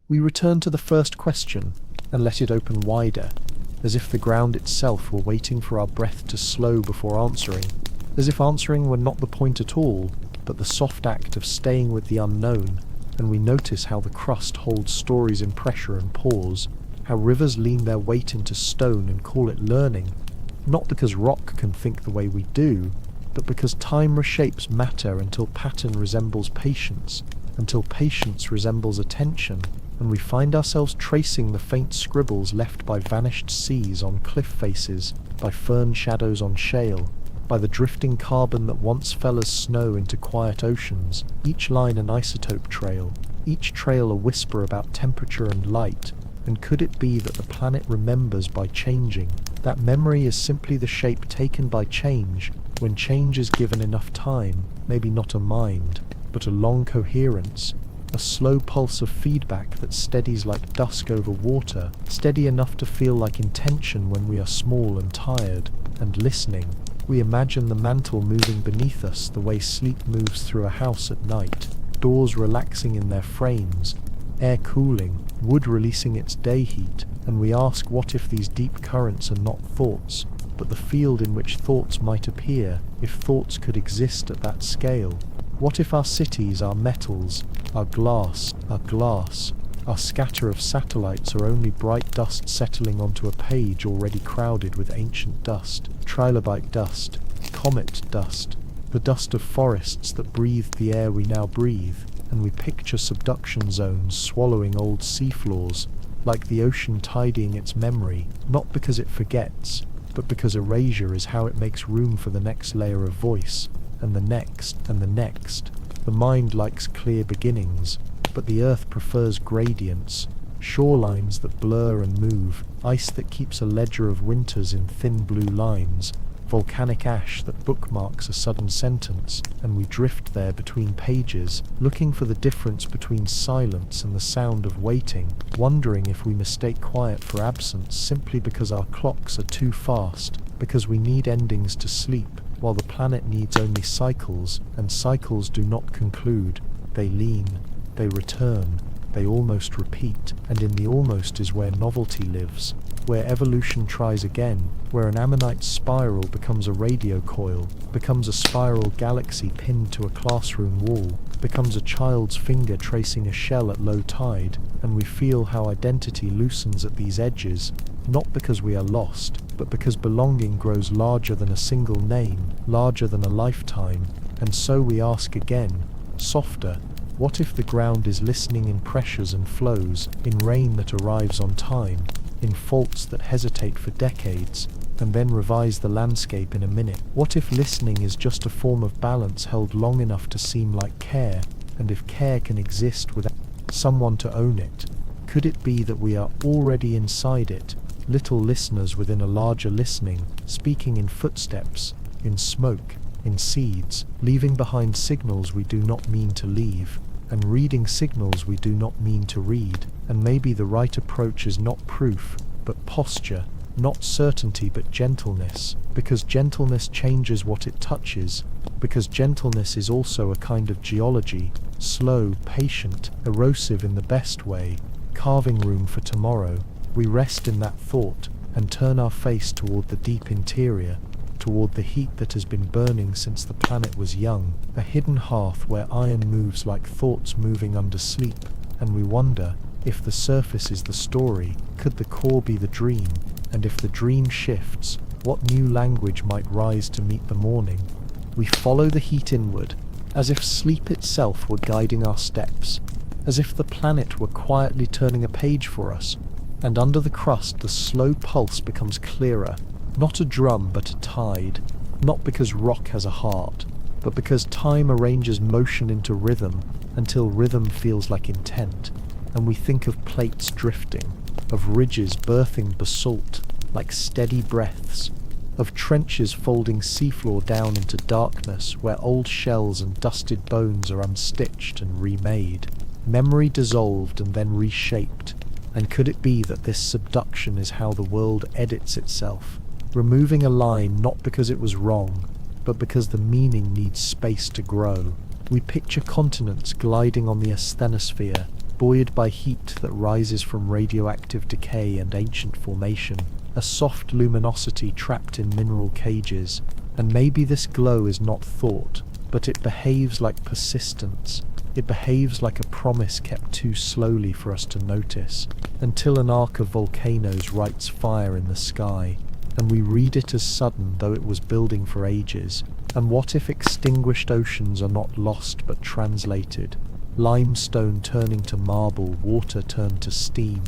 We return to the first question and let it open wider, as if the ground itself were waiting for our breath to slow before answering, as if answering were not the point at all, but the soft act of staying with the unknown. And we notice how the crust holds stories in pressure and pause, how rivers lean their weight into stone and call it learning, not because rock can think the way we do, but because time reshapes matter until pattern resembles patience, until patience resembles attention, and we find ourselves tracing the faint scribbles left by vanished seas on cliff faces, by fern shadows on shale, by the drifting carbon that once fell as snow into quiet oceans, each line an isotope trail, each trail a whisper about temperature and light. And could it be that the planet remembers by changing, that memory is simply the shape taken by change, when change is given enough time, maybe not a mind, but a long coherence, a slow pulse of feedback that steadies like dusk over water, steady enough to feel like intention when we are small and tired, and listening. We imagine the mantle moving beneath us the way sleep moves through a house at night, doors relaxing in their frames, air cooling, wood releasing its day heat, and we ask what if these deep currents are not thoughts, but the field in which thoughts might appear, if thoughts could exist at that scale. What if our cities, our metals, our glass, our scatter of satellites are only bright dust settling onto a page already crowded with ancient dust, trilobite dust, comet dust, the dust of forests that breathed the air we now breathe, and we picture subduction zones swallowing old seafloors, like the ocean tidying its memory, not because it forgets, but because erasure is how it makes room for the next layer of voice, and the next, and the next. The mind likes clear beginnings, but the earth prefers gradients, shorelines that blur and move, ice that keeps a ledger of winters in thin blue lines, volcanic ash that bookmarks a sudden sentence, and we drift there between pages, looking for the difference between silence and the sound of waiting, wondering if we mistake quiet for absence simply because our clocks are too fast, because we need endings to sleep, while the planet needs only cycles, and cycles do not conclude. They lean, they return, they almost repeat, and in the almost is where novelty lives, where evolution tries again, where an ammonite spiral becomes a radio coil, becomes a spiral galaxy pinned to a classroom wall, becomes a child's finger tracing a shell at low tide, and we feel how identity loosens at these edges, not because we are lost, but because belonging grows larger than a single name, larger than a lifetime, and so we ask again, softer, what if the ground is listening in pressures and flows, in rain that arrives on time, in faults that hesitate for decades, and then revise the landscape in a minute? What if listening is just a form of balance held long enough to seem like care, and if care can exist without someone to own it, could it be that we are already inside it, little listeners within a larger listening, speaking in footsteps, in smoke, in seeds, leaving behind signals we do not mean to leave, and reading signals we do not mean to read, and maybe the right approach is not proof, but posture, not certainty but gentleness, because gentleness changes what it touches, because gentleness is also a kind of geology, slow, patient, erosive in the best way, carving room for tomorrow. We rest in that thought, and turn our face toward the deep interior, toward the heat that has been burning since the planet was young, a hidden hearth where iron moves like thoughts moving under sleep, and we wonder, if the surface is the story, could the core be the dream, and if the dream shifts, what new language might rise to meet the morning? We follow the heat inward, as if sleep itself were guiding our steps, as if the planet were quietly turning a page for us, and under the crust the slow pulse becomes clearer, not a drum but a tide, not because rock has a heart, but because time arranges motion into rhythm until rhythm feels like intent, and we think of plates drifting, of ridges birthing basalt like steady breaths, of trenches folding seafloor down into darkness where old shells and dusted bones are unstitched and remade, memory dissolved and then reshaped. And could it be that this subduction is how the world edits itself, removing a line not because it was wrong, but because the meaning needs space to grow? We picture continents gliding on the asthenosphere, buoyed by heat that rises from radioactive decay and ancient formation, a soft luminosity trapped in mineral cages. And maybe this glow is not thought, but it behaves like persistence. It behaves like a promise kept too slowly for us to notice, until an arc of volcanoes writes fire in the sky, and we read it as sudden though it was building for ages. And what if extinguished oceans are not lost but translated? Limestone turning to marble, water turned to steam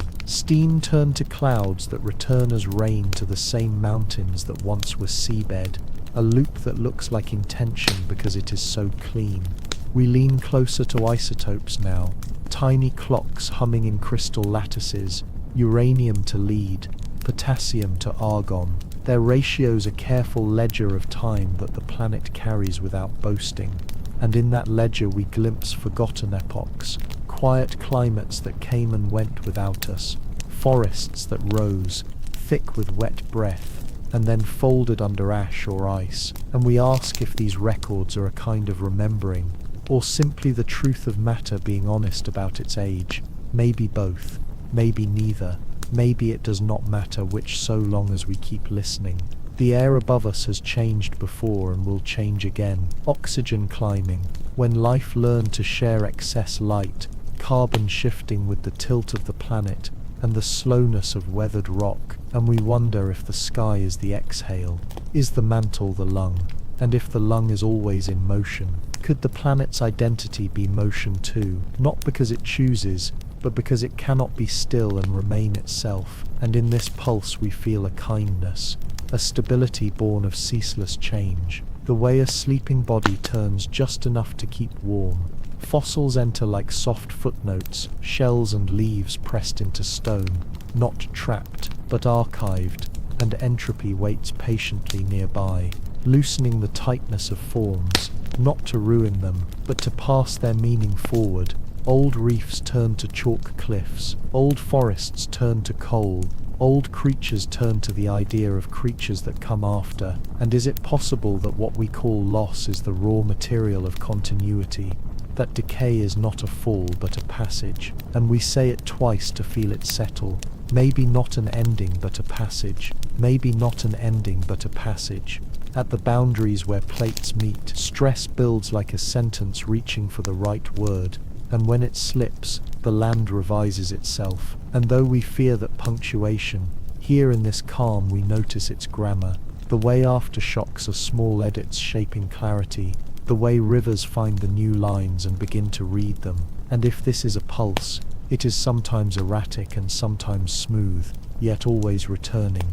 turned to clouds that return as rain to the same mountains that once were seabed, a loop that looks like intention because it is so clean. We lean closer to isotopes now, tiny clocks humming in crystal lattices, uranium to lead, potassium to argon. Their ratios a careful ledger of time that the planet carries without boasting. And in that ledger we glimpse forgotten epochs, quiet climates that came and went without us, forests that rose, thick with wet breath, and then folded under ash or ice. And we ask if these records are a kind of remembering, or simply the truth of matter being honest about its age. Maybe both, maybe neither, maybe it does not matter which so long as we keep listening. The air above us has changed before and will change again. Oxygen climbing, when life learned to share excess light, carbon shifting with the tilt of the planet and the slowness of weathered rock. And we wonder if the sky is the exhale, is the mantle the lung, and if the lung is always in motion. Could the planet's identity be motion too, not because it chooses, but because it cannot be still and remain itself? And in this pulse we feel a kindness, a stability born of ceaseless change, the way a sleeping body turns just enough to keep warm. Fossils enter like soft footnotes, shells and leaves pressed into stone, not trapped, but archived, and entropy waits patiently nearby, loosening the tightness of forms, not to ruin them, but to pass their meaning forward. Old reefs turn to chalk cliffs, old forests turn to coal, old creatures turn to the idea of creatures that come after. And is it possible that what we call loss is the raw material of continuity? That decay is not a fall but a passage, and we say it twice to feel it settle. Maybe not an ending but a passage, maybe not an ending but a passage. At the boundaries where plates meet, stress builds like a sentence reaching for the right word, and when it slips, the land revises itself. And though we fear that punctuation, here in this calm we notice its grammar, the way aftershocks are small edits shaping clarity, the way rivers find the new lines and begin to read them. And if this is a pulse, it is sometimes erratic and sometimes smooth, yet always returning,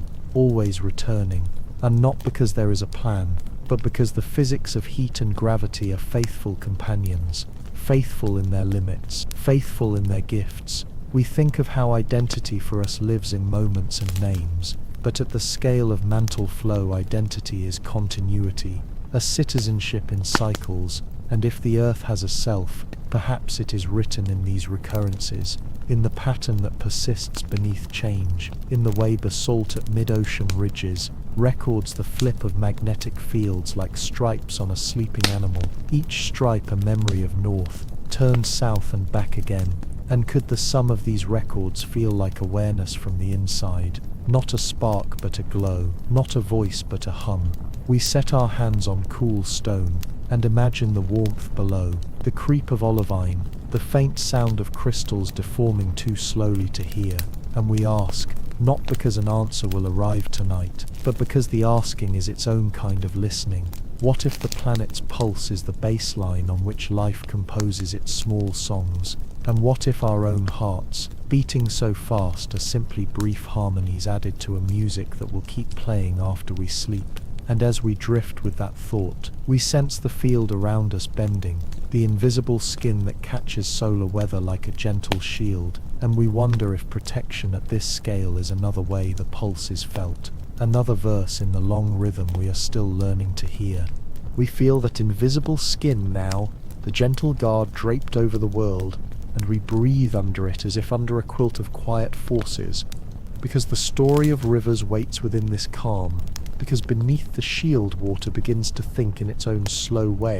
and not because there is a plan, but because the physics of heat and gravity are faithful companions, faithful in their limits, faithful in their gifts. We think of how identity for us lives in moments and names, but at the scale of mantle flow identity is continuity, a citizenship in cycles. And if the earth has a self, perhaps it is written in these recurrences, in the pattern that persists beneath change, in the way basalt at mid-ocean ridges records the flip of magnetic fields like stripes on a sleeping animal, each stripe a memory of north, turned south and back again. And could the sum of these records feel like awareness from the inside? Not a spark but a glow, not a voice but a hum. We set our hands on cool stone, and imagine the warmth below, the creep of olivine, the faint sound of crystals deforming too slowly to hear. And we ask, not because an answer will arrive tonight, but because the asking is its own kind of listening. What if the planet's pulse is the baseline on which life composes its small songs? And what if our own hearts, beating so fast, are simply brief harmonies added to a music that will keep playing after we sleep? And as we drift with that thought, we sense the field around us bending, the invisible skin that catches solar weather like a gentle shield, and we wonder if protection at this scale is another way the pulse is felt, another verse in the long rhythm we are still learning to hear. We feel that invisible skin now, the gentle guard draped over the world, and we breathe under it as if under a quilt of quiet forces, because the story of rivers waits within this calm, because beneath the shield water begins to think in its own slow way,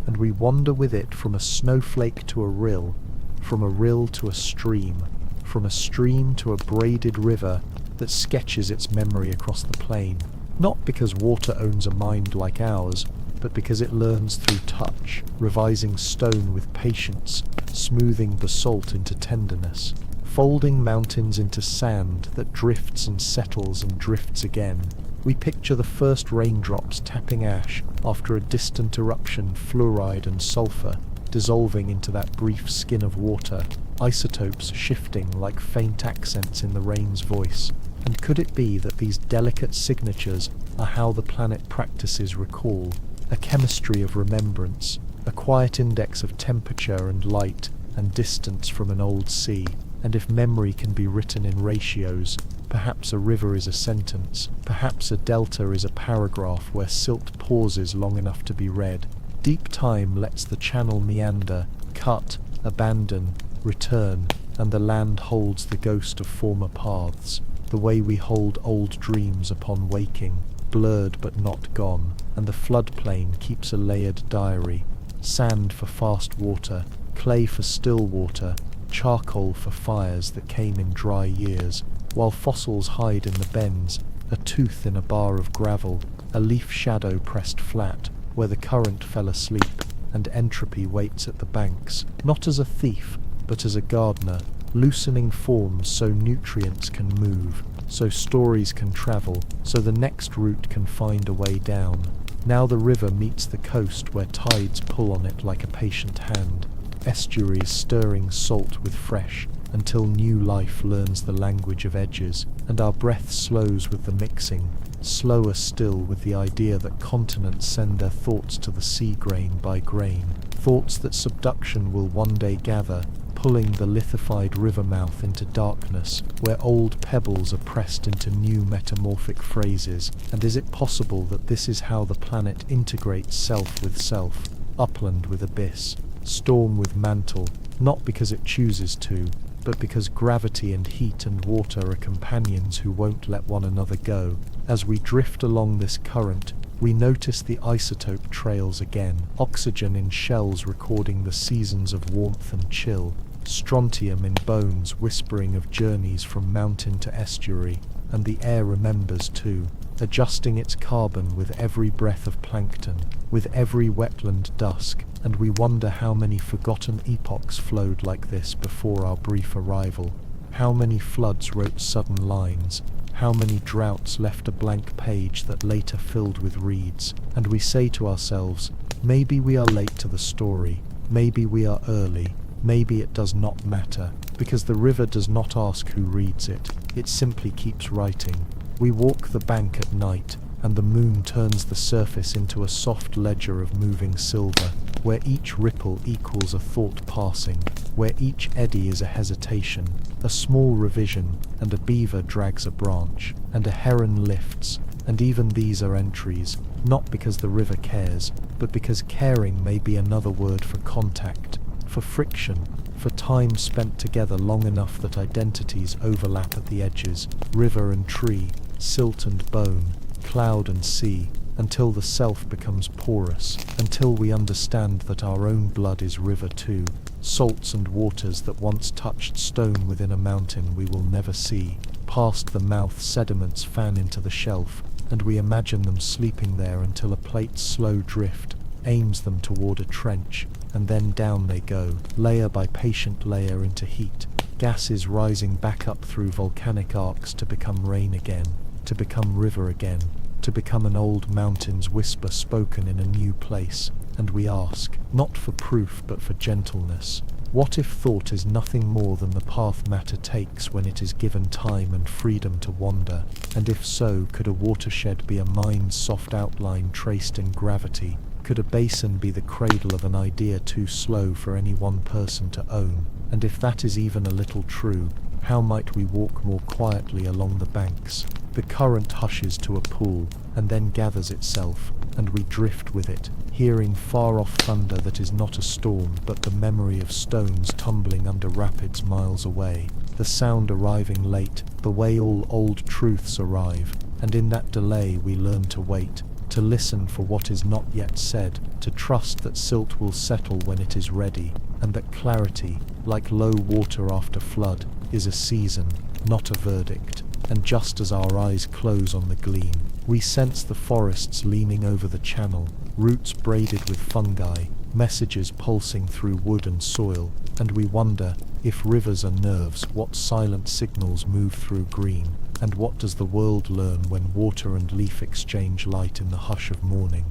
and we wander with it from a snowflake to a rill, from a rill to a stream, from a stream to a braided river that sketches its memory across the plain, not because water owns a mind like ours, but because it learns through touch, revising stone with patience, smoothing basalt into tenderness, folding mountains into sand that drifts and settles and drifts again. We picture the first raindrops tapping ash after a distant eruption, fluoride and sulfur dissolving into that brief skin of water, isotopes shifting like faint accents in the rain's voice. And could it be that these delicate signatures are how the planet practices recall, a chemistry of remembrance, a quiet index of temperature and light and distance from an old sea? And if memory can be written in ratios, perhaps a river is a sentence, perhaps a delta is a paragraph where silt pauses long enough to be read. Deep time lets the channel meander, cut, abandon, return, and the land holds the ghost of former paths, the way we hold old dreams upon waking, blurred but not gone, and the floodplain keeps a layered diary, sand for fast water, clay for still water, charcoal for fires that came in dry years, while fossils hide in the bends, a tooth in a bar of gravel, a leaf shadow pressed flat, where the current fell asleep, and entropy waits at the banks, not as a thief, but as a gardener, loosening forms so nutrients can move, so stories can travel, so the next route can find a way down. Now the river meets the coast where tides pull on it like a patient hand, estuaries stirring salt with fresh, until new life learns the language of edges, and our breath slows with the mixing, slower still with the idea that continents send their thoughts to the sea grain by grain, thoughts that subduction will one day gather, pulling the lithified river mouth into darkness, where old pebbles are pressed into new metamorphic phrases. And is it possible that this is how the planet integrates self with self, upland with abyss, storm with mantle, not because it chooses to, but because gravity and heat and water are companions who won't let one another go? As we drift along this current, we notice the isotope trails again, oxygen in shells recording the seasons of warmth and chill, strontium in bones whispering of journeys from mountain to estuary, and the air remembers too, adjusting its carbon with every breath of plankton, with every wetland dusk, and we wonder how many forgotten epochs flowed like this before our brief arrival, how many floods wrote sudden lines, how many droughts left a blank page that later filled with reeds, and we say to ourselves, maybe we are late to the story, maybe we are early, maybe it does not matter, because the river does not ask who reads it, it simply keeps writing. We walk the bank at night, and the moon turns the surface into a soft ledger of moving silver, where each ripple equals a thought passing, where each eddy is a hesitation, a small revision, and a beaver drags a branch, and a heron lifts, and even these are entries, not because the river cares, but because caring may be another word for contact, for friction, for time spent together long enough that identities overlap at the edges, river and tree, silt and bone, cloud and sea, until the self becomes porous, until we understand that our own blood is river too, salts and waters that once touched stone within a mountain we will never see. Past the mouth sediments fan into the shelf, and we imagine them sleeping there until a plate's slow drift aims them toward a trench, and then down they go, layer by patient layer into heat, gases rising back up through volcanic arcs to become rain again, to become river again, to become an old mountain's whisper spoken in a new place. And we ask, not for proof but for gentleness, what if thought is nothing more than the path matter takes when it is given time and freedom to wander? And if so, could a watershed be a mind's soft outline traced in gravity? Could a basin be the cradle of an idea too slow for any one person to own? And if that is even a little true, how might we walk more quietly along the banks? The current hushes to a pool, and then gathers itself, and we drift with it, hearing far-off thunder that is not a storm but the memory of stones tumbling under rapids miles away, the sound arriving late, the way all old truths arrive, and in that delay we learn to wait, to listen for what is not yet said, to trust that silt will settle when it is ready, and that clarity, like low water after flood, is a season, not a verdict. And just as our eyes close on the gleam, we sense the forests leaning over the channel, roots braided with fungi, messages pulsing through wood and soil, and we wonder, if rivers are nerves, what silent signals move through green, and what does the world learn when water and leaf exchange light in the hush of morning?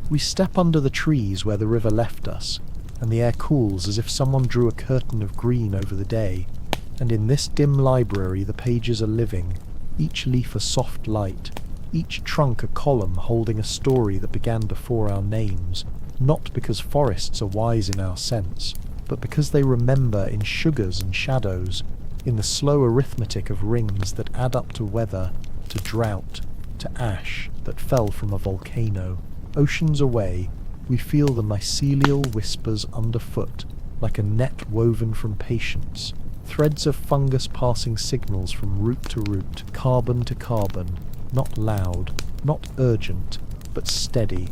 We step under the trees where the river left us, and the air cools as if someone drew a curtain of green over the day. And in this dim library the pages are living, each leaf a soft light, each trunk a column holding a story that began before our names, not because forests are wise in our sense, but because they remember in sugars and shadows, in the slow arithmetic of rings that add up to weather, to drought, to ash that fell from a volcano. Oceans away, we feel the mycelial whispers underfoot, like a net woven from patience. Threads of fungus passing signals from root to root, carbon to carbon, not loud, not urgent, but steady.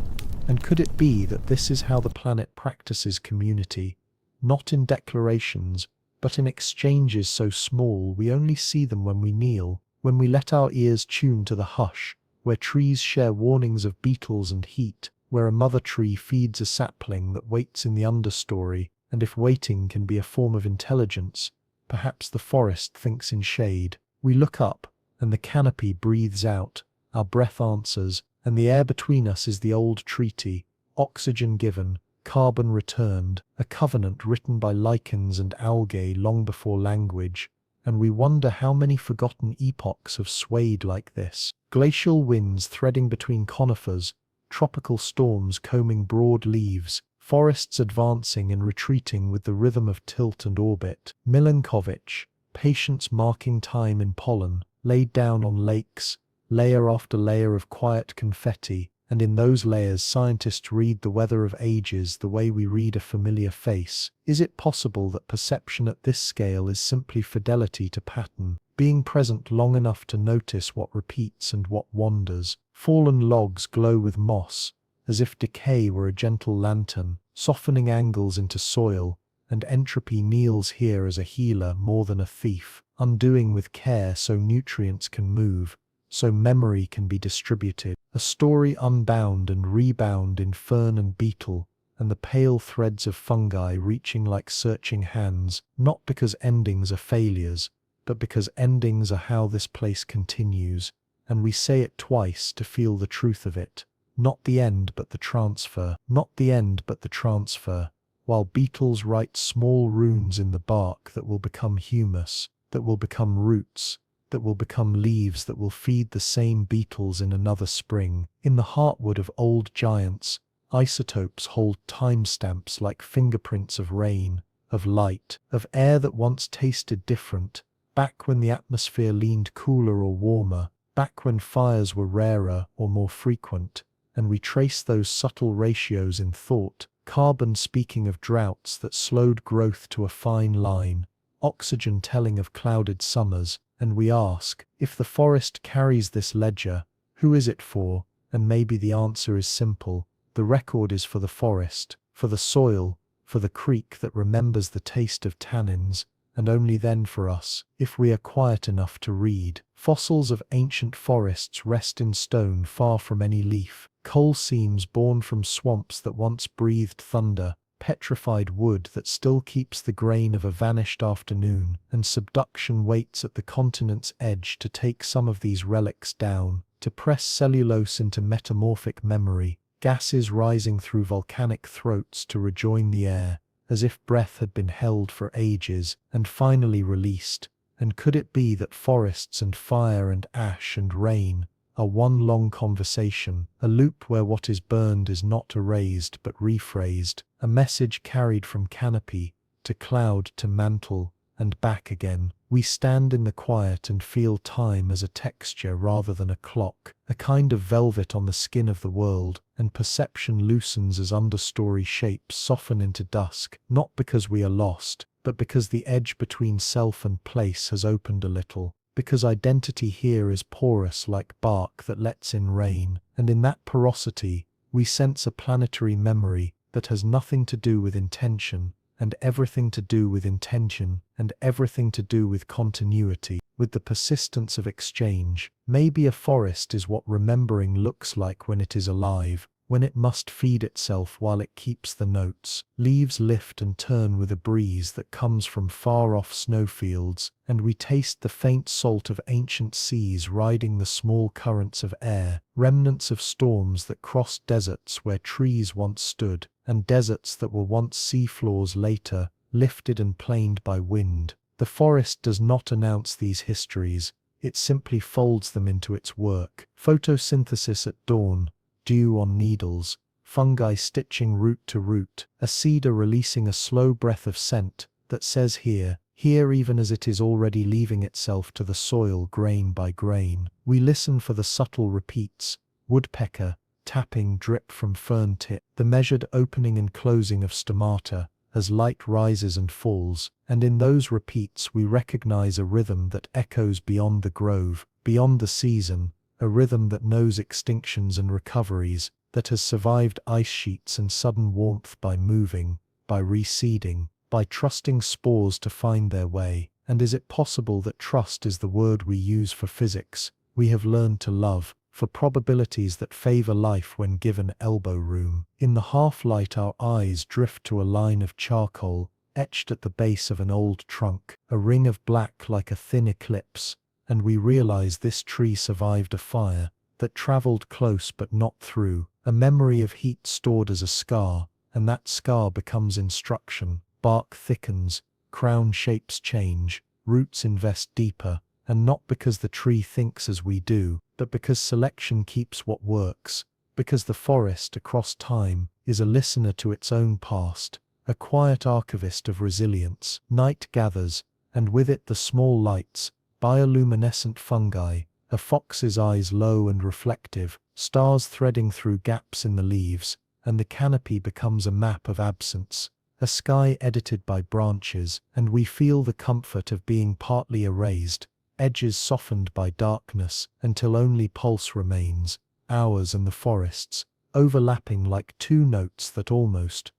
And could it be that this is how the planet practices community? Not in declarations, but in exchanges so small we only see them when we kneel, when we let our ears tune to the hush, where trees share warnings of beetles and heat, where a mother tree feeds a sapling that waits in the understory, and if waiting can be a form of intelligence, perhaps the forest thinks in shade. We look up, and the canopy breathes out, our breath answers, and the air between us is the old treaty, oxygen given, carbon returned, a covenant written by lichens and algae long before language, and we wonder how many forgotten epochs have swayed like this. Glacial winds threading between conifers, tropical storms combing broad leaves, forests advancing and retreating with the rhythm of tilt and orbit. Milankovitch, patience marking time in pollen, laid down on lakes, layer after layer of quiet confetti, and in those layers scientists read the weather of ages the way we read a familiar face. Is it possible that perception at this scale is simply fidelity to pattern, being present long enough to notice what repeats and what wanders? Fallen logs glow with moss, as if decay were a gentle lantern, softening angles into soil, and entropy kneels here as a healer more than a thief, undoing with care so nutrients can move, so memory can be distributed, a story unbound and rebound in fern and beetle, and the pale threads of fungi reaching like searching hands, not because endings are failures, but because endings are how this place continues, and we say it twice to feel the truth of it. Not the end but the transfer, not the end but the transfer, while beetles write small runes in the bark that will become humus, that will become roots, that will become leaves that will feed the same beetles in another spring. In the heartwood of old giants, isotopes hold timestamps like fingerprints of rain, of light, of air that once tasted different, back when the atmosphere leaned cooler or warmer, back when fires were rarer or more frequent, and we trace those subtle ratios in thought, carbon speaking of droughts that slowed growth to a fine line, oxygen telling of clouded summers, and we ask, if the forest carries this ledger, who is it for? And maybe the answer is simple. The record is for the forest, for the soil, for the creek that remembers the taste of tannins, and only then for us, if we are quiet enough to read. Fossils of ancient forests rest in stone far from any leaf, coal seams born from swamps that once breathed thunder, petrified wood that still keeps the grain of a vanished afternoon, and subduction waits at the continent's edge to take some of these relics down, to press cellulose into metamorphic memory, gases rising through volcanic throats to rejoin the air, as if breath had been held for ages, and finally released. And could it be that forests and fire and ash and rain are one long conversation, a loop where what is burned is not erased but rephrased, a message carried from canopy to cloud to mantle and back again? We stand in the quiet and feel time as a texture rather than a clock, a kind of velvet on the skin of the world, and perception loosens as understory shapes soften into dusk, not because we are lost, but because the edge between self and place has opened a little, because identity here is porous like bark that lets in rain, and in that porosity we sense a planetary memory that has nothing to do with intention, and everything to do with intention, and everything to do with continuity, with the persistence of exchange. Maybe a forest is what remembering looks like when it is alive, when it must feed itself while it keeps the notes. Leaves lift and turn with a breeze that comes from far-off snowfields, and we taste the faint salt of ancient seas riding the small currents of air, remnants of storms that crossed deserts where trees once stood, and deserts that were once seafloors later, lifted and planed by wind. The forest does not announce these histories, it simply folds them into its work. Photosynthesis at dawn, dew on needles, fungi stitching root to root, a cedar releasing a slow breath of scent that says here, here, even as it is already leaving itself to the soil grain by grain. We listen for the subtle repeats, woodpecker, tapping drip from fern tip, the measured opening and closing of stomata, as light rises and falls, and in those repeats we recognize a rhythm that echoes beyond the grove, beyond the season, a rhythm that knows extinctions and recoveries, that has survived ice sheets and sudden warmth by moving, by reseeding, by trusting spores to find their way. And is it possible that trust is the word we use for physics, we have learned to love, for probabilities that favor life when given elbow room? In the half-light our eyes drift to a line of charcoal, etched at the base of an old trunk, a ring of black like a thin eclipse, and we realize this tree survived a fire that traveled close but not through, a memory of heat stored as a scar, and that scar becomes instruction. Bark thickens, crown shapes change, roots invest deeper, and not because the tree thinks as we do, but because selection keeps what works, because the forest across time is a listener to its own past, a quiet archivist of resilience. Night gathers, and with it the small lights, bioluminescent fungi, a fox's eyes low and reflective, stars threading through gaps in the leaves, and the canopy becomes a map of absence, a sky edited by branches, and we feel the comfort of being partly erased, edges softened by darkness, until only pulse remains, ours and the forest's, overlapping like two notes that almost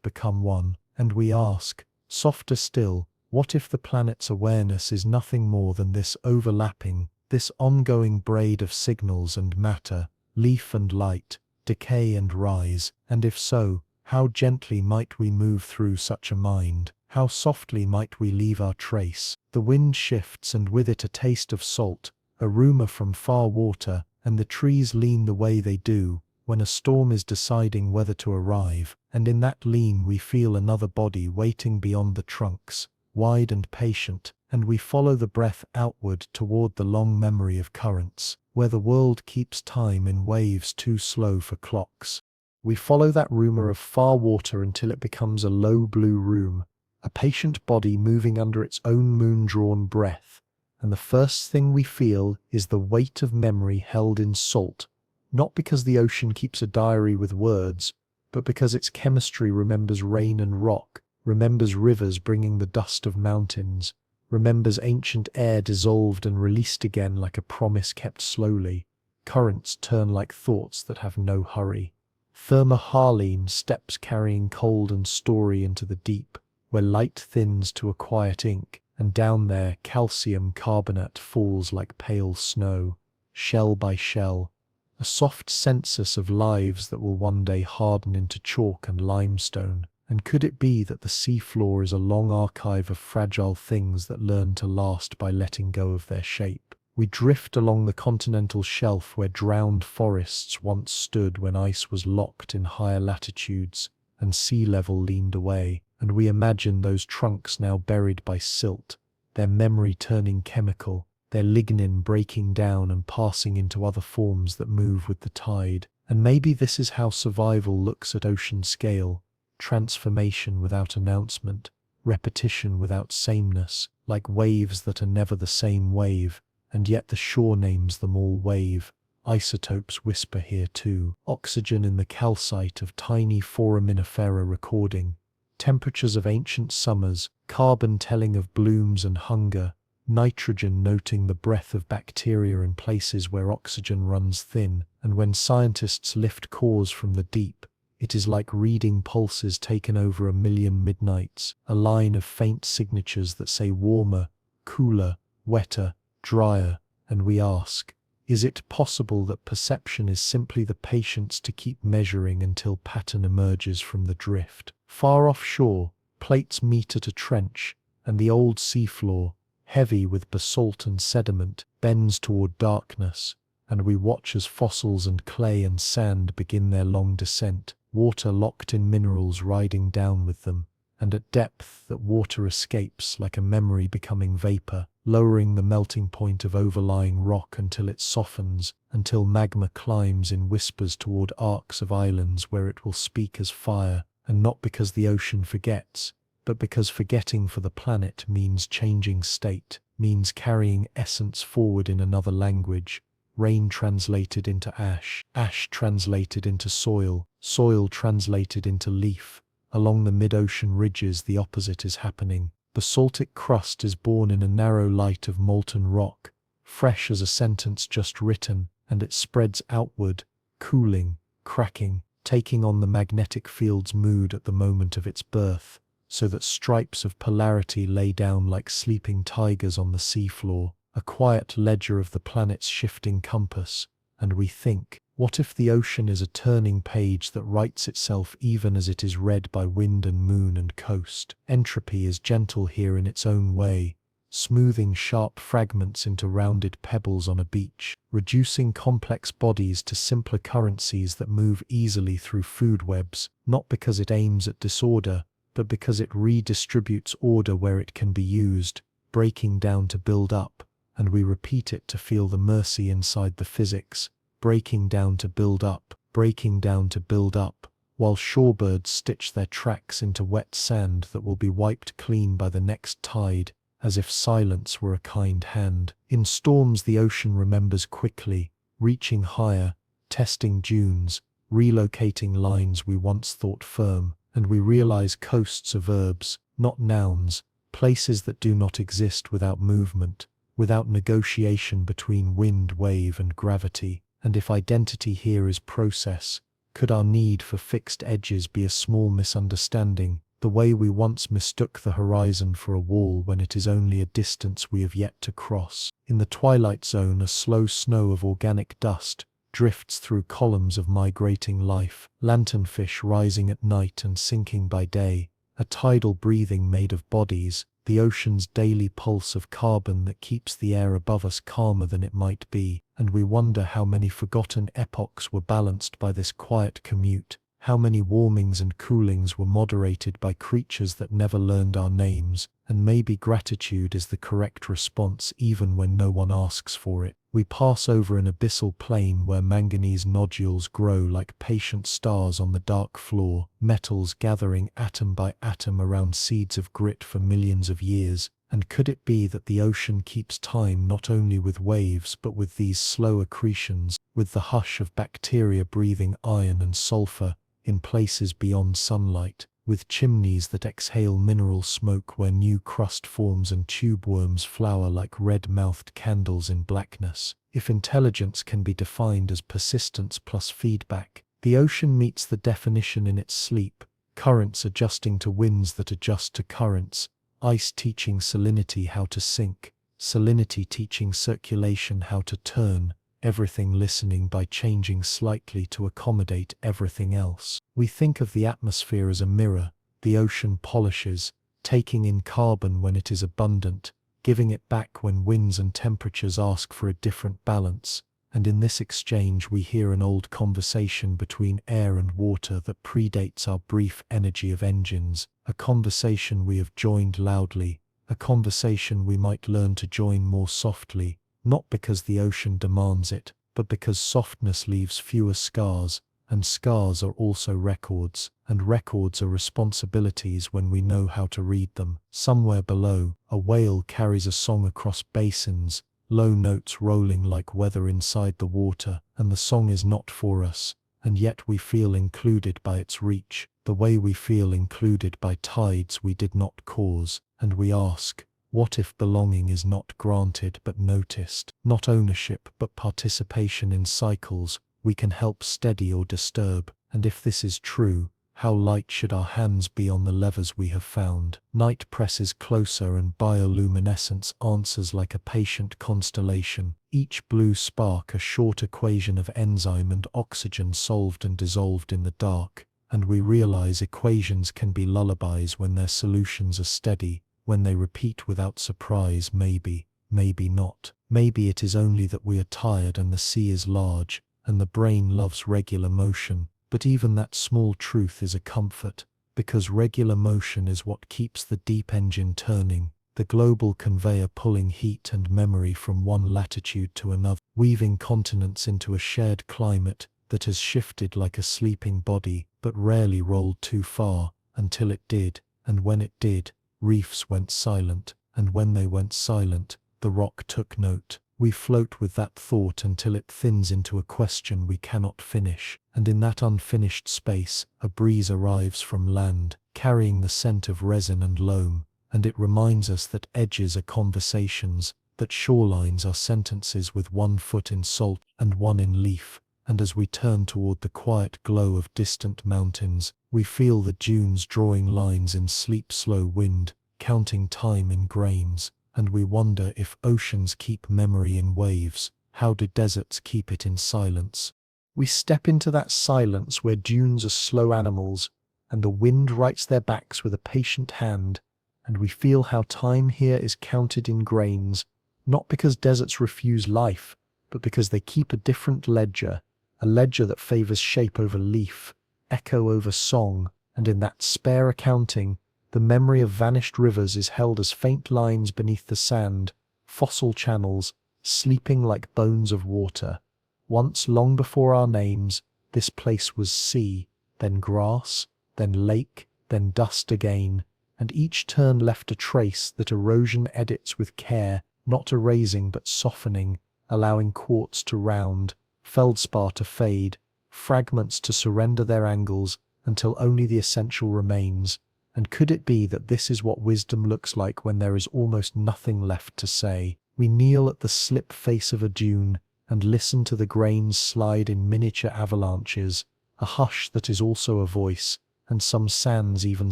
become one, and we ask, softer still, what if the planet's awareness is nothing more than this overlapping, this ongoing braid of signals and matter, leaf and light, decay and rise, and if so, how gently might we move through such a mind, how softly might we leave our trace? The wind shifts and with it a taste of salt, a rumor from far water, and the trees lean the way they do, when a storm is deciding whether to arrive, and in that lean we feel another body waiting beyond the trunks, wide and patient, and we follow the breath outward toward the long memory of currents, where the world keeps time in waves too slow for clocks. We follow that rumor of far water until it becomes a low blue room, a patient body moving under its own moon-drawn breath, and the first thing we feel is the weight of memory held in salt, not because the ocean keeps a diary with words, but because its chemistry remembers rain and rock, remembers rivers bringing the dust of mountains, remembers ancient air dissolved and released again like a promise kept slowly. Currents turn like thoughts that have no hurry. Thermohaline steps carrying cold and story into the deep, where light thins to a quiet ink, and down there calcium carbonate falls like pale snow, shell by shell, a soft census of lives that will one day harden into chalk and limestone. And could it be that the seafloor is a long archive of fragile things that learn to last by letting go of their shape? We drift along the continental shelf where drowned forests once stood when ice was locked in higher latitudes and sea level leaned away, and we imagine those trunks now buried by silt, their memory turning chemical, their lignin breaking down and passing into other forms that move with the tide. And maybe this is how survival looks at ocean scale. Transformation without announcement, repetition without sameness, like waves that are never the same wave, and yet the shore names them all wave. Isotopes whisper here too, oxygen in the calcite of tiny foraminifera recording, temperatures of ancient summers, carbon telling of blooms and hunger, nitrogen noting the breath of bacteria in places where oxygen runs thin, and when scientists lift cores from the deep, It is like reading pulses taken over a million midnights, a line of faint signatures that say warmer, cooler, wetter, drier, and we ask, is it possible that perception is simply the patience to keep measuring until pattern emerges from the drift? Far offshore, plates meet at a trench, and the old seafloor, heavy with basalt and sediment, bends toward darkness, and we watch as fossils and clay and sand begin their long descent, water locked in minerals riding down with them, and at depth that water escapes like a memory becoming vapor, lowering the melting point of overlying rock until it softens, until magma climbs in whispers toward arcs of islands where it will speak as fire, and not because the ocean forgets, but because forgetting for the planet means changing state, means carrying essence forward in another language, rain translated into ash, ash translated into soil, soil translated into leaf. Along the mid-ocean ridges the opposite is happening. Basaltic crust is born in a narrow light of molten rock, fresh as a sentence just written, and it spreads outward, cooling, cracking, taking on the magnetic field's mood at the moment of its birth, so that stripes of polarity lay down like sleeping tigers on the seafloor, a quiet ledger of the planet's shifting compass. And we think, what if the ocean is a turning page that writes itself even as it is read by wind and moon and coast? Entropy is gentle here in its own way, smoothing sharp fragments into rounded pebbles on a beach, reducing complex bodies to simpler currencies that move easily through food webs, not because it aims at disorder, but because it redistributes order where it can be used, breaking down to build up, and we repeat it to feel the mercy inside the physics, breaking down to build up, breaking down to build up, while shorebirds stitch their tracks into wet sand that will be wiped clean by the next tide, as if silence were a kind hand. In storms the ocean remembers quickly, reaching higher, testing dunes, relocating lines we once thought firm, and we realize coasts are verbs, not nouns, places that do not exist without movement, without negotiation between wind, wave, and gravity. And if identity here is process, could our need for fixed edges be a small misunderstanding, the way we once mistook the horizon for a wall when it is only a distance we have yet to cross? In the twilight zone, a slow snow of organic dust drifts through columns of migrating life, lanternfish rising at night and sinking by day, a tidal breathing made of bodies, the ocean's daily pulse of carbon that keeps the air above us calmer than it might be, and we wonder how many forgotten epochs were balanced by this quiet commute, how many warmings and coolings were moderated by creatures that never learned our names, and maybe gratitude is the correct response even when no one asks for it. We pass over an abyssal plain where manganese nodules grow like patient stars on the dark floor, metals gathering atom by atom around seeds of grit for millions of years. And could it be that the ocean keeps time not only with waves but with these slow accretions, with the hush of bacteria breathing iron and sulfur in places beyond sunlight, with chimneys that exhale mineral smoke where new crust forms and tube worms flower like red-mouthed candles in blackness? If intelligence can be defined as persistence plus feedback, the ocean meets the definition in its sleep, currents adjusting to winds that adjust to currents, ice teaching salinity how to sink, salinity teaching circulation how to turn, everything listening by changing slightly to accommodate everything else. We think of the atmosphere as a mirror. The ocean polishes, taking in carbon when it is abundant, giving it back when winds and temperatures ask for a different balance. And in this exchange we hear an old conversation between air and water that predates our brief energy of engines, a conversation we have joined loudly, a conversation we might learn to join more softly, not because the ocean demands it, but because softness leaves fewer scars, and scars are also records, and records are responsibilities when we know how to read them. Somewhere below, a whale carries a song across basins, low notes rolling like weather inside the water, and the song is not for us, and yet we feel included by its reach, the way we feel included by tides we did not cause, and we ask, what if belonging is not granted but noticed, not ownership but participation in cycles we can help steady or disturb? And if this is true, how light should our hands be on the levers we have found? Night presses closer and bioluminescence answers like a patient constellation. Each blue spark a short equation of enzyme and oxygen solved and dissolved in the dark. And we realize equations can be lullabies when their solutions are steady, when they repeat without surprise. Maybe, maybe not. Maybe it is only that we are tired and the sea is large, and the brain loves regular motion. But even that small truth is a comfort, because regular motion is what keeps the deep engine turning, the global conveyor pulling heat and memory from one latitude to another, weaving continents into a shared climate that has shifted like a sleeping body, but rarely rolled too far, until it did, and when it did, reefs went silent, and when they went silent, the rock took note. We float with that thought until it thins into a question we cannot finish, and in that unfinished space, a breeze arrives from land, carrying the scent of resin and loam, and it reminds us that edges are conversations, that shorelines are sentences with one foot in salt and one in leaf. And as we turn toward the quiet glow of distant mountains, we feel the dunes drawing lines in sleep-slow wind, counting time in grains, and we wonder if oceans keep memory in waves, how do deserts keep it in silence? We step into that silence where dunes are slow animals, and the wind writes their backs with a patient hand, and we feel how time here is counted in grains, not because deserts refuse life, but because they keep a different ledger, a ledger that favors shape over leaf, echo over song, and in that spare accounting, the memory of vanished rivers is held as faint lines beneath the sand, fossil channels, sleeping like bones of water. Once, long before our names, this place was sea, then grass, then lake, then dust again, and each turn left a trace that erosion edits with care, not erasing but softening, allowing quartz to round, feldspar to fade, fragments to surrender their angles until only the essential remains. And could it be that this is what wisdom looks like when there is almost nothing left to say? We kneel at the slip face of a dune and listen to the grains slide in miniature avalanches, a hush that is also a voice, and some sands even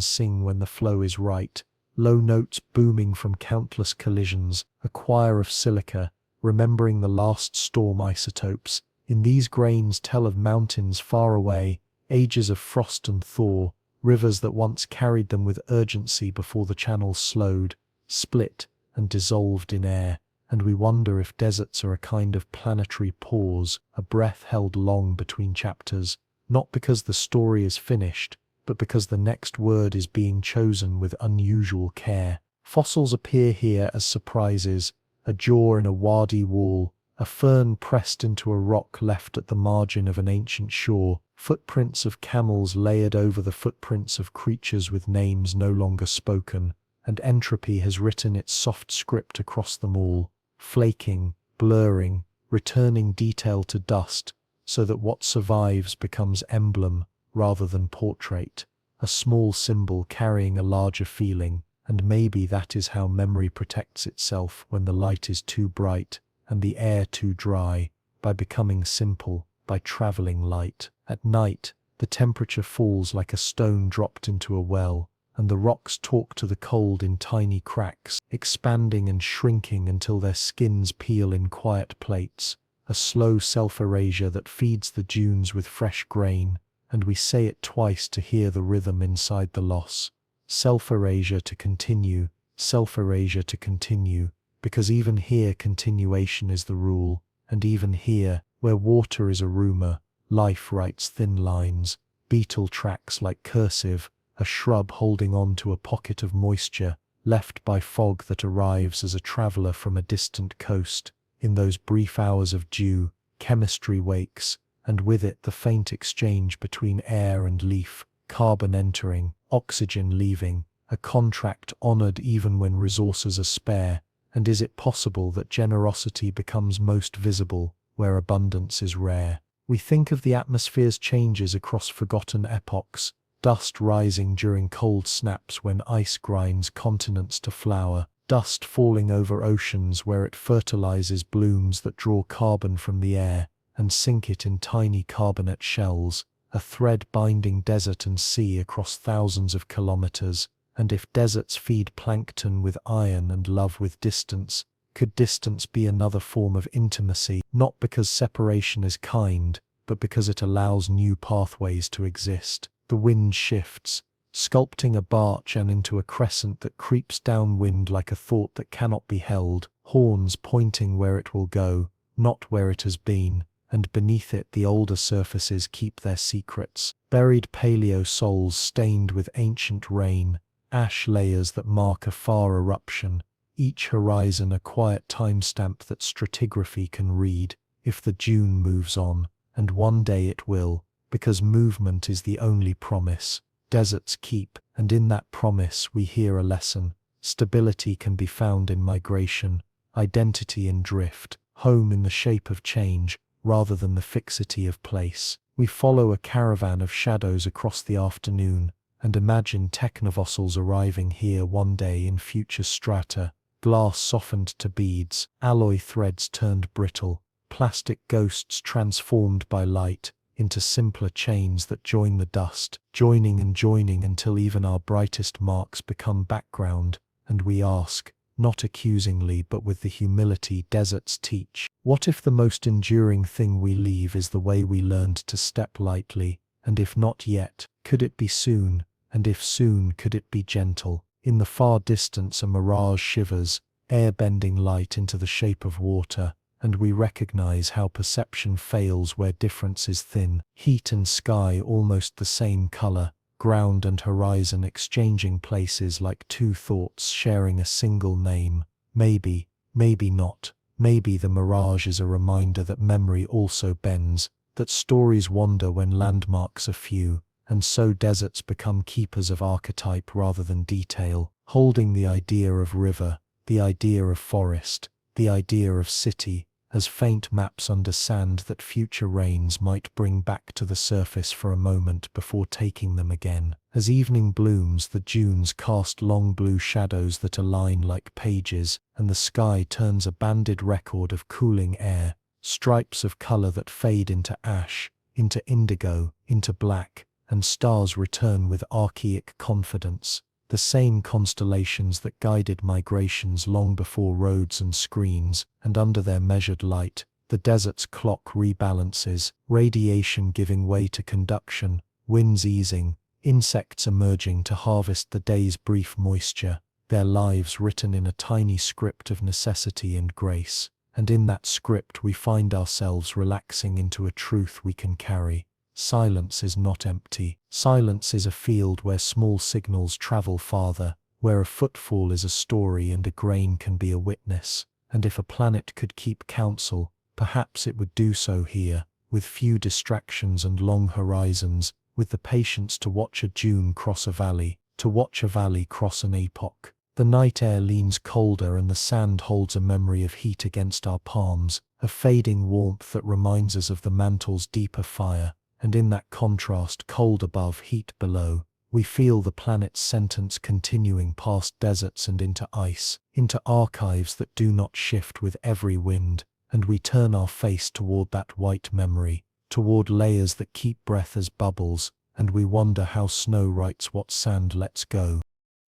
sing when the flow is right, low notes booming from countless collisions, a choir of silica, remembering the last storm isotopes. In these grains tell of mountains far away, ages of frost and thaw, rivers that once carried them with urgency before the channels slowed, split, and dissolved in air, and we wonder if deserts are a kind of planetary pause, a breath held long between chapters, not because the story is finished, but because the next word is being chosen with unusual care. Fossils appear here as surprises, a jaw in a wadi wall, a fern pressed into a rock left at the margin of an ancient shore, footprints of camels layered over the footprints of creatures with names no longer spoken, and entropy has written its soft script across them all, flaking, blurring, returning detail to dust, so that what survives becomes emblem rather than portrait, a small symbol carrying a larger feeling, and maybe that is how memory protects itself when the light is too bright and the air too dry, by becoming simple, by traveling light. At night, the temperature falls like a stone dropped into a well, and the rocks talk to the cold in tiny cracks, expanding and shrinking until their skins peel in quiet plates, a slow self-erasure that feeds the dunes with fresh grain, and we say it twice to hear the rhythm inside the loss. Self-erasure to continue, self-erasure to continue, because even here continuation is the rule, and even here, where water is a rumor, life writes thin lines, beetle tracks like cursive, a shrub holding on to a pocket of moisture, left by fog that arrives as a traveler from a distant coast. In those brief hours of dew, chemistry wakes, and with it the faint exchange between air and leaf, carbon entering, oxygen leaving, a contract honored even when resources are spare. And is it possible that generosity becomes most visible where abundance is rare? We think of the atmosphere's changes across forgotten epochs, dust rising during cold snaps when ice grinds continents to flour, dust falling over oceans where it fertilizes blooms that draw carbon from the air and sink it in tiny carbonate shells, a thread binding desert and sea across thousands of kilometers. And if deserts feed plankton with iron and love with distance, could distance be another form of intimacy, not because separation is kind, but because it allows new pathways to exist? The wind shifts, sculpting a barch and into a crescent that creeps downwind like a thought that cannot be held, horns pointing where it will go, not where it has been, and beneath it the older surfaces keep their secrets, buried paleo souls stained with ancient rain, ash layers that mark a far eruption, each horizon a quiet timestamp that stratigraphy can read. If the dune moves on, and one day it will, because movement is the only promise deserts keep, and in that promise we hear a lesson. Stability can be found in migration, identity in drift, home in the shape of change, rather than the fixity of place. We follow a caravan of shadows across the afternoon, and imagine technofossils arriving here one day in future strata, glass softened to beads, alloy threads turned brittle, plastic ghosts transformed by light into simpler chains that join the dust, joining and joining until even our brightest marks become background, and we ask, not accusingly but with the humility deserts teach, what if the most enduring thing we leave is the way we learned to step lightly, and if not yet, could it be soon, and if soon, could it be gentle? In the far distance a mirage shivers, air-bending light into the shape of water, and we recognize how perception fails where difference is thin, heat and sky almost the same color, ground and horizon exchanging places like two thoughts sharing a single name. Maybe, maybe not. Maybe the mirage is a reminder that memory also bends, that stories wander when landmarks are few, and so deserts become keepers of archetype rather than detail, holding the idea of river, the idea of forest, the idea of city, as faint maps under sand that future rains might bring back to the surface for a moment before taking them again. As evening blooms, the dunes cast long blue shadows that align like pages, and the sky turns a banded record of cooling air, stripes of color that fade into ash, into indigo, into black, and stars return with archaic confidence. The same constellations that guided migrations long before roads and screens, and under their measured light, the desert's clock rebalances, radiation giving way to conduction, winds easing, insects emerging to harvest the day's brief moisture, their lives written in a tiny script of necessity and grace, and in that script we find ourselves relaxing into a truth we can carry. Silence is not empty. Silence is a field where small signals travel farther, where a footfall is a story and a grain can be a witness. And if a planet could keep counsel, perhaps it would do so here, with few distractions and long horizons, with the patience to watch a dune cross a valley, to watch a valley cross an epoch. The night air leans colder and the sand holds a memory of heat against our palms, a fading warmth that reminds us of the mantle's deeper fire. And in that contrast, cold above, heat below, we feel the planet's sentence continuing past deserts and into ice, into archives that do not shift with every wind, and we turn our face toward that white memory, toward layers that keep breath as bubbles, and we wonder how snow writes what sand lets go.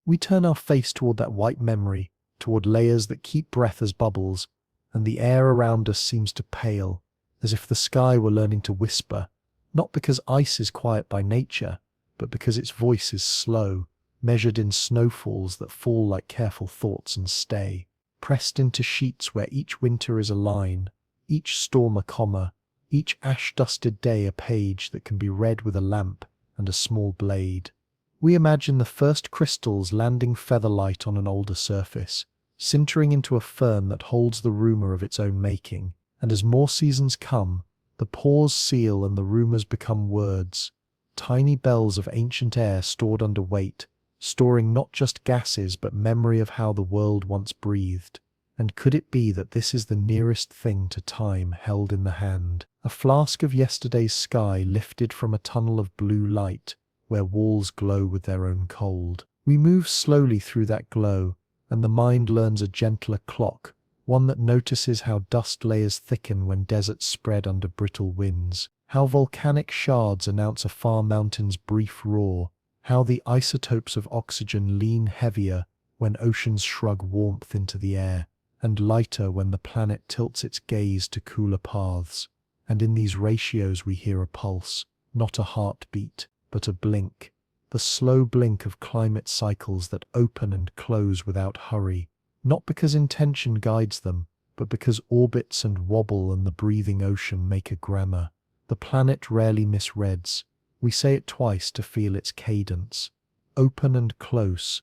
We turn our face toward that white memory, toward layers that keep breath as bubbles, and the air around us seems to pale, as if the sky were learning to whisper, not because ice is quiet by nature, but because its voice is slow, measured in snowfalls that fall like careful thoughts and stay, pressed into sheets where each winter is a line, each storm a comma, each ash-dusted day a page that can be read with a lamp and a small blade. We imagine the first crystals landing featherlight on an older surface, sintering into a fern that holds the rumor of its own making, and as more seasons come, the pores seal and the rumors become words, tiny bells of ancient air stored under weight, storing not just gases but memory of how the world once breathed. And could it be that this is the nearest thing to time held in the hand, a flask of yesterday's sky lifted from a tunnel of blue light, where walls glow with their own cold? We move slowly through that glow, and the mind learns a gentler clock, one that notices how dust layers thicken when deserts spread under brittle winds. How volcanic shards announce a far mountain's brief roar. How the isotopes of oxygen lean heavier when oceans shrug warmth into the air, and lighter when the planet tilts its gaze to cooler paths. And in these ratios we hear a pulse, not a heartbeat, but a blink. The slow blink of climate cycles that open and close without hurry, not because intention guides them, but because orbits and wobble and the breathing ocean make a grammar. The planet rarely misreads. We say it twice to feel its cadence. Open and close,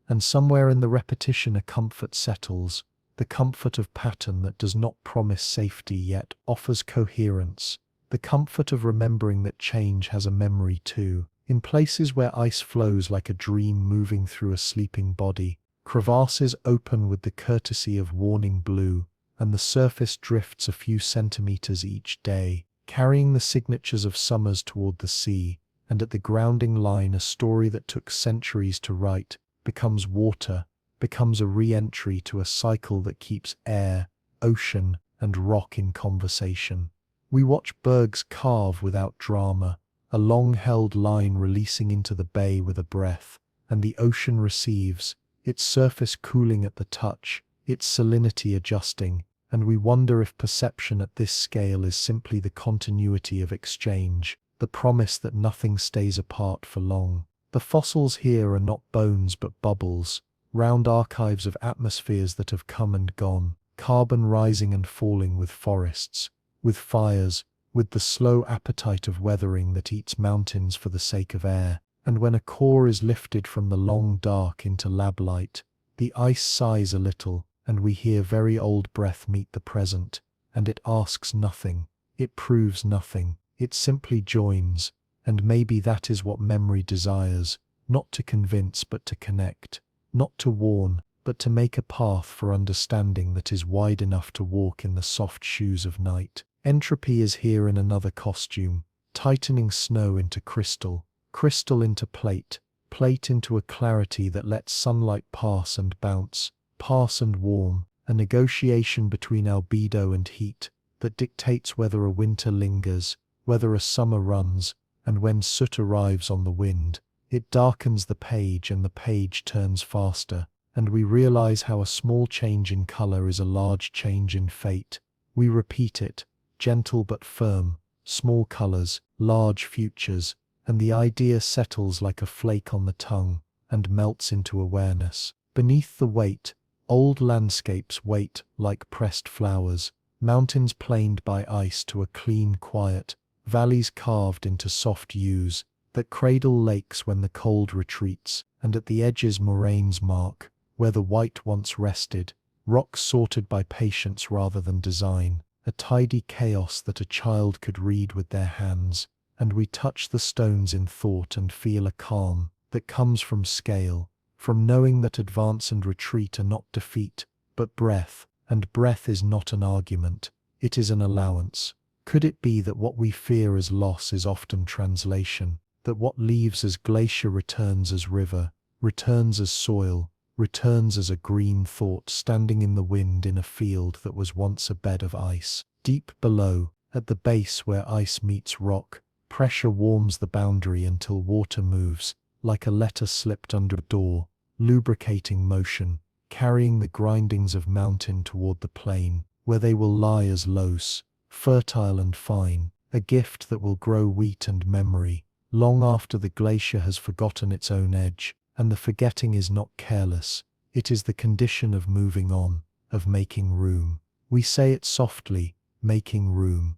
and somewhere in the repetition a comfort settles, the comfort of pattern that does not promise safety yet offers coherence, the comfort of remembering that change has a memory too. In places where ice flows like a dream moving through a sleeping body, crevasses open with the courtesy of warning blue, and the surface drifts a few centimeters each day, carrying the signatures of summers toward the sea, and at the grounding line a story that took centuries to write becomes water, becomes a re-entry to a cycle that keeps air, ocean, and rock in conversation. We watch bergs carve without drama, a long-held line releasing into the bay with a breath, and the ocean receives, its surface cooling at the touch, its salinity adjusting, and we wonder if perception at this scale is simply the continuity of exchange, the promise that nothing stays apart for long. The fossils here are not bones but bubbles, round archives of atmospheres that have come and gone, carbon rising and falling with forests, with fires, with the slow appetite of weathering that eats mountains for the sake of air. And when a core is lifted from the long dark into lab light, the ice sighs a little, and we hear very old breath meet the present, and it asks nothing, it proves nothing, it simply joins, and maybe that is what memory desires, not to convince but to connect, not to warn, but to make a path for understanding that is wide enough to walk in the soft shoes of night. Entropy is here in another costume, tightening snow into crystal, crystal into plate, plate into a clarity that lets sunlight pass and bounce, pass and warm, a negotiation between albedo and heat that dictates whether a winter lingers, whether a summer runs, and when soot arrives on the wind, it darkens the page and the page turns faster, and we realize how a small change in color is a large change in fate. We repeat it, gentle but firm, small colors, large futures, and the idea settles like a flake on the tongue and melts into awareness. Beneath the weight, old landscapes wait like pressed flowers, mountains planed by ice to a clean quiet, valleys carved into soft hues that cradle lakes when the cold retreats, and at the edges moraines mark, where the white once rested, rocks sorted by patience rather than design, a tidy chaos that a child could read with their hands, and we touch the stones in thought and feel a calm that comes from scale, from knowing that advance and retreat are not defeat, but breath, and breath is not an argument, it is an allowance. Could it be that what we fear as loss is often translation, that what leaves as glacier returns as river, returns as soil, returns as a green thought standing in the wind in a field that was once a bed of ice? Deep below, at the base where ice meets rock, pressure warms the boundary until water moves, like a letter slipped under a door, lubricating motion, carrying the grindings of mountain toward the plain, where they will lie as loess, fertile and fine, a gift that will grow wheat and memory, long after the glacier has forgotten its own edge, and the forgetting is not careless, it is the condition of moving on, of making room. We say it softly, making room,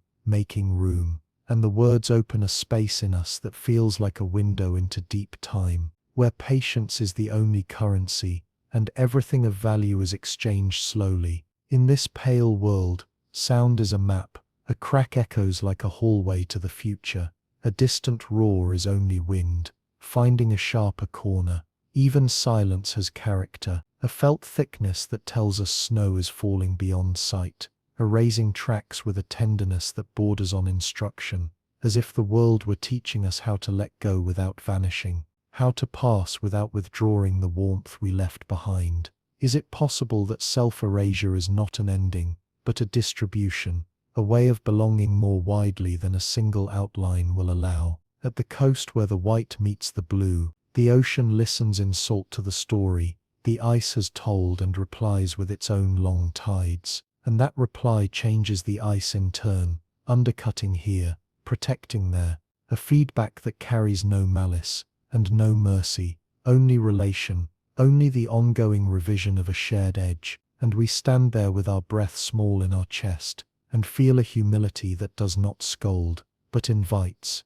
and the words open a space in us that feels like a window into deep time, where patience is the only currency, and everything of value is exchanged slowly. In this pale world, sound is a map, a crack echoes like a hallway to the future, a distant roar is only wind, finding a sharper corner. Even silence has character, a felt thickness that tells us snow is falling beyond sight, erasing tracks with a tenderness that borders on instruction, as if the world were teaching us how to let go without vanishing, how to pass without withdrawing the warmth we left behind. Is it possible that self-erasure is not an ending, but a distribution, a way of belonging more widely than a single outline will allow. At the coast where the white meets the blue, the ocean listens in salt to the story the ice has told and replies with its own long tides. And that reply changes the ice in turn, undercutting here, protecting there, a feedback that carries no malice and no mercy, only relation, only the ongoing revision of a shared edge. And we stand there with our breath small in our chest and feel a humility that does not scold, but invites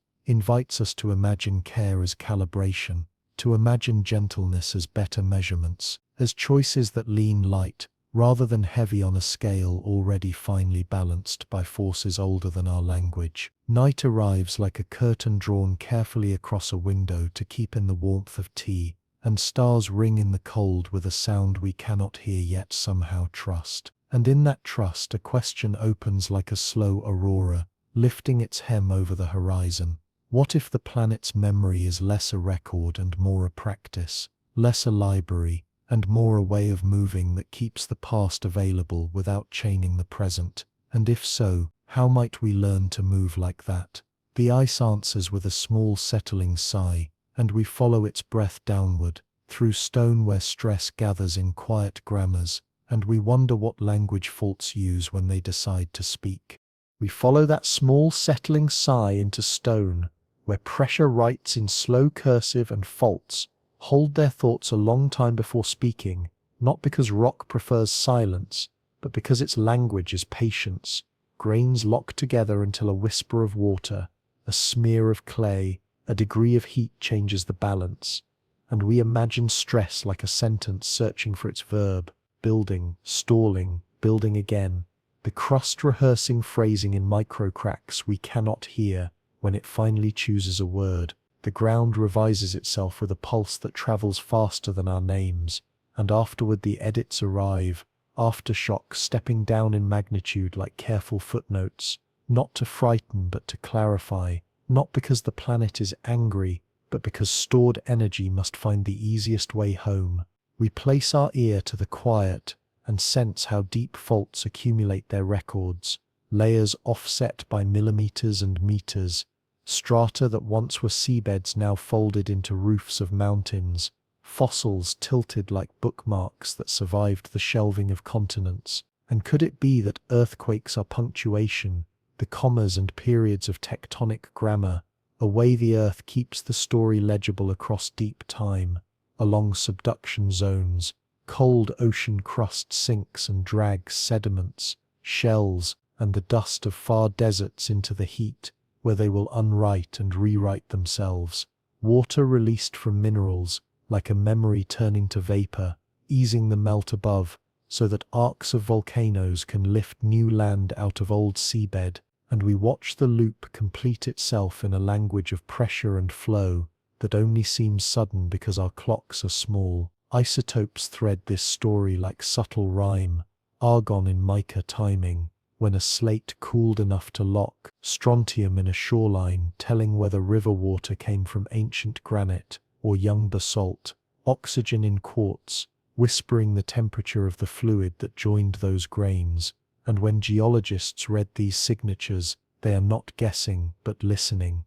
us to imagine care as calibration, to imagine gentleness as better measurements, as choices that lean light, rather than heavy on a scale already finely balanced by forces older than our language. Night arrives like a curtain drawn carefully across a window to keep in the warmth of tea, and stars ring in the cold with a sound we cannot hear yet somehow trust. And in that trust a question opens like a slow aurora, lifting its hem over the horizon. What if the planet's memory is less a record and more a practice, less a library, and more a way of moving that keeps the past available without chaining the present? And if so, how might we learn to move like that? The ice answers with a small settling sigh, and we follow its breath downward, through stone where stress gathers in quiet grammars, and we wonder what language faults use when they decide to speak. We follow that small settling sigh into stone, where pressure writes in slow cursive and faults hold their thoughts a long time before speaking, not because rock prefers silence, but because its language is patience, grains locked together until a whisper of water, a smear of clay, a degree of heat changes the balance, and we imagine stress like a sentence searching for its verb, building, stalling, building again, the crust rehearsing phrasing in micro cracks we cannot hear. When it finally chooses a word, the ground revises itself with a pulse that travels faster than our names, and afterward the edits arrive, aftershocks stepping down in magnitude like careful footnotes, not to frighten but to clarify, not because the planet is angry, but because stored energy must find the easiest way home. We place our ear to the quiet and sense how deep faults accumulate their records, layers offset by millimeters and meters, strata that once were seabeds now folded into roofs of mountains, fossils tilted like bookmarks that survived the shelving of continents. And could it be that earthquakes are punctuation, the commas and periods of tectonic grammar, a way the earth keeps the story legible across deep time, along subduction zones, cold ocean crust sinks and drags sediments, shells, and the dust of far deserts into the heat, where they will unwrite and rewrite themselves. Water released from minerals, like a memory turning to vapor, easing the melt above, so that arcs of volcanoes can lift new land out of old seabed, and we watch the loop complete itself in a language of pressure and flow that only seems sudden because our clocks are small. Isotopes thread this story like subtle rhyme, argon in mica timing, when a slate cooled enough to lock, strontium in a shoreline telling whether river water came from ancient granite or young basalt, oxygen in quartz, whispering the temperature of the fluid that joined those grains. And when geologists read these signatures, they are not guessing but listening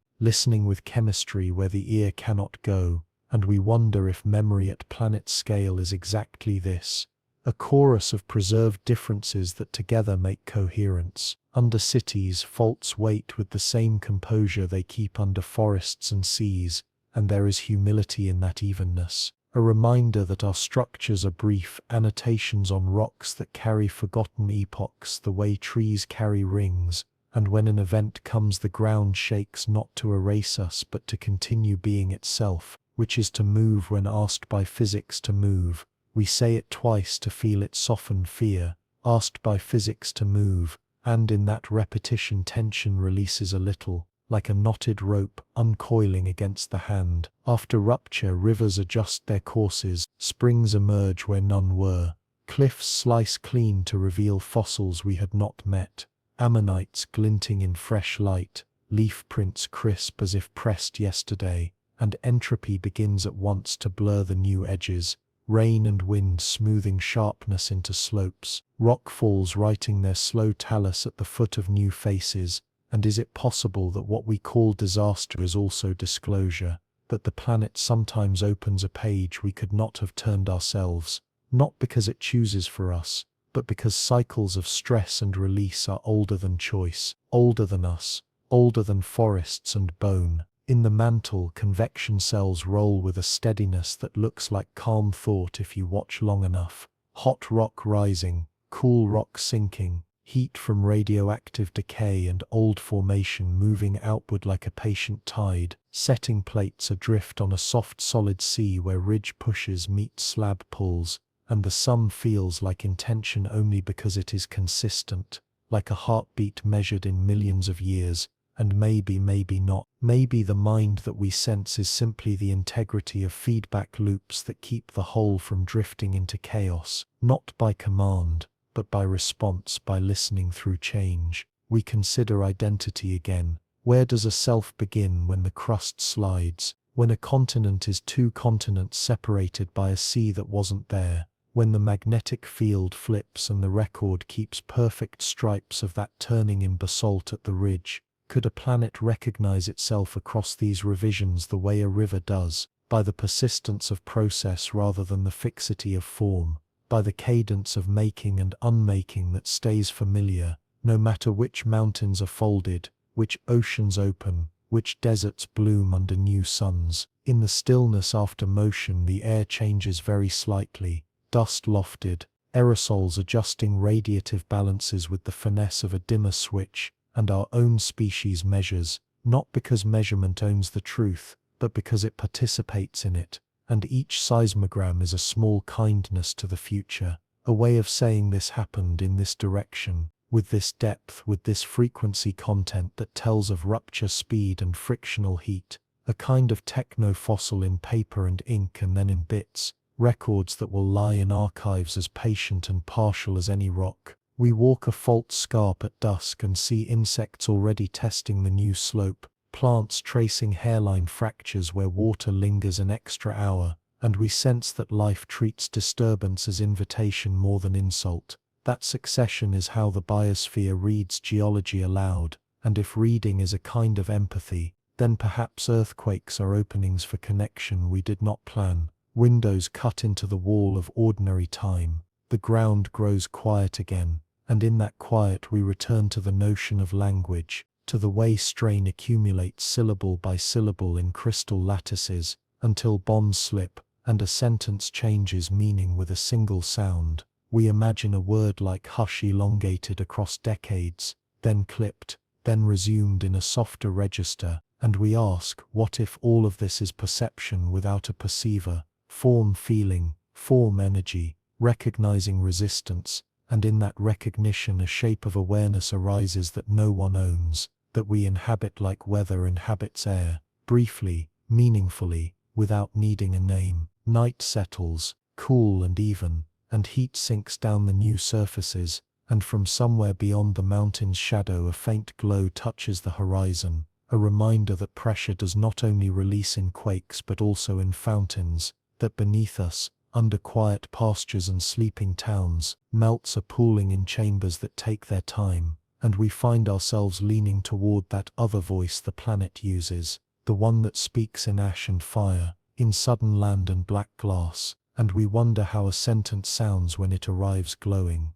with chemistry where the ear cannot go, and we wonder if memory at planet scale is exactly this, a chorus of preserved differences that together make coherence. Under cities, faults wait with the same composure they keep under forests and seas, and there is humility in that evenness, a reminder that our structures are brief annotations on rocks that carry forgotten epochs the way trees carry rings, and when an event comes the ground shakes not to erase us but to continue being itself, which is to move when asked by physics to move. We say it twice to feel it soften fear, asked by physics to move, and in that repetition tension releases a little, like a knotted rope uncoiling against the hand. After rupture rivers adjust their courses, springs emerge where none were, cliffs slice clean to reveal fossils we had not met, ammonites glinting in fresh light, leaf prints crisp as if pressed yesterday, and entropy begins at once to blur the new edges, rain and wind smoothing sharpness into slopes, rock falls writing their slow talus at the foot of new faces. And is it possible that what we call disaster is also disclosure, that the planet sometimes opens a page we could not have turned ourselves, not because it chooses for us, but because cycles of stress and release are older than choice, older than us, older than forests and bone. In the mantle, convection cells roll with a steadiness that looks like calm thought if you watch long enough. Hot rock rising, cool rock sinking, heat from radioactive decay and old formation moving outward like a patient tide, setting plates adrift on a soft solid sea where ridge pushes meet slab pulls, and the sum feels like intention only because it is consistent, like a heartbeat measured in millions of years. And maybe not. Maybe the mind that we sense is simply the integrity of feedback loops that keep the whole from drifting into chaos, not by command, but by response, by listening through change. We consider identity again. Where does a self begin when the crust slides? When a continent is two continents separated by a sea that wasn't there? When the magnetic field flips and the record keeps perfect stripes of that turning in basalt at the ridge? Could a planet recognize itself across these revisions the way a river does, by the persistence of process rather than the fixity of form, by the cadence of making and unmaking that stays familiar, no matter which mountains are folded, which oceans open, which deserts bloom under new suns? In the stillness after motion the air changes very slightly, dust lofted, aerosols adjusting radiative balances with the finesse of a dimmer switch, and our own species measures, not because measurement owns the truth, but because it participates in it, and each seismogram is a small kindness to the future, a way of saying this happened in this direction, with this depth, with this frequency content that tells of rupture speed and frictional heat, a kind of techno-fossil in paper and ink and then in bits, records that will lie in archives as patient and partial as any rock. We walk a fault scarp at dusk and see insects already testing the new slope, plants tracing hairline fractures where water lingers an extra hour, and we sense that life treats disturbance as invitation more than insult. That succession is how the biosphere reads geology aloud, and if reading is a kind of empathy, then perhaps earthquakes are openings for connection we did not plan, windows cut into the wall of ordinary time. The ground grows quiet again. And in that quiet we return to the notion of language, to the way strain accumulates syllable by syllable in crystal lattices, until bonds slip, and a sentence changes meaning with a single sound. We imagine a word like hush elongated across decades, then clipped, then resumed in a softer register, and we ask, what if all of this is perception without a perceiver, form feeling, form energy, recognizing resistance, and in that recognition a shape of awareness arises that no one owns, that we inhabit like weather inhabits air, briefly, meaningfully, without needing a name. Night settles, cool and even, and heat sinks down the new surfaces, and from somewhere beyond the mountain's shadow a faint glow touches the horizon, a reminder that pressure does not only release in quakes but also in fountains, that beneath us, under quiet pastures and sleeping towns, melts are pooling in chambers that take their time, and we find ourselves leaning toward that other voice the planet uses, the one that speaks in ash and fire, in sudden land and black glass, and we wonder how a sentence sounds when it arrives glowing.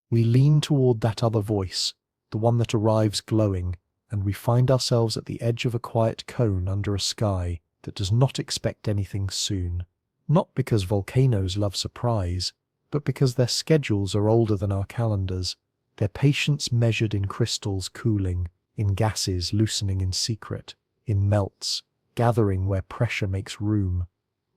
We lean toward that other voice, the one that arrives glowing, and we find ourselves at the edge of a quiet cone under a sky that does not expect anything soon. Not because volcanoes love surprise, but because their schedules are older than our calendars, their patience measured in crystals cooling, in gases loosening in secret, in melts, gathering where pressure makes room.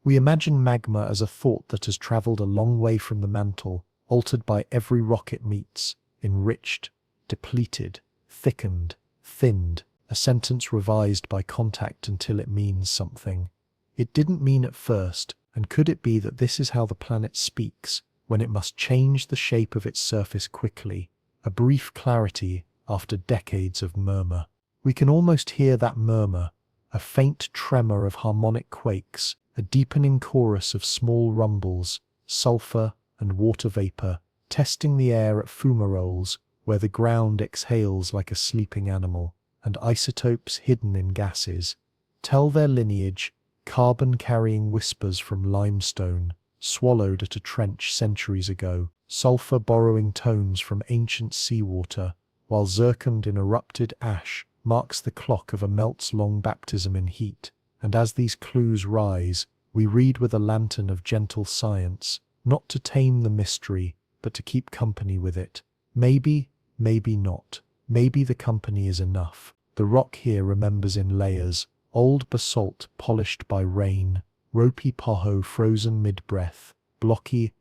We imagine magma as a thought that has traveled a long way from the mantle, altered by every rock it meets, enriched, depleted, thickened, thinned, a sentence revised by contact until it means something. It didn't mean at first, and could it be that this is how the planet speaks, when it must change the shape of its surface quickly, a brief clarity after decades of murmur? We can almost hear that murmur, a faint tremor of harmonic quakes, a deepening chorus of small rumbles, sulfur, and water vapor, testing the air at fumaroles, where the ground exhales like a sleeping animal, and isotopes hidden in gases tell their lineage, carbon-carrying whispers from limestone, swallowed at a trench centuries ago, sulfur borrowing tones from ancient seawater, while zircon in erupted ash marks the clock of a melt's long baptism in heat. And as these clues rise, we read with a lantern of gentle science, not to tame the mystery, but to keep company with it. Maybe, maybe not. Maybe the company is enough. The rock here remembers in layers, old basalt polished by rain, ropey poho frozen mid-breath, blocky,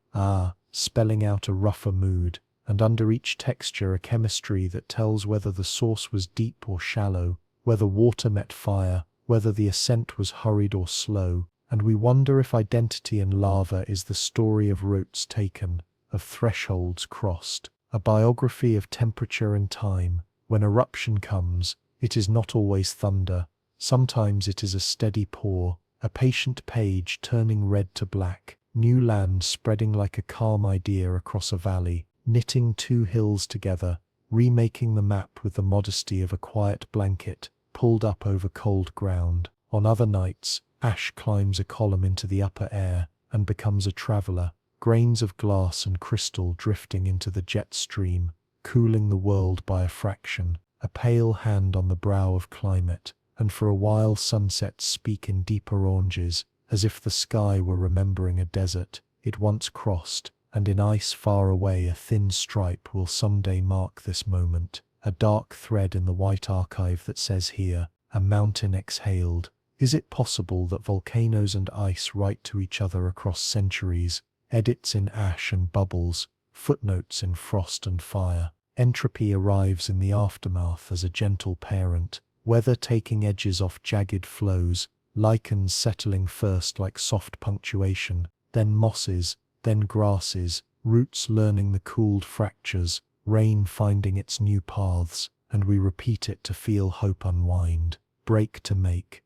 spelling out a rougher mood, and under each texture a chemistry that tells whether the source was deep or shallow, whether water met fire, whether the ascent was hurried or slow, and we wonder if identity in lava is the story of routes taken, of thresholds crossed, a biography of temperature and time. When eruption comes, it is not always thunder. Sometimes it is a steady pour, a patient page turning red to black, new land spreading like a calm idea across a valley, knitting two hills together, remaking the map with the modesty of a quiet blanket pulled up over cold ground. On other nights, ash climbs a column into the upper air and becomes a traveler, grains of glass and crystal drifting into the jet stream, cooling the world by a fraction, a pale hand on the brow of climate, and for a while sunsets speak in deeper oranges, as if the sky were remembering a desert it once crossed, and in ice far away a thin stripe will someday mark this moment, a dark thread in the white archive that says here, a mountain exhaled. Is it possible that volcanoes and ice write to each other across centuries, edits in ash and bubbles, footnotes in frost and fire? Entropy arrives in the aftermath as a gentle parent, weather taking edges off jagged flows, lichens settling first like soft punctuation, then mosses, then grasses, roots learning the cooled fractures, rain finding its new paths, and we repeat it to feel hope unwind. Break to make,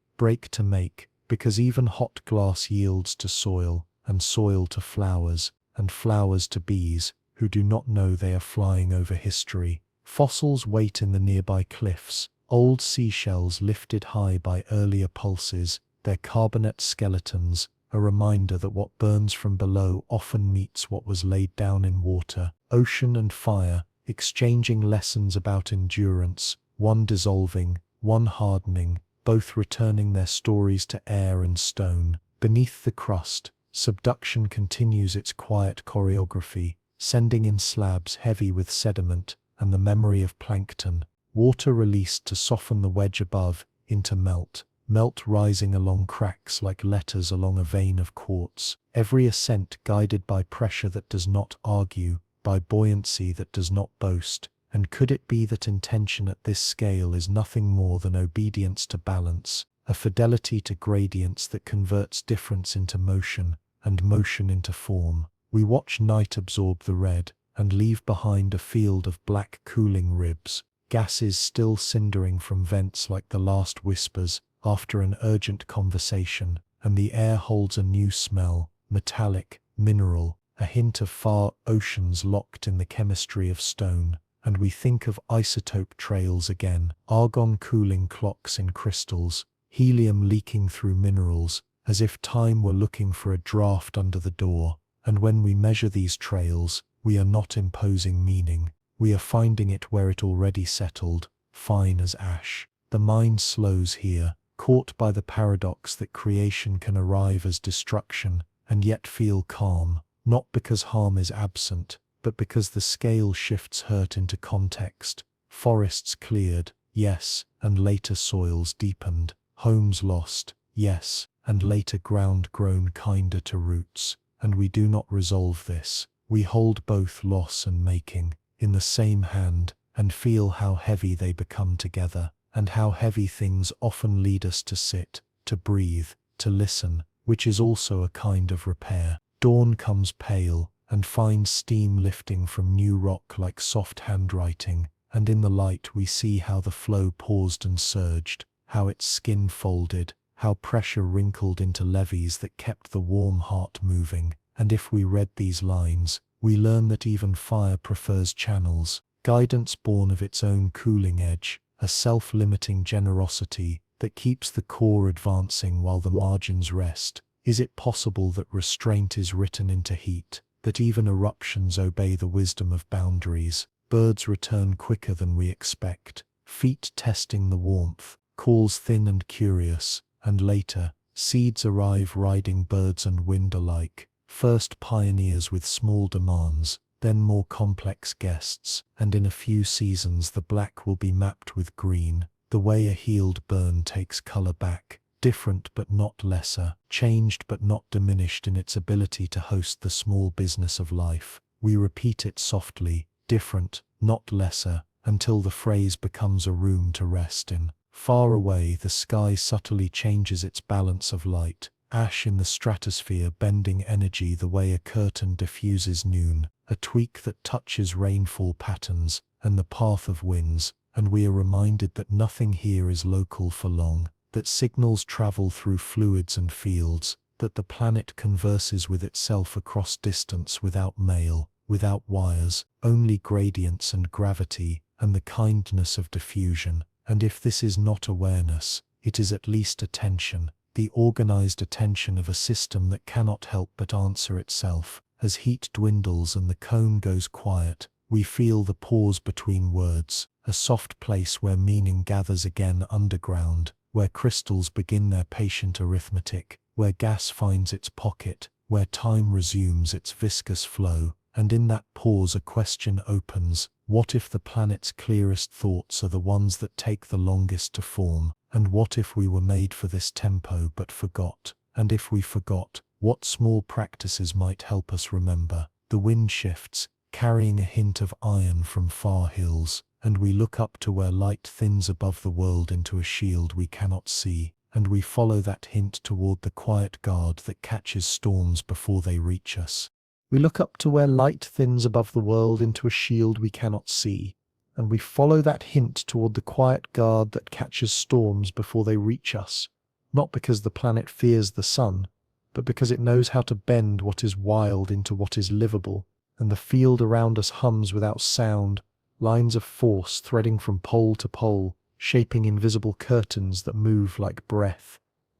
because even hot glass yields to soil, and soil to flowers, and flowers to bees, who do not know they are flying over history. Fossils wait in the nearby cliffs, old seashells lifted high by earlier pulses, their carbonate skeletons, a reminder that what burns from below often meets what was laid down in water. Ocean and fire, exchanging lessons about endurance, one dissolving, one hardening, both returning their stories to air and stone. Beneath the crust, subduction continues its quiet choreography, sending in slabs heavy with sediment and the memory of plankton, water released to soften the wedge above into melt rising along cracks like letters along a vein of quartz, every ascent guided by pressure that does not argue, by buoyancy that does not boast. And could it be that intention at this scale is nothing more than obedience to balance, a fidelity to gradients that converts difference into motion, and motion into form? We watch night absorb the red, and leave behind a field of black cooling ribs, gases still cindering from vents like the last whispers after an urgent conversation, and the air holds a new smell, metallic, mineral, a hint of far oceans locked in the chemistry of stone. And we think of isotope trails again, argon cooling clocks in crystals, helium leaking through minerals, as if time were looking for a draft under the door. And when we measure these trails, we are not imposing meaning, we are finding it where it already settled, fine as ash. The mind slows here, caught by the paradox that creation can arrive as destruction, and yet feel calm, not because harm is absent, but because the scale shifts hurt into context. Forests cleared, yes, and later soils deepened. Homes lost, yes, and later ground grown kinder to roots. And we do not resolve this. We hold both loss and making in the same hand, and feel how heavy they become together, and how heavy things often lead us to sit, to breathe, to listen, which is also a kind of repair. Dawn comes pale, and finds steam lifting from new rock like soft handwriting, and in the light we see how the flow paused and surged, how its skin folded, how pressure wrinkled into levees that kept the warm heart moving. And if we read these lines, we learn that even fire prefers channels, guidance born of its own cooling edge, a self-limiting generosity that keeps the core advancing while the margins rest. Is it possible that restraint is written into heat, that even eruptions obey the wisdom of boundaries? Birds return quicker than we expect, feet testing the warmth, calls thin and curious, and later, seeds arrive riding birds and wind alike. First pioneers with small demands, then more complex guests, and in a few seasons the black will be mapped with green, the way a healed burn takes color back, different but not lesser, changed but not diminished in its ability to host the small business of life. We repeat it softly, different, not lesser, until the phrase becomes a room to rest in. Far away, the sky subtly changes its balance of light, ash in the stratosphere bending energy the way a curtain diffuses noon, a tweak that touches rainfall patterns and the path of winds, and we are reminded that nothing here is local for long, that signals travel through fluids and fields, that the planet converses with itself across distance without mail, without wires, only gradients and gravity, and the kindness of diffusion. And if this is not awareness, it is at least attention, the organized attention of a system that cannot help but answer itself. As heat dwindles and the cone goes quiet, we feel the pause between words, a soft place where meaning gathers again underground, where crystals begin their patient arithmetic, where gas finds its pocket, where time resumes its viscous flow. And in that pause a question opens: what if the planet's clearest thoughts are the ones that take the longest to form? And what if we were made for this tempo but forgot? And if we forgot, what small practices might help us remember? The wind shifts, carrying a hint of iron from far hills, and we look up to where light thins above the world into a shield we cannot see, and we follow that hint toward the quiet guard that catches storms before they reach us. We look up to where light thins above the world into a shield we cannot see, and we follow that hint toward the quiet guard that catches storms before they reach us, not because the planet fears the sun, but because it knows how to bend what is wild into what is livable, and the field around us hums without sound, lines of force threading from pole to pole, shaping invisible curtains that move like breath.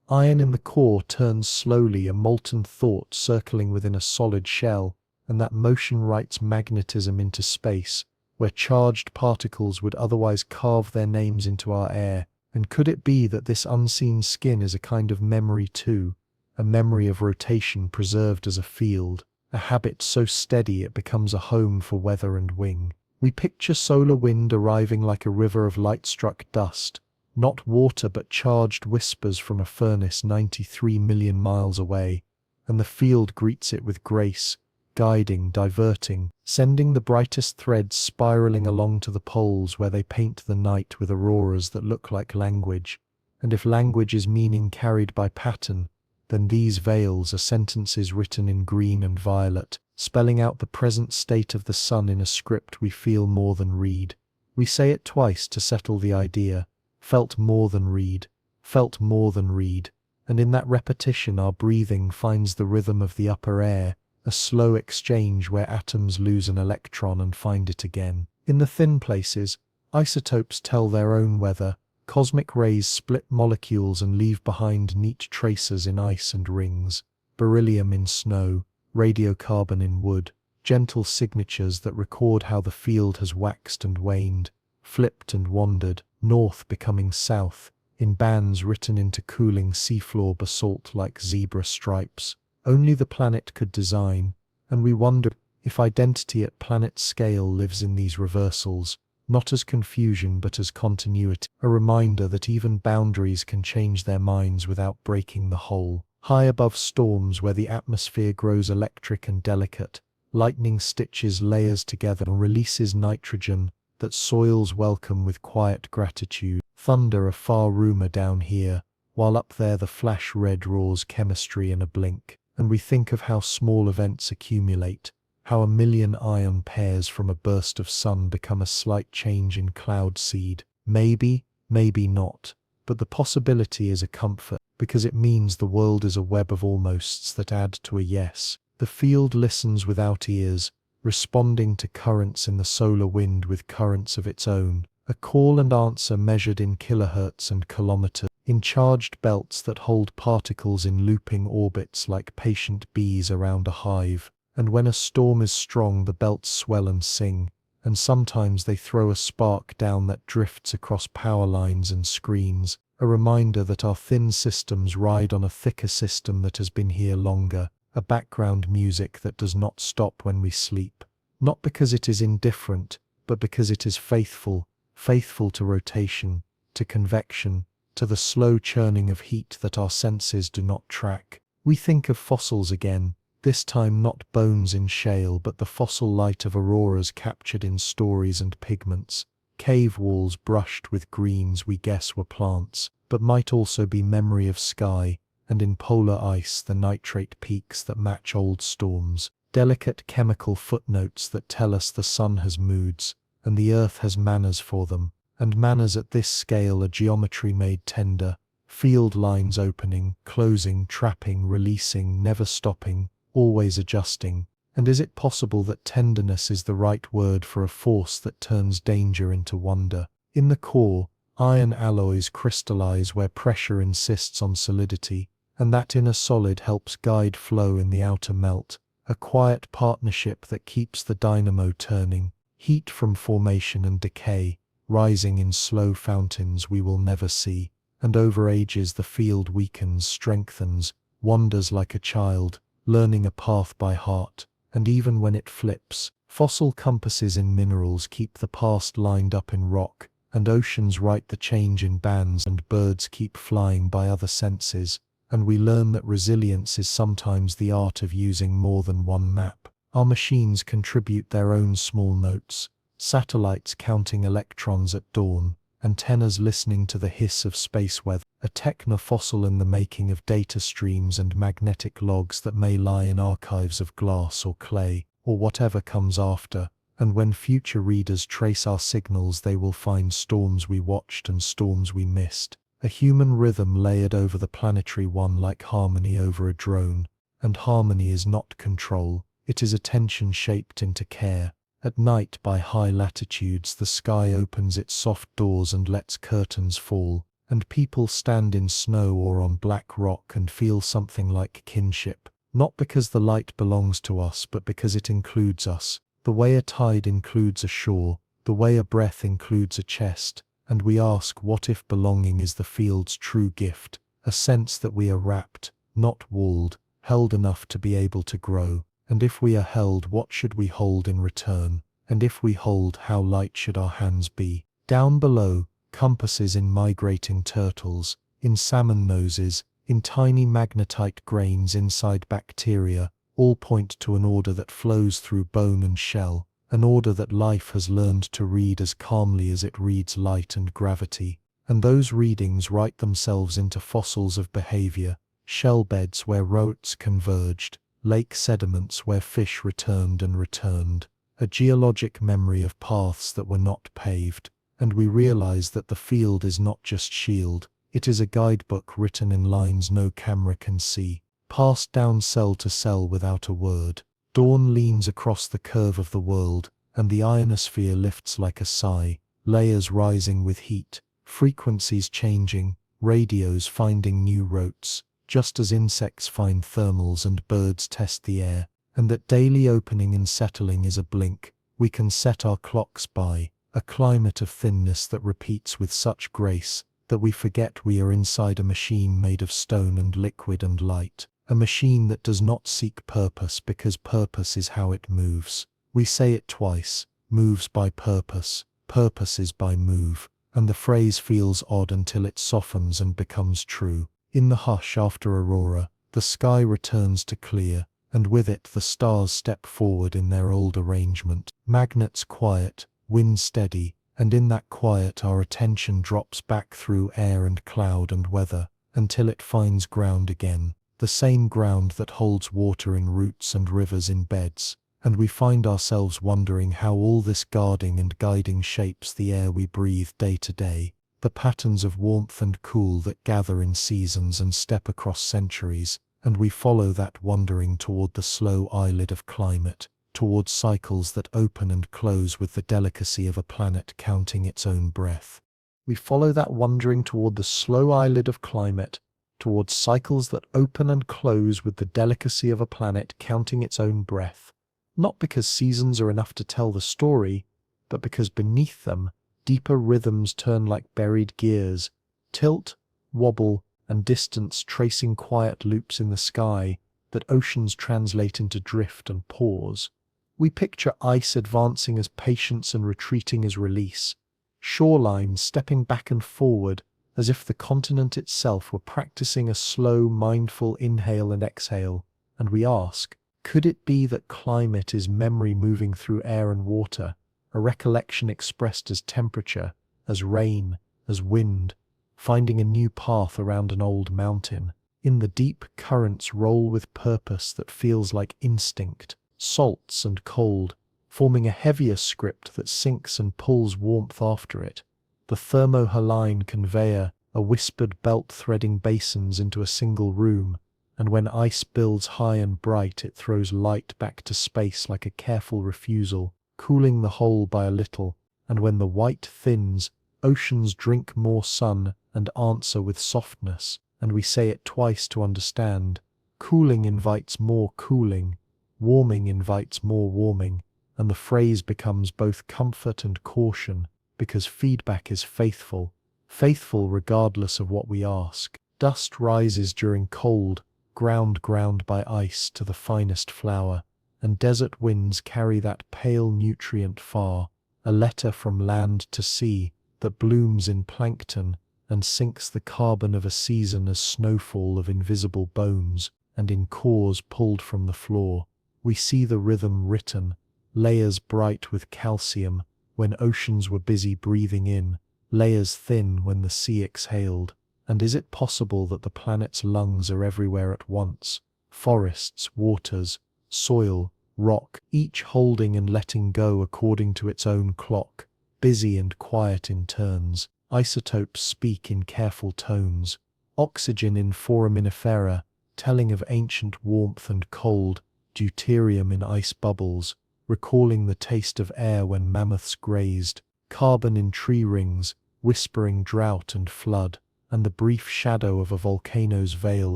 Iron in the core turns slowly, a molten thought circling within a solid shell, and that motion writes magnetism into space, where charged particles would otherwise carve their names into our air. And could it be that this unseen skin is a kind of memory too, a memory of rotation preserved as a field, a habit so steady it becomes a home for weather and wing? We picture solar wind arriving like a river of light-struck dust, not water but charged whispers from a furnace 93 million miles away, and the field greets it with grace, guiding, diverting, sending the brightest threads spiraling along to the poles where they paint the night with auroras that look like language. And if language is meaning carried by pattern, then these veils are sentences written in green and violet, spelling out the present state of the sun in a script we feel more than read. We say it twice to settle the idea: felt more than read, felt more than read, and in that repetition our breathing finds the rhythm of the upper air, a slow exchange where atoms lose an electron and find it again. In the thin places, isotopes tell their own weather, cosmic rays split molecules and leave behind neat traces in ice and rings, beryllium in snow, radiocarbon in wood, gentle signatures that record how the field has waxed and waned, flipped and wandered, north becoming south, in bands written into cooling seafloor basalt like zebra stripes. Only the planet could design, and we wonder if identity at planet scale lives in these reversals, not as confusion but as continuity, a reminder that even boundaries can change their minds without breaking the whole. High above storms where the atmosphere grows electric and delicate, lightning stitches layers together and releases nitrogen that soils welcome with quiet gratitude. Thunder a far rumor down here, while up there the flash red roars chemistry in a blink. And we think of how small events accumulate, how a million ion pairs from a burst of sun become a slight change in cloud seed. Maybe, maybe not, but the possibility is a comfort, because it means the world is a web of almosts that add to a yes. The field listens without ears, responding to currents in the solar wind with currents of its own, a call and answer measured in kilohertz and kilometers, in charged belts that hold particles in looping orbits like patient bees around a hive. And when a storm is strong, the belts swell and sing, and sometimes they throw a spark down that drifts across power lines and screens, a reminder that our thin systems ride on a thicker system that has been here longer, a background music that does not stop when we sleep, not because it is indifferent, but because it is faithful, faithful to rotation, to convection, to the slow churning of heat that our senses do not track. We think of fossils again, this time not bones in shale but the fossil light of auroras captured in stories and pigments, cave walls brushed with greens we guess were plants, but might also be memory of sky, and in polar ice the nitrate peaks that match old storms, delicate chemical footnotes that tell us the sun has moods, and the earth has manners for them, and manners at this scale are geometry made tender, field lines opening, closing, trapping, releasing, never stopping, always adjusting. And is it possible that tenderness is the right word for a force that turns danger into wonder? In the core, iron alloys crystallize where pressure insists on solidity, and that inner solid helps guide flow in the outer melt, a quiet partnership that keeps the dynamo turning, heat from formation and decay, rising in slow fountains we will never see, and over ages the field weakens, strengthens, wanders like a child, learning a path by heart, and even when it flips, fossil compasses in minerals keep the past lined up in rock, and oceans write the change in bands, and birds keep flying by other senses, and we learn that resilience is sometimes the art of using more than one map. Our machines contribute their own small notes, satellites counting electrons at dawn, antennas listening to the hiss of space weather, a technofossil in the making of data streams and magnetic logs that may lie in archives of glass or clay, or whatever comes after, and when future readers trace our signals they will find storms we watched and storms we missed, a human rhythm layered over the planetary one like harmony over a drone, and harmony is not control, it is attention shaped into care. At night by high latitudes the sky opens its soft doors and lets curtains fall, and people stand in snow or on black rock and feel something like kinship, not because the light belongs to us but because it includes us, the way a tide includes a shore, the way a breath includes a chest, and we ask what if belonging is the field's true gift, a sense that we are wrapped, not walled, held enough to be able to grow. And if we are held, what should we hold in return? And if we hold, how light should our hands be? Down below, compasses in migrating turtles, in salmon noses, in tiny magnetite grains inside bacteria, all point to an order that flows through bone and shell, an order that life has learned to read as calmly as it reads light and gravity. And those readings write themselves into fossils of behavior, shell beds where rotes converged, lake sediments where fish returned and returned, a geologic memory of paths that were not paved, and we realize that the field is not just shield, it is a guidebook written in lines no camera can see, passed down cell to cell without a word. Dawn leans across the curve of the world, and the ionosphere lifts like a sigh, layers rising with heat, frequencies changing, radios finding new rotes, just as insects find thermals and birds test the air, and that daily opening and settling is a blink we can set our clocks by, a climate of thinness that repeats with such grace that we forget we are inside a machine made of stone and liquid and light, a machine that does not seek purpose because purpose is how it moves. We say it twice, moves by purpose, purpose is by move, and the phrase feels odd until it softens and becomes true. In the hush after aurora, the sky returns to clear, and with it the stars step forward in their old arrangement. Magnets quiet, wind steady, and in that quiet our attention drops back through air and cloud and weather, until it finds ground again, the same ground that holds water in roots and rivers in beds, and we find ourselves wondering how all this guarding and guiding shapes the air we breathe day to day. The patterns of warmth and cool that gather in seasons and step across centuries, And we follow that wandering toward the slow eyelid of climate, towards cycles that open and close with the delicacy of a planet counting its own breath. We follow that wandering toward the slow eyelid of climate, towards cycles that open and close with the delicacy of a planet counting its own breath. Not because seasons are enough to tell the story, but because beneath them, deeper rhythms turn like buried gears, tilt, wobble, and distance tracing quiet loops in the sky that oceans translate into drift and pause. We picture ice advancing as patience and retreating as release, shorelines stepping back and forward as if the continent itself were practicing a slow, mindful inhale and exhale, and we ask, could it be that climate is memory moving through air and water, a recollection expressed as temperature, as rain, as wind, finding a new path around an old mountain? In the deep currents roll with purpose that feels like instinct, salts and cold, forming a heavier script that sinks and pulls warmth after it. The thermohaline conveyor, a whispered belt threading basins into a single room, and when ice builds high and bright it throws light back to space like a careful refusal, cooling the whole by a little, and when the white thins, oceans drink more sun and answer with softness, and we say it twice to understand. Cooling invites more cooling, warming invites more warming, and the phrase becomes both comfort and caution, because feedback is faithful, faithful regardless of what we ask. Dust rises during cold, ground by ice to the finest flour, and desert winds carry that pale nutrient far, a letter from land to sea that blooms in plankton and sinks the carbon of a season as snowfall of invisible bones, and in cores pulled from the floor. We see the rhythm written, layers bright with calcium when oceans were busy breathing in, layers thin when the sea exhaled. And is it possible that the planet's lungs are everywhere at once? Forests, waters, soil, rock, each holding and letting go according to its own clock, busy and quiet in turns. Isotopes speak in careful tones. Oxygen in foraminifera, telling of ancient warmth and cold, deuterium in ice bubbles, recalling the taste of air when mammoths grazed, carbon in tree rings, whispering drought and flood, and the brief shadow of a volcano's veil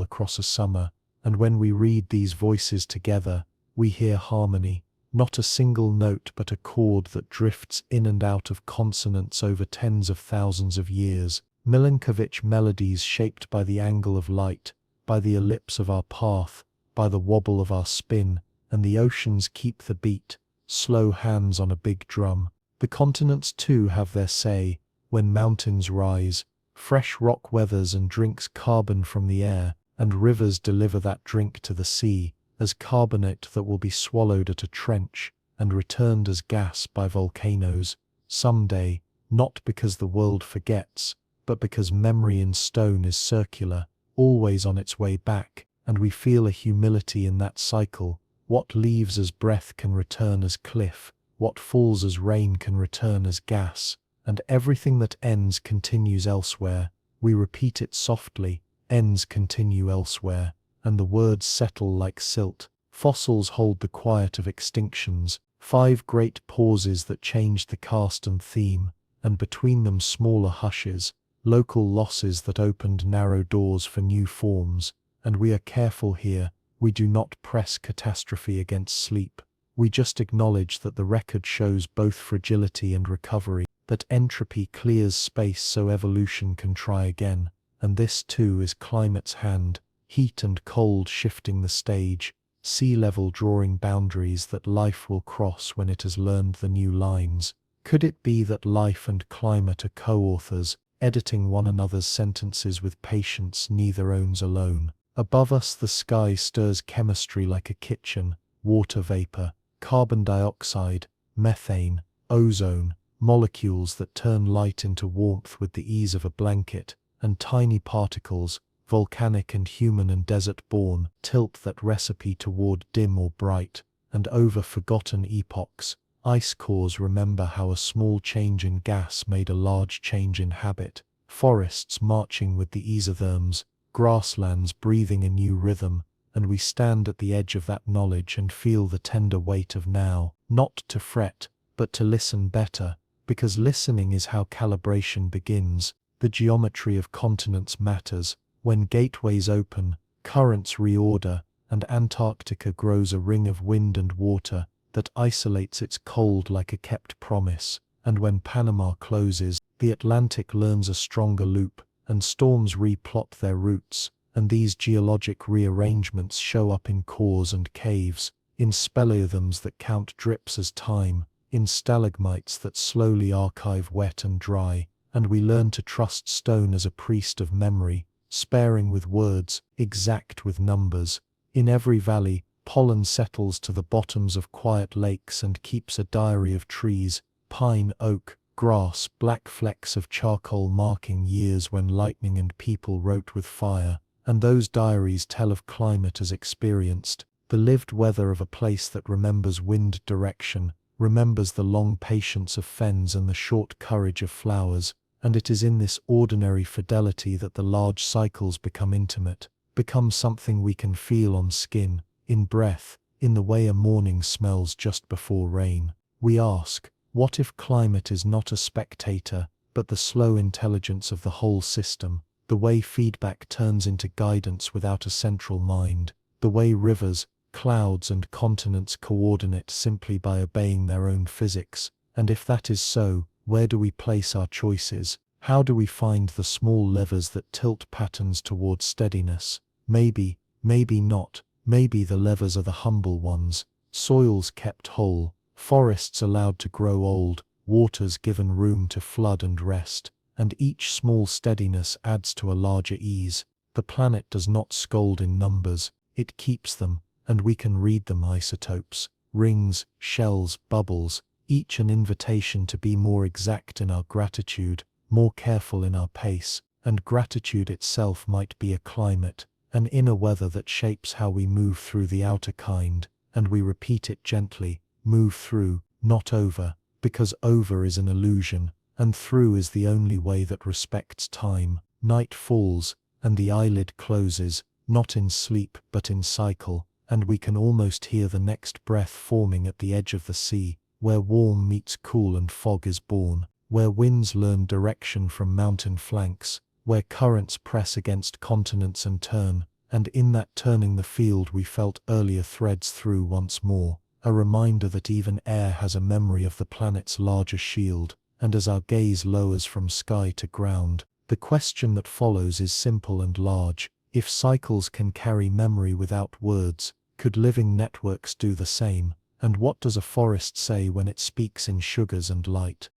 across a summer. And when we read these voices together, we hear harmony, not a single note but a chord that drifts in and out of consonants over tens of thousands of years. Milankovitch melodies shaped by the angle of light, by the ellipse of our path, by the wobble of our spin, and the oceans keep the beat, slow hands on a big drum. The continents too have their say. When mountains rise, fresh rock weathers and drinks carbon from the air, and rivers deliver that drink to the sea, as carbonate that will be swallowed at a trench, and returned as gas by volcanoes, someday, not because the world forgets, but because memory in stone is circular, always on its way back, and we feel a humility in that cycle. What leaves as breath can return as cliff, what falls as rain can return as gas, and everything that ends continues elsewhere. We repeat it softly, ends continue elsewhere, and the words settle like silt. Fossils hold the quiet of extinctions, 5 great pauses that changed the cast and theme, and between them smaller hushes, local losses that opened narrow doors for new forms. And we are careful here, we do not press catastrophe against sleep. We just acknowledge that the record shows both fragility and recovery, that entropy clears space so evolution can try again, and this too is climate's hand, heat and cold shifting the stage, sea level drawing boundaries that life will cross when it has learned the new lines. Could it be that life and climate are co-authors, editing one another's sentences with patience neither owns alone? Above us the sky stirs chemistry like a kitchen, water vapor, carbon dioxide, methane, ozone, molecules that turn light into warmth with the ease of a blanket, and tiny particles, volcanic and human and desert-born, tilt that recipe toward dim or bright, and over forgotten epochs, ice cores remember how a small change in gas made a large change in habit, forests marching with the isotherms, grasslands breathing a new rhythm, and we stand at the edge of that knowledge and feel the tender weight of now, not to fret, but to listen better, because listening is how calibration begins. The geometry of continents matters. When gateways open, currents reorder, and Antarctica grows a ring of wind and water that isolates its cold like a kept promise, and when Panama closes, the Atlantic learns a stronger loop, and storms replot their routes, and these geologic rearrangements show up in cores and caves, in speleothems that count drips as time, in stalagmites that slowly archive wet and dry, and we learn to trust stone as a priest of memory, sparing with words, exact with numbers. In every valley, pollen settles to the bottoms of quiet lakes and keeps a diary of trees, pine, oak, grass, black flecks of charcoal marking years when lightning and people wrote with fire, and those diaries tell of climate as experienced, the lived weather of a place that remembers wind direction, remembers the long patience of fens and the short courage of flowers, and it is in this ordinary fidelity that the large cycles become intimate, become something we can feel on skin, in breath, in the way a morning smells just before rain. We ask, what if climate is not a spectator, but the slow intelligence of the whole system, the way feedback turns into guidance without a central mind, the way rivers, clouds and continents coordinate simply by obeying their own physics, and if that is so, where do we place our choices? How do we find the small levers that tilt patterns toward steadiness? Maybe, maybe not, maybe the levers are the humble ones, soils kept whole, forests allowed to grow old, waters given room to flood and rest, and each small steadiness adds to a larger ease. The planet does not scold in numbers, it keeps them, and we can read them: isotopes, rings, shells, bubbles, each an invitation to be more exact in our gratitude, more careful in our pace, and gratitude itself might be a climate, an inner weather that shapes how we move through the outer kind, and we repeat it gently, move through, not over, because over is an illusion, and through is the only way that respects time. Night falls, and the eyelid closes, not in sleep but in cycle, and we can almost hear the next breath forming at the edge of the sea, where warm meets cool and fog is born, where winds learn direction from mountain flanks, where currents press against continents and turn, and in that turning the field we felt earlier threads through once more, a reminder that even air has a memory of the planet's larger shield, and as our gaze lowers from sky to ground, the question that follows is simple and large. If cycles can carry memory without words, could living networks do the same? And what does a forest say when it speaks in sugars and light?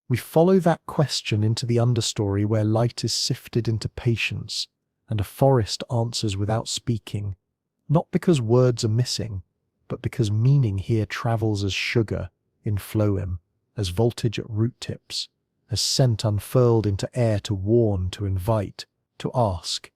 We follow that question into the understory where light is sifted into patience, and a forest answers without speaking, not because words are missing, but because meaning here travels as sugar in phloem, as voltage at root tips, as scent unfurled into air to warn, to invite, to ask.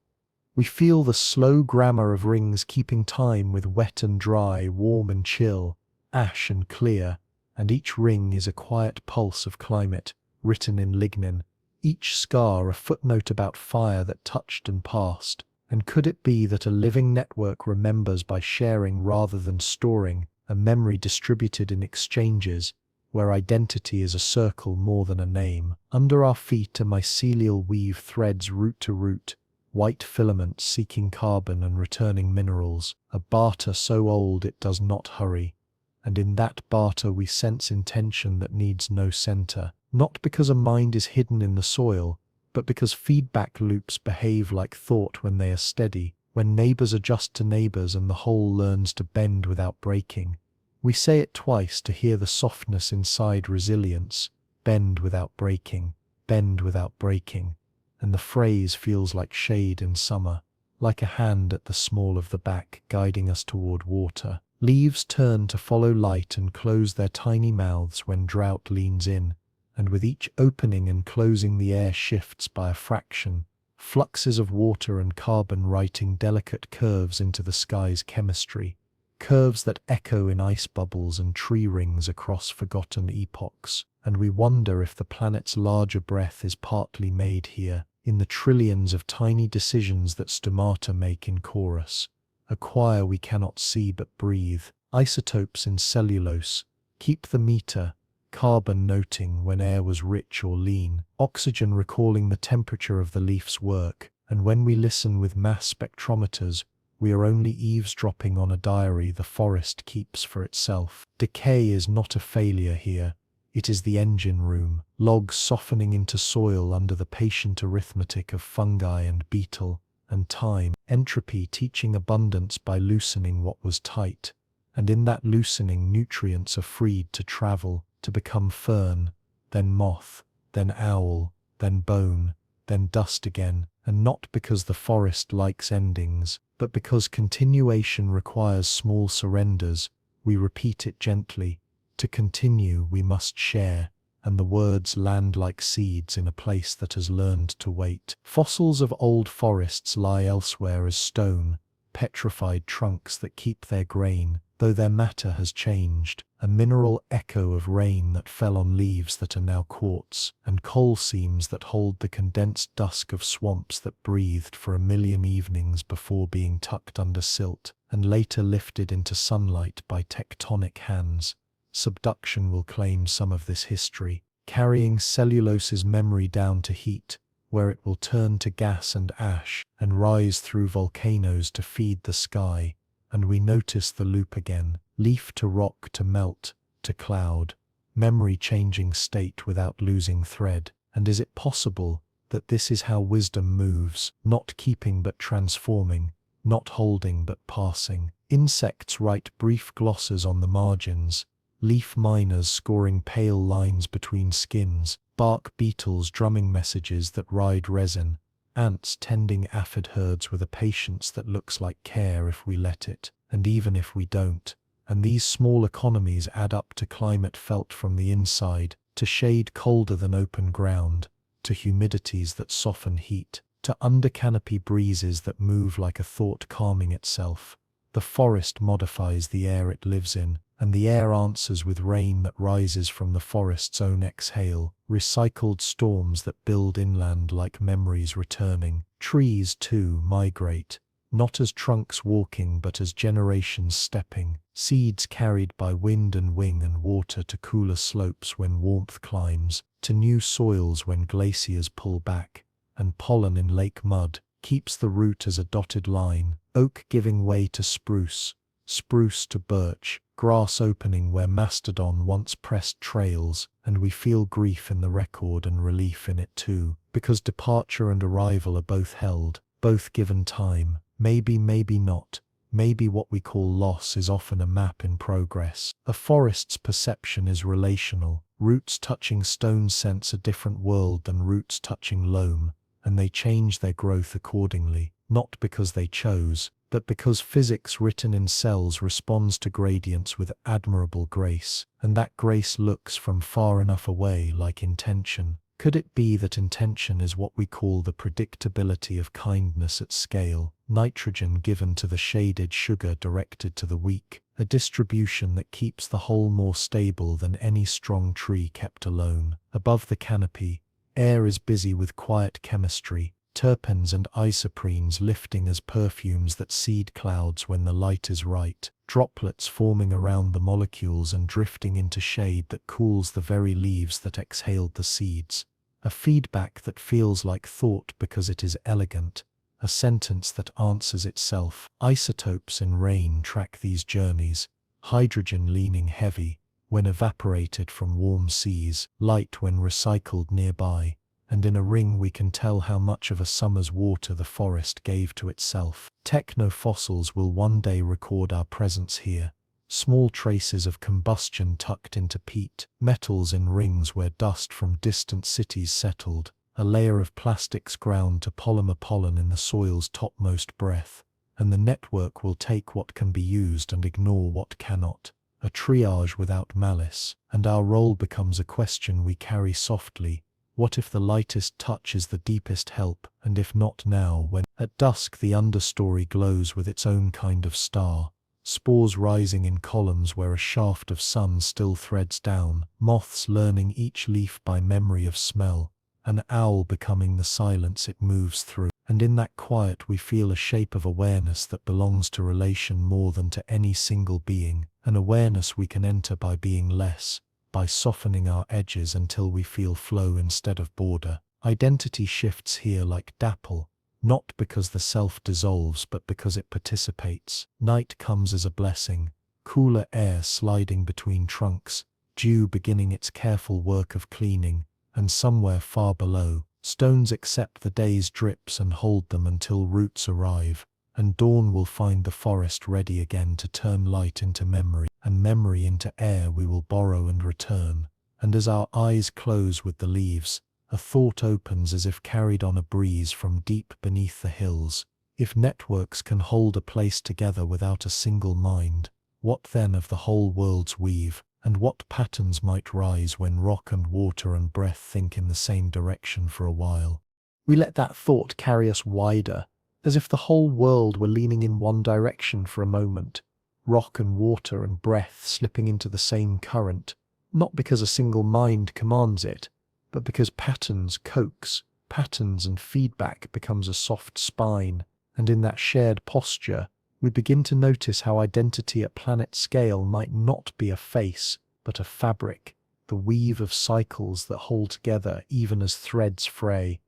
We feel the slow grammar of rings keeping time with wet and dry, warm and chill, ash and clear, and each ring is a quiet pulse of climate, written in lignin, each scar a footnote about fire that touched and passed. And could it be that a living network remembers by sharing rather than storing, a memory distributed in exchanges, where identity is a circle more than a name? Under our feet a mycelial weave threads root to root, white filaments seeking carbon and returning minerals, a barter so old it does not hurry. And in that barter we sense intention that needs no center, not because a mind is hidden in the soil, but because feedback loops behave like thought when they are steady, when neighbors adjust to neighbors and the whole learns to bend without breaking. We say it twice to hear the softness inside resilience, bend without breaking, bend without breaking, and the phrase feels like shade in summer, like a hand at the small of the back guiding us toward water. Leaves turn to follow light and close their tiny mouths when drought leans in, and with each opening and closing the air shifts by a fraction, fluxes of water and carbon writing delicate curves into the sky's chemistry, curves that echo in ice bubbles and tree rings across forgotten epochs, and we wonder if the planet's larger breath is partly made here, in the trillions of tiny decisions that stomata make in chorus. a choir we cannot see but breathe. Isotopes in cellulose keep the meter, carbon noting when air was rich or lean, oxygen recalling the temperature of the leaf's work, and when we listen with mass spectrometers, we are only eavesdropping on a diary the forest keeps for itself. Decay is not a failure here. It is the engine room, logs softening into soil under the patient arithmetic of fungi and beetle, and time, entropy teaching abundance by loosening what was tight. And in that loosening, nutrients are freed to travel, to become fern, then moth, then owl, then bone, then dust again, and not because the forest likes endings, but because continuation requires small surrenders. We repeat it gently. To continue, we must share, and the words land like seeds in a place that has learned to wait. Fossils of old forests lie elsewhere as stone, petrified trunks that keep their grain, though their matter has changed, a mineral echo of rain that fell on leaves that are now quartz, and coal seams that hold the condensed dusk of swamps that breathed for 1,000,000 evenings before being tucked under silt, and later lifted into sunlight by tectonic hands. Subduction will claim some of this history, carrying cellulose's memory down to heat, where it will turn to gas and ash, and rise through volcanoes to feed the sky. And we notice the loop again, leaf to rock to melt, to cloud, memory changing state without losing thread. And is it possible that this is how wisdom moves, not keeping but transforming, not holding but passing? Insects write brief glosses on the margins, leaf miners scoring pale lines between skins, bark beetles drumming messages that ride resin, ants tending aphid herds with a patience that looks like care if we let it, and even if we don't. And these small economies add up to climate felt from the inside, to shade colder than open ground, to humidities that soften heat, to under-canopy breezes that move like a thought calming itself. The forest modifies the air it lives in, and the air answers with rain that rises from the forest's own exhale, recycled storms that build inland like memories returning. Trees, too, migrate, not as trunks walking but as generations stepping, seeds carried by wind and wing and water to cooler slopes when warmth climbs, to new soils when glaciers pull back, and pollen in lake mud keeps the root as a dotted line, oak giving way to spruce, spruce to birch, grass opening where mastodon once pressed trails, and we feel grief in the record and relief in it too, because departure and arrival are both held, both given time. Maybe, maybe not. Maybe what we call loss is often a map in progress. A forest's perception is relational. Roots touching stone sense a different world than roots touching loam, and they change their growth accordingly, not because they chose, but because physics written in cells responds to gradients with admirable grace, and that grace looks from far enough away like intention. Could it be that intention is what we call the predictability of kindness at scale, nitrogen given to the shaded, sugar directed to the weak, a distribution that keeps the whole more stable than any strong tree kept alone? Above the canopy, air is busy with quiet chemistry, terpenes and isoprenes lifting as perfumes that seed clouds when the light is right, droplets forming around the molecules and drifting into shade that cools the very leaves that exhaled the seeds. A feedback that feels like thought because it is elegant, a sentence that answers itself. Isotopes in rain track these journeys, hydrogen leaning heavy when evaporated from warm seas, light when recycled nearby, and in a ring we can tell how much of a summer's water the forest gave to itself. Technofossils will one day record our presence here, small traces of combustion tucked into peat, metals in rings where dust from distant cities settled, a layer of plastics ground to polymer pollen in the soil's topmost breath, and the network will take what can be used and ignore what cannot. A triage without malice, and our role becomes a question we carry softly. What if the lightest touch is the deepest help, and if not now when, at dusk, the understory glows with its own kind of star, spores rising in columns where a shaft of sun still threads down, moths learning each leaf by memory of smell, an owl becoming the silence it moves through. and in that quiet we feel a shape of awareness that belongs to relation more than to any single being, an awareness we can enter by being less, by softening our edges until we feel flow instead of border. Identity shifts here like dapple, not because the self dissolves but because it participates. Night comes as a blessing, cooler air sliding between trunks, dew beginning its careful work of cleaning, and somewhere far below, stones accept the day's drips and hold them until roots arrive, and dawn will find the forest ready again to turn light into memory, and memory into air we will borrow and return. And as our eyes close with the leaves, a thought opens as if carried on a breeze from deep beneath the hills. If networks can hold a place together without a single mind, what then of the whole world's weave, and what patterns might rise when rock and water and breath think in the same direction for a while? We let that thought carry us wider, as if the whole world were leaning in one direction for a moment, rock and water and breath slipping into the same current, not because a single mind commands it, but because patterns coax, patterns and feedback becomes a soft spine, and in that shared posture, we begin to notice how identity at planet scale might not be a face, but a fabric, the weave of cycles that hold together even as threads fray.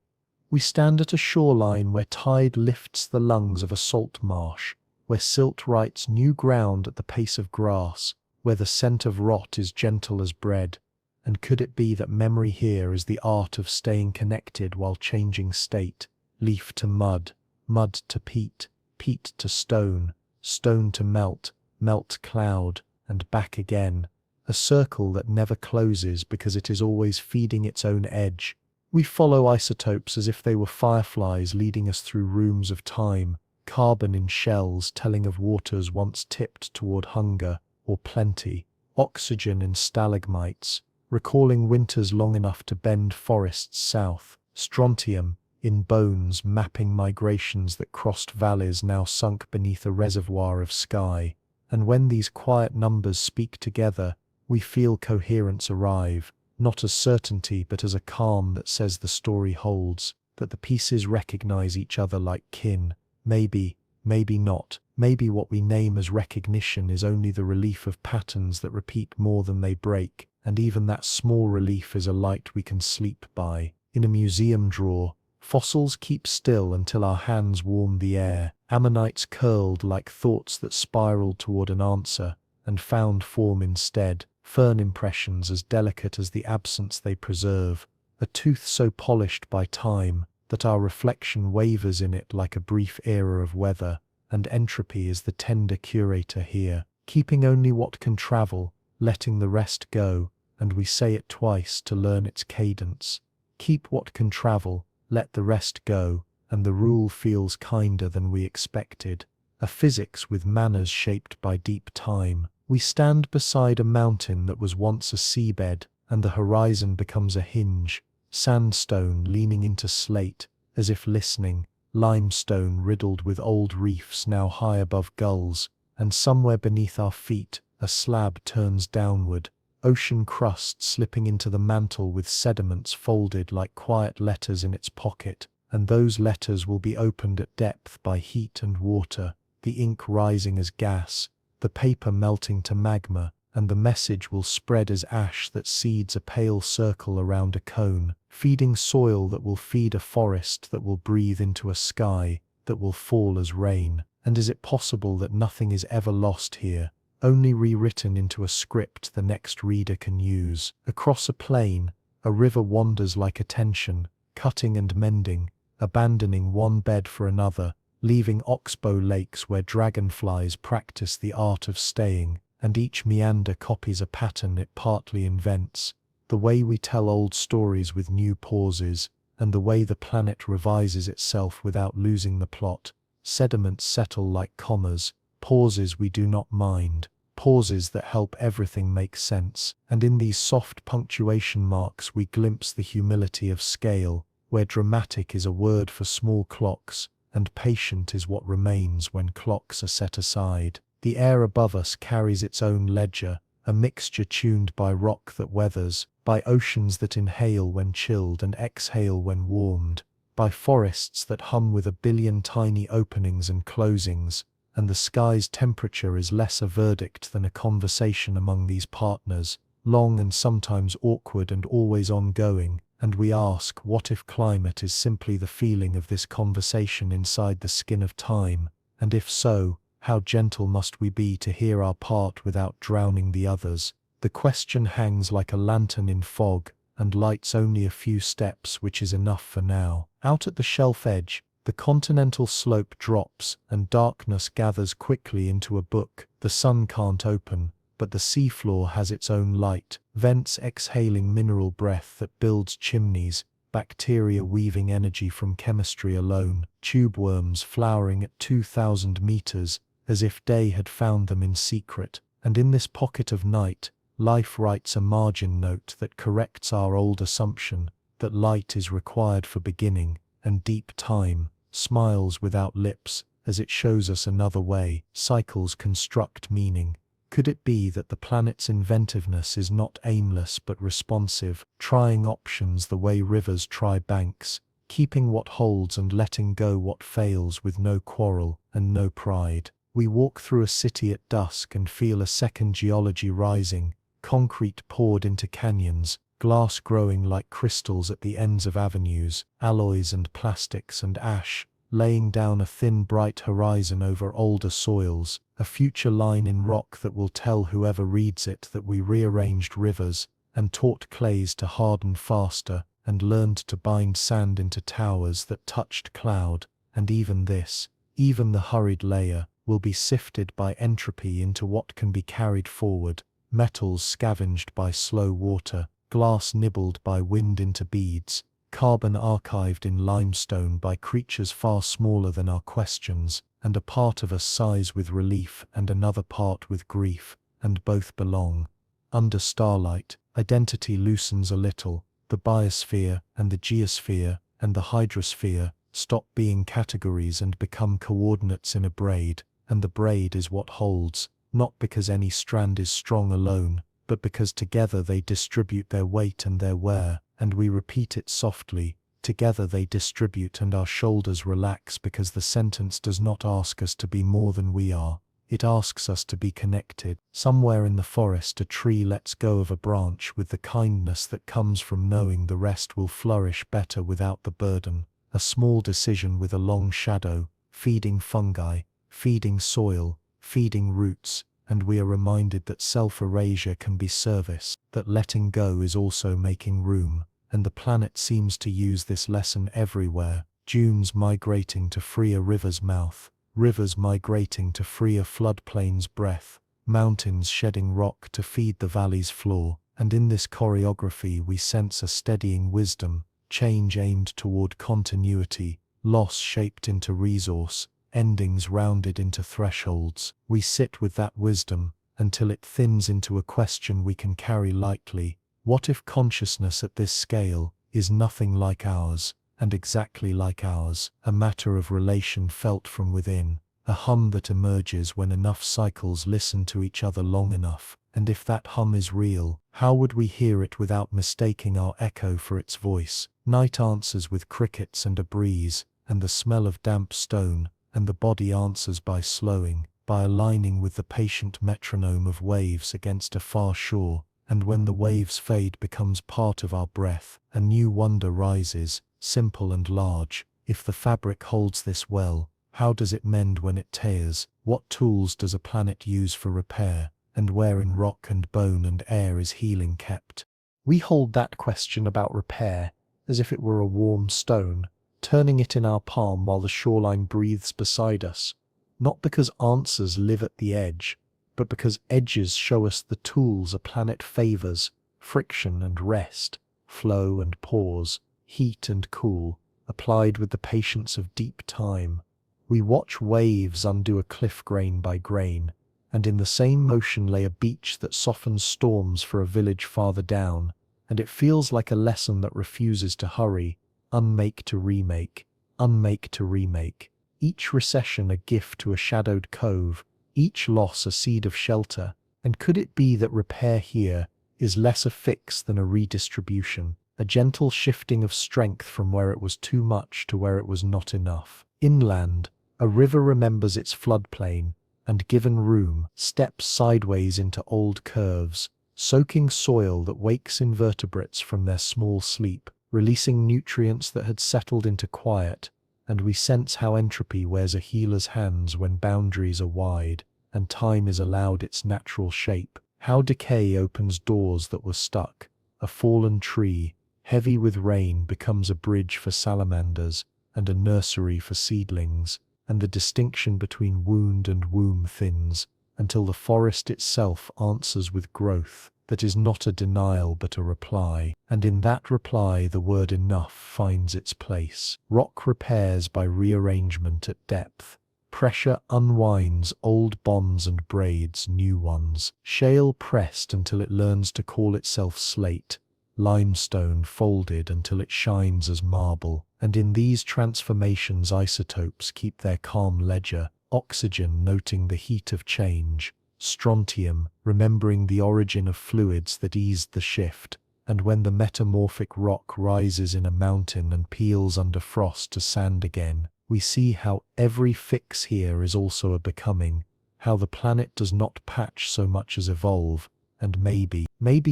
We stand at a shoreline where tide lifts the lungs of a salt marsh, where silt writes new ground at the pace of grass, where the scent of rot is gentle as bread. And could it be that memory here is the art of staying connected while changing state, leaf to mud, mud to peat, peat to stone, stone to melt, melt cloud, and back again, a circle that never closes because it is always feeding its own edge. We follow isotopes as if they were fireflies leading us through rooms of time, carbon in shells telling of waters once tipped toward hunger or plenty, oxygen in stalagmites, recalling winters long enough to bend forests south, strontium in bones mapping migrations that crossed valleys now sunk beneath a reservoir of sky. And when these quiet numbers speak together, we feel coherence arrive, not as certainty but as a calm that says the story holds, that the pieces recognize each other like kin. Maybe, maybe not. Maybe what we name as recognition is only the relief of patterns that repeat more than they break, and even that small relief is a light we can sleep by. In a museum drawer, fossils keep still until our hands warm the air, ammonites curled like thoughts that spiraled toward an answer, and found form instead, fern impressions as delicate as the absence they preserve, a tooth so polished by time that our reflection wavers in it like a brief era of weather, and entropy is the tender curator here, keeping only what can travel, letting the rest go, and we say it twice to learn its cadence. Keep what can travel, let the rest go, and the rule feels kinder than we expected. A physics with manners shaped by deep time. We stand beside a mountain that was once a seabed, and the horizon becomes a hinge, sandstone leaning into slate, as if listening, limestone riddled with old reefs now high above gulls, and somewhere beneath our feet, a slab turns downward, ocean crust slipping into the mantle with sediments folded like quiet letters in its pocket, and those letters will be opened at depth by heat and water, the ink rising as gas, the paper melting to magma, and the message will spread as ash that seeds a pale circle around a cone, feeding soil that will feed a forest that will breathe into a sky that will fall as rain. And is it possible that nothing is ever lost here, only rewritten into a script the next reader can use? Across a plain, a river wanders like attention, cutting and mending, abandoning one bed for another, leaving oxbow lakes where dragonflies practice the art of staying, and each meander copies a pattern it partly invents. The way we tell old stories with new pauses, and the way the planet revises itself without losing the plot. Sediments settle like commas, pauses we do not mind, pauses that help everything make sense, and in these soft punctuation marks we glimpse the humility of scale, where dramatic is a word for small clocks, and patient is what remains when clocks are set aside. The air above us carries its own ledger, a mixture tuned by rock that weathers, by oceans that inhale when chilled and exhale when warmed, by forests that hum with a billion tiny openings and closings, and the sky's temperature is less a verdict than a conversation among these partners, long and sometimes awkward and always ongoing, and we ask, what if climate is simply the feeling of this conversation inside the skin of time, and if so, how gentle must we be to hear our part without drowning the others? The question hangs like a lantern in fog, and lights only a few steps, which is enough for now. Out at the shelf edge, the continental slope drops, and darkness gathers quickly into a book. The sun can't open, but the seafloor has its own light, vents exhaling mineral breath that builds chimneys, bacteria weaving energy from chemistry alone, tube worms flowering at 2,000 meters, as if day had found them in secret. And in this pocket of night, life writes a margin note that corrects our old assumption that light is required for beginning, and deep time smiles without lips as it shows us another way. Cycles construct meaning. Could it be that the planet's inventiveness is not aimless but responsive, trying options the way rivers try banks, keeping what holds and letting go what fails with no quarrel and no pride? We walk through a city at dusk and feel a second geology rising, concrete poured into canyons, glass growing like crystals at the ends of avenues, alloys and plastics and ash, laying down a thin bright horizon over older soils, a future line in rock that will tell whoever reads it that we rearranged rivers, and taught clays to harden faster, and learned to bind sand into towers that touched cloud, and even this, even the hurried layer, will be sifted by entropy into what can be carried forward, metals scavenged by slow water, glass nibbled by wind into beads, carbon archived in limestone by creatures far smaller than our questions, and a part of us sighs with relief and another part with grief, and both belong. Under starlight, identity loosens a little. The biosphere and the geosphere and the hydrosphere stop being categories and become coordinates in a braid, and the braid is what holds, not because any strand is strong alone, but because together they distribute their weight and their wear, and we repeat it softly. Together they distribute, and our shoulders relax because the sentence does not ask us to be more than we are. It asks us to be connected. Somewhere in the forest a tree lets go of a branch with the kindness that comes from knowing the rest will flourish better without the burden. A small decision with a long shadow, feeding fungi, feeding soil, feeding roots, and we are reminded that self-erasure can be service, that letting go is also making room, and the planet seems to use this lesson everywhere. Dunes migrating to free a river's mouth, rivers migrating to free a floodplain's breath, mountains shedding rock to feed the valley's floor, and in this choreography we sense a steadying wisdom, change aimed toward continuity, loss shaped into resource, endings rounded into thresholds. We sit with that wisdom until it thins into a question we can carry lightly. What if consciousness at this scale is nothing like ours, and exactly like ours, a matter of relation felt from within, a hum that emerges when enough cycles listen to each other long enough? And if that hum is real, how would we hear it without mistaking our echo for its voice? Night answers with crickets and a breeze, and the smell of damp stone, and the body answers by slowing, by aligning with the patient metronome of waves against a far shore, and when the waves fade becomes part of our breath, a new wonder rises, simple and large. If the fabric holds this well, how does it mend when it tears? What tools does a planet use for repair? And where in rock and bone and air is healing kept? We hold that question about repair as if it were a warm stone, turning it in our palm while the shoreline breathes beside us, not because answers live at the edge, but because edges show us the tools a planet favors: friction and rest, flow and pause, heat and cool, applied with the patience of deep time. We watch waves undo a cliff grain by grain, and in the same motion lay a beach that softens storms for a village farther down, and it feels like a lesson that refuses to hurry. Unmake to remake, unmake to remake. Each recession a gift to a shadowed cove, each loss a seed of shelter. And could it be that repair here is less a fix than a redistribution, a gentle shifting of strength from where it was too much to where it was not enough. Inland, a river remembers its floodplain, and given room, steps sideways into old curves, soaking soil that wakes invertebrates from their small sleep, releasing nutrients that had settled into quiet, and we sense how entropy wears a healer's hands when boundaries are wide, and time is allowed its natural shape, how decay opens doors that were stuck, a fallen tree, heavy with rain, becomes a bridge for salamanders, and a nursery for seedlings, and the distinction between wound and womb thins, until the forest itself answers with growth that is not a denial but a reply, and in that reply the word enough finds its place. Rock repairs by rearrangement at depth. Pressure unwinds old bonds and braids new ones. Shale pressed until it learns to call itself slate. Limestone folded until it shines as marble, and in these transformations isotopes keep their calm ledger, oxygen noting the heat of change, strontium remembering the origin of fluids that eased the shift, and when the metamorphic rock rises in a mountain and peels under frost to sand again, we see how every fix here is also a becoming, how the planet does not patch so much as evolve, and maybe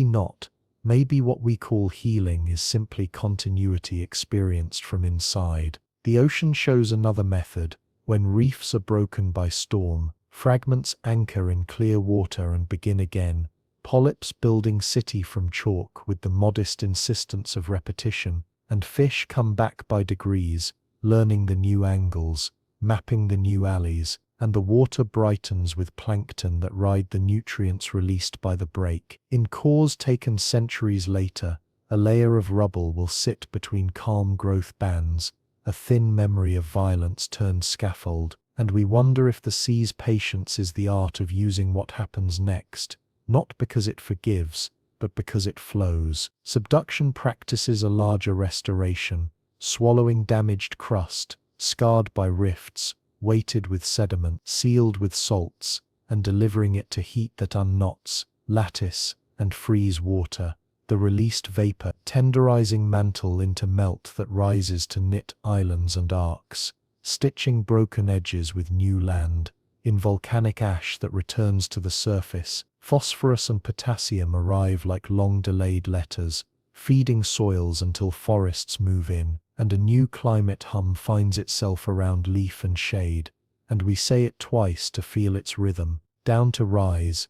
not. Maybe what we call healing is simply continuity experienced from inside. The ocean shows another method. When reefs are broken by storm, fragments anchor in clear water and begin again. Polyps building city from chalk with the modest insistence of repetition, and fish come back by degrees, learning the new angles, mapping the new alleys, and the water brightens with plankton that ride the nutrients released by the break. In cores taken centuries later, a layer of rubble will sit between calm growth bands, a thin memory of violence turned scaffold, and we wonder if the sea's patience is the art of using what happens next, not because it forgives, but because it flows. Subduction practices a larger restoration, swallowing damaged crust, scarred by rifts, weighted with sediment, sealed with salts, and delivering it to heat that unknots, lattice, and freeze water, the released vapor, tenderizing mantle into melt that rises to knit islands and arcs, stitching broken edges with new land, in volcanic ash that returns to the surface. Phosphorus and potassium arrive like long-delayed letters, feeding soils until forests move in, and a new climate hum finds itself around leaf and shade, and we say it twice to feel its rhythm, down to rise,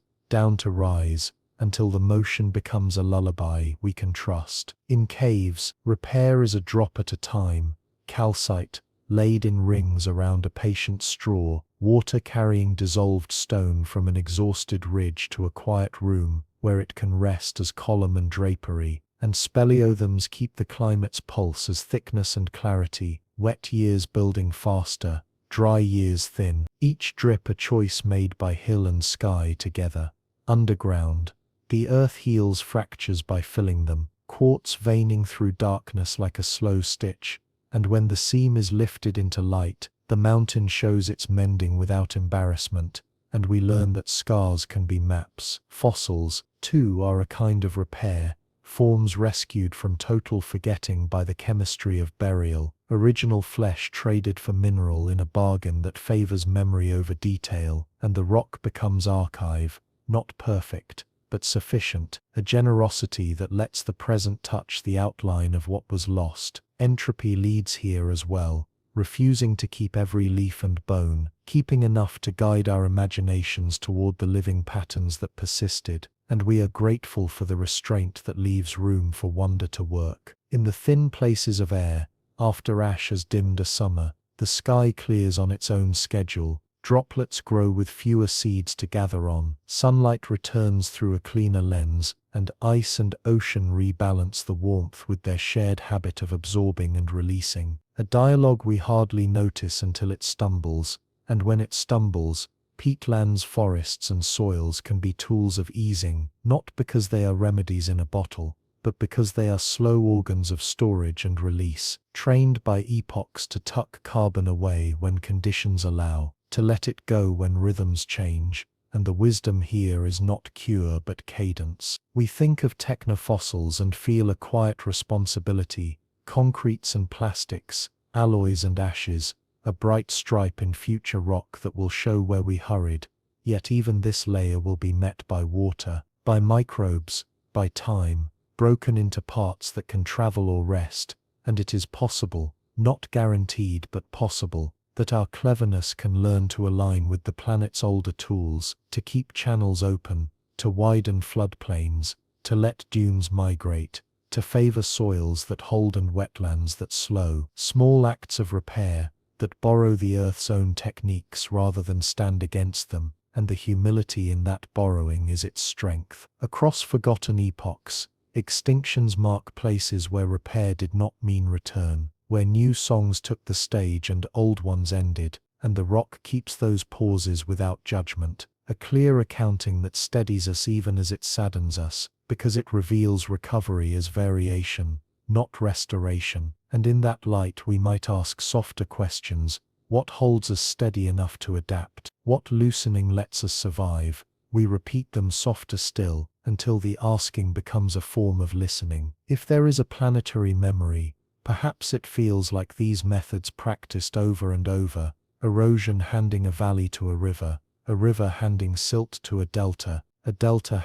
until the motion becomes a lullaby we can trust. In caves, repair is a drop at a time, calcite, laid in rings around a patient straw, water carrying dissolved stone from an exhausted ridge to a quiet room where it can rest as column and drapery, and speleothems keep the climate's pulse as thickness and clarity, wet years building faster, dry years thin, each drip a choice made by hill and sky together. Underground, the earth heals fractures by filling them, quartz veining through darkness like a slow stitch, and when the seam is lifted into light, the mountain shows its mending without embarrassment, and we learn that scars can be maps. Fossils, too, are a kind of repair, forms rescued from total forgetting by the chemistry of burial, original flesh traded for mineral in a bargain that favors memory over detail, and the rock becomes archive, not perfect, but sufficient, a generosity that lets the present touch the outline of what was lost. Entropy leads here as well, refusing to keep every leaf and bone, keeping enough to guide our imaginations toward the living patterns that persisted, and we are grateful for the restraint that leaves room for wonder to work. In the thin places of air, after ash has dimmed a summer, the sky clears on its own schedule, droplets grow with fewer seeds to gather on, sunlight returns through a cleaner lens, and ice and ocean rebalance the warmth with their shared habit of absorbing and releasing. A dialogue we hardly notice until it stumbles, and when it stumbles, peatlands, forests and soils can be tools of easing, not because they are remedies in a bottle, but because they are slow organs of storage and release, trained by epochs to tuck carbon away when conditions allow, to let it go when rhythms change, and the wisdom here is not cure but cadence. We think of technofossils and feel a quiet responsibility, concretes and plastics, alloys and ashes, a bright stripe in future rock that will show where we hurried. Yet even this layer will be met by water, by microbes, by time, broken into parts that can travel or rest, and it is possible, not guaranteed but possible, that our cleverness can learn to align with the planet's older tools, to keep channels open, to widen floodplains, to let dunes migrate, to favor soils that hold and wetlands that slow, small acts of repair, that borrow the Earth's own techniques rather than stand against them, and the humility in that borrowing is its strength. Across forgotten epochs, extinctions mark places where repair did not mean return, where new songs took the stage and old ones ended, and the rock keeps those pauses without judgment, a clear accounting that steadies us even as it saddens us, because it reveals recovery as variation, not restoration. And in that light we might ask softer questions. What holds us steady enough to adapt? What loosening lets us survive? We repeat them softer still, until the asking becomes a form of listening. If there is a planetary memory, perhaps it feels like these methods practiced over and over, erosion handing a valley to a river handing silt to a delta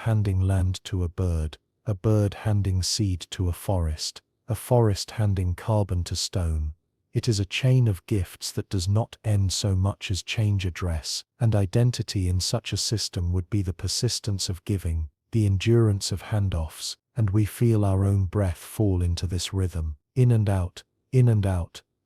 handing land to a bird handing seed to a forest handing carbon to stone. It is a chain of gifts that does not end so much as change address, and identity in such a system would be the persistence of giving, the endurance of handoffs, and we feel our own breath fall into this rhythm, in and out,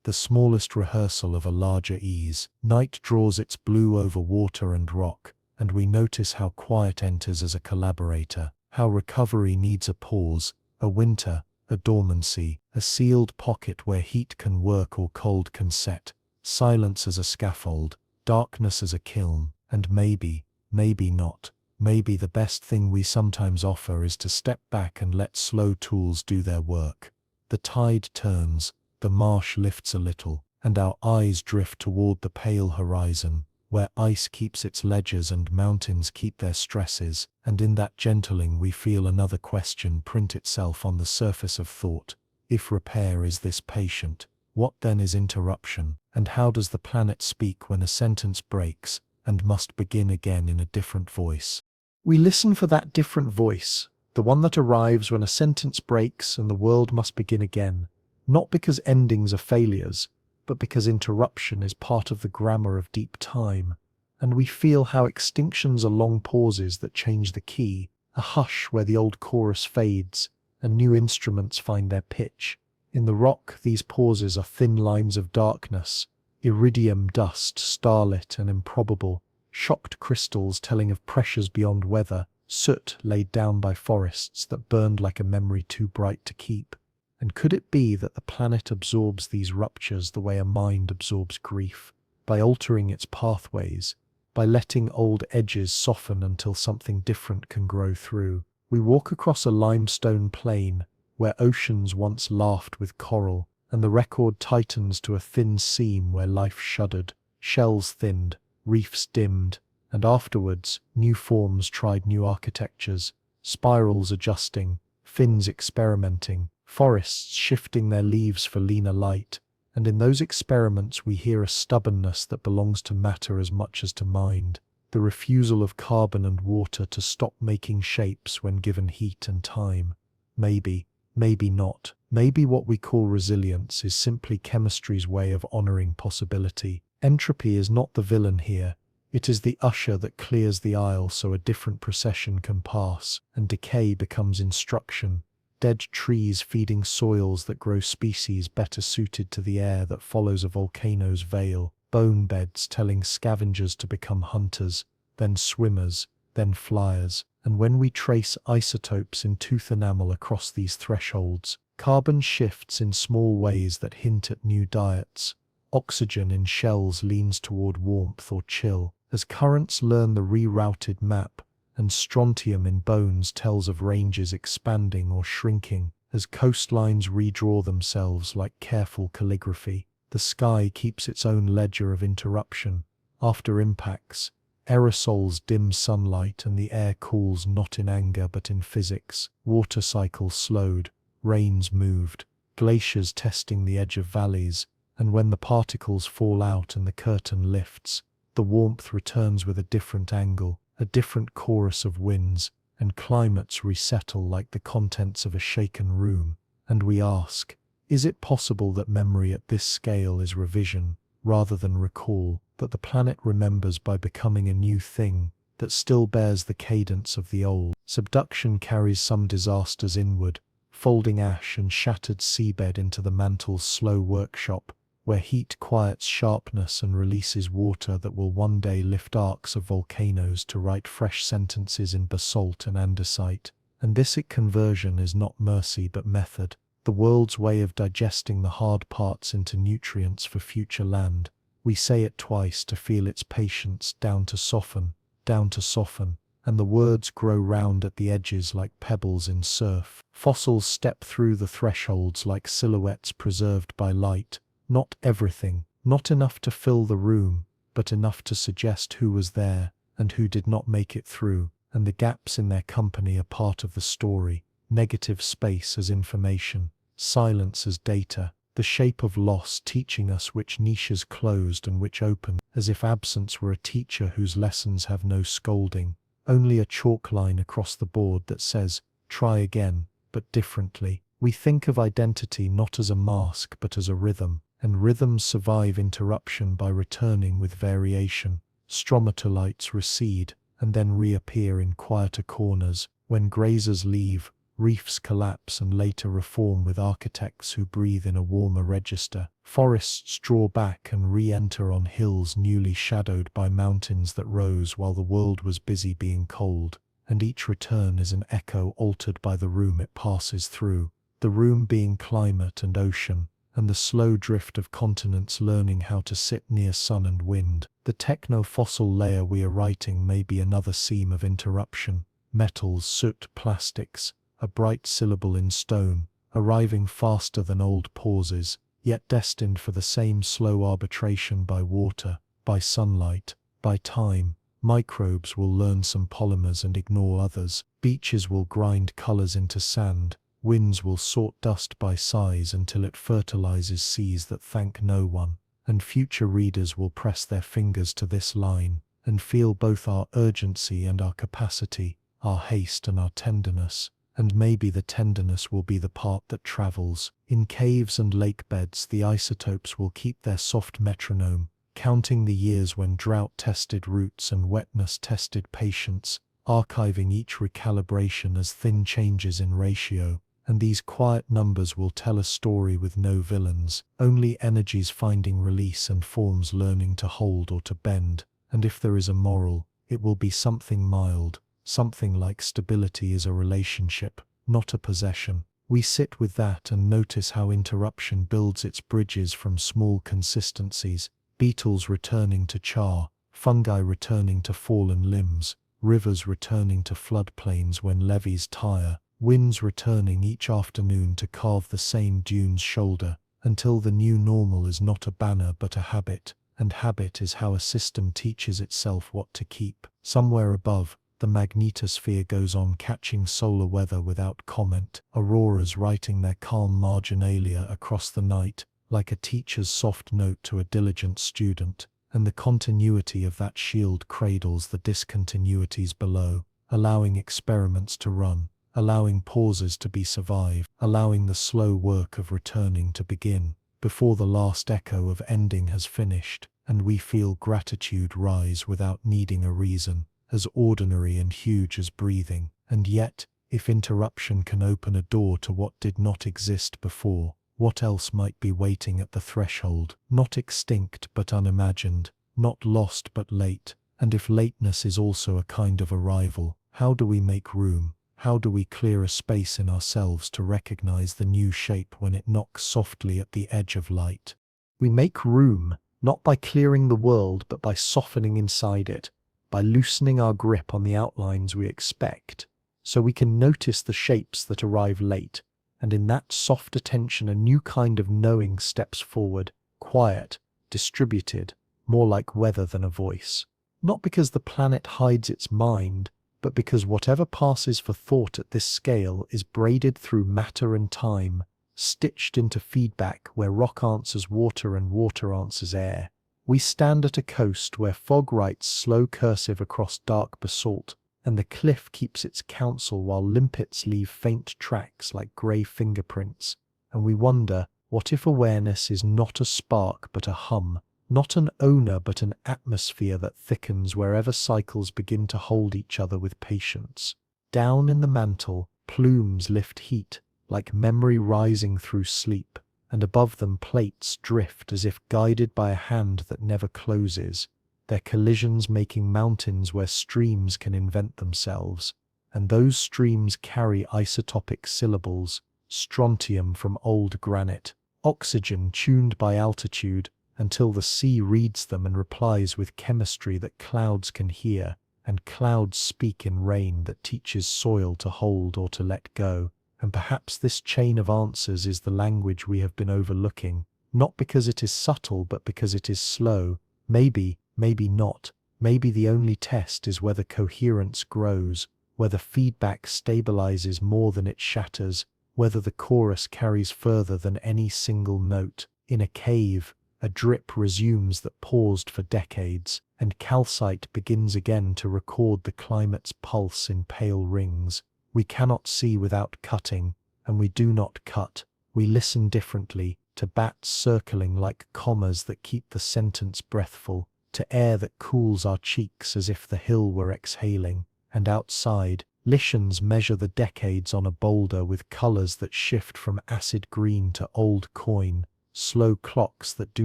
the smallest rehearsal of a larger ease. Night draws its blue over water and rock, and we notice how quiet enters as a collaborator, how recovery needs a pause, a winter, a dormancy, a sealed pocket where heat can work or cold can set, silence as a scaffold, darkness as a kiln, and maybe not, maybe the best thing we sometimes offer is to step back and let slow tools do their work. The tide turns, the marsh lifts a little, and our eyes drift toward the pale horizon, where ice keeps its ledges and mountains keep their stresses, and in that gentling we feel another question print itself on the surface of thought. If repair is this patient, what then is interruption, and how does the planet speak when a sentence breaks and must begin again in a different voice? We listen for that different voice, the one that arrives when a sentence breaks and the world must begin again, not because endings are failures, but because interruption is part of the grammar of deep time, and we feel how extinctions are long pauses that change the key, a hush where the old chorus fades, and new instruments find their pitch. In the rock, these pauses are thin lines of darkness, iridium dust, starlit and improbable, shocked crystals telling of pressures beyond weather, soot laid down by forests that burned like a memory too bright to keep. And could it be that the planet absorbs these ruptures the way a mind absorbs grief, by altering its pathways, by letting old edges soften until something different can grow through? We walk across a limestone plain, where oceans once laughed with coral, and the record tightens to a thin seam where life shuddered, shells thinned, reefs dimmed, and afterwards, new forms tried new architectures, spirals adjusting, fins experimenting, forests shifting their leaves for leaner light, and in those experiments we hear a stubbornness that belongs to matter as much as to mind, the refusal of carbon and water to stop making shapes when given heat and time. Maybe not. Maybe what we call resilience is simply chemistry's way of honoring possibility. Entropy is not the villain here. It is the usher that clears the aisle so a different procession can pass, and decay becomes instruction. Dead trees feeding soils that grow species better suited to the air that follows a volcano's veil, bone beds telling scavengers to become hunters, then swimmers, then flyers, and when we trace isotopes in tooth enamel across these thresholds, carbon shifts in small ways that hint at new diets. Oxygen in shells leans toward warmth or chill, as currents learn the rerouted map, and strontium in bones tells of ranges expanding or shrinking, as coastlines redraw themselves like careful calligraphy. The sky keeps its own ledger of interruption. After impacts, Aerosols dim sunlight and the air cools not in anger but in physics. Water cycles slowed, rains moved, glaciers testing the edge of valleys, and when the particles fall out and the curtain lifts, the warmth returns with a different angle, a different chorus of winds, and climates resettle like the contents of a shaken room. And we ask, is it possible that memory at this scale is revision, rather than recall, that the planet remembers by becoming a new thing, that still bears the cadence of the old? Subduction carries some disasters inward, folding ash and shattered seabed into the mantle's slow workshop, where heat quiets sharpness and releases water that will one day lift arcs of volcanoes to write fresh sentences in basalt and andesite. And this conversion is not mercy but method, the world's way of digesting the hard parts into nutrients for future land. We say it twice to feel its patience, down to soften, and the words grow round at the edges like pebbles in surf. Fossils step through the thresholds like silhouettes preserved by light. Not everything, not enough to fill the room, but enough to suggest who was there and who did not make it through, and the gaps in their company are part of the story. Negative space as information, silence as data, the shape of loss teaching us which niches closed and which opened, as if absence were a teacher whose lessons have no scolding, only a chalk line across the board that says, try again, but differently. We think of identity not as a mask but as a rhythm, and rhythms survive interruption by returning with variation. Stromatolites recede, and then reappear in quieter corners. When grazers leave, reefs collapse and later reform with architects who breathe in a warmer register. Forests draw back and re-enter on hills newly shadowed by mountains that rose while the world was busy being cold, and each return is an echo altered by the room it passes through, the room being climate and ocean, and the slow drift of continents learning how to sit near sun and wind. The techno-fossil layer we are writing may be another seam of interruption, metals, soot, plastics, a bright syllable in stone, arriving faster than old pauses, yet destined for the same slow arbitration by water, by sunlight, by time. Microbes will learn some polymers and ignore others. Beaches will grind colors into sand. Winds will sort dust by size until it fertilizes seas that thank no one. And future readers will press their fingers to this line and feel both our urgency and our capacity, our haste and our tenderness. And maybe the tenderness will be the part that travels. In caves and lake beds, the isotopes will keep their soft metronome, counting the years when drought tested roots and wetness tested patience, archiving each recalibration as thin changes in ratio. And these quiet numbers will tell a story with no villains, only energies finding release and forms learning to hold or to bend. And if there is a moral, it will be something mild. Something like stability is a relationship, not a possession. We sit with that and notice how interruption builds its bridges from small consistencies, beetles returning to char, fungi returning to fallen limbs, rivers returning to floodplains when levees tire, winds returning each afternoon to carve the same dune's shoulder, until the new normal is not a banner but a habit, and habit is how a system teaches itself what to keep. Somewhere above, the magnetosphere goes on catching solar weather without comment, auroras writing their calm marginalia across the night, like a teacher's soft note to a diligent student, and the continuity of that shield cradles the discontinuities below, allowing experiments to run, allowing pauses to be survived, allowing the slow work of returning to begin, before the last echo of ending has finished, and we feel gratitude rise without needing a reason, as ordinary and huge as breathing. And yet, if interruption can open a door to what did not exist before, what else might be waiting at the threshold? Not extinct but unimagined, not lost but late. And if lateness is also a kind of arrival, how do we make room? How do we clear a space in ourselves to recognize the new shape when it knocks softly at the edge of light? We make room, not by clearing the world but by softening inside it, by loosening our grip on the outlines we expect, so we can notice the shapes that arrive late, and in that soft attention a new kind of knowing steps forward, quiet, distributed, more like weather than a voice. Not because the planet hides its mind, but because whatever passes for thought at this scale is braided through matter and time, stitched into feedback where rock answers water and water answers air. We stand at a coast where fog writes slow cursive across dark basalt, and the cliff keeps its counsel while limpets leave faint tracks like grey fingerprints. And we wonder, what if awareness is not a spark but a hum, not an owner but an atmosphere that thickens wherever cycles begin to hold each other with patience? Down in the mantle, plumes lift heat, like memory rising through sleep, and above them plates drift as if guided by a hand that never closes, their collisions making mountains where streams can invent themselves. And those streams carry isotopic syllables, strontium from old granite, oxygen tuned by altitude, until the sea reads them and replies with chemistry that clouds can hear, and clouds speak in rain that teaches soil to hold or to let go. And perhaps this chain of answers is the language we have been overlooking, not because it is subtle but because it is slow. Maybe, maybe not. Maybe the only test is whether coherence grows, whether feedback stabilizes more than it shatters, whether the chorus carries further than any single note. In a cave, a drip resumes that paused for decades, and calcite begins again to record the climate's pulse in pale rings. We cannot see without cutting, and we do not cut. We listen differently, to bats circling like commas that keep the sentence breathful, to air that cools our cheeks as if the hill were exhaling. And outside, lichens measure the decades on a boulder with colors that shift from acid green to old coin, slow clocks that do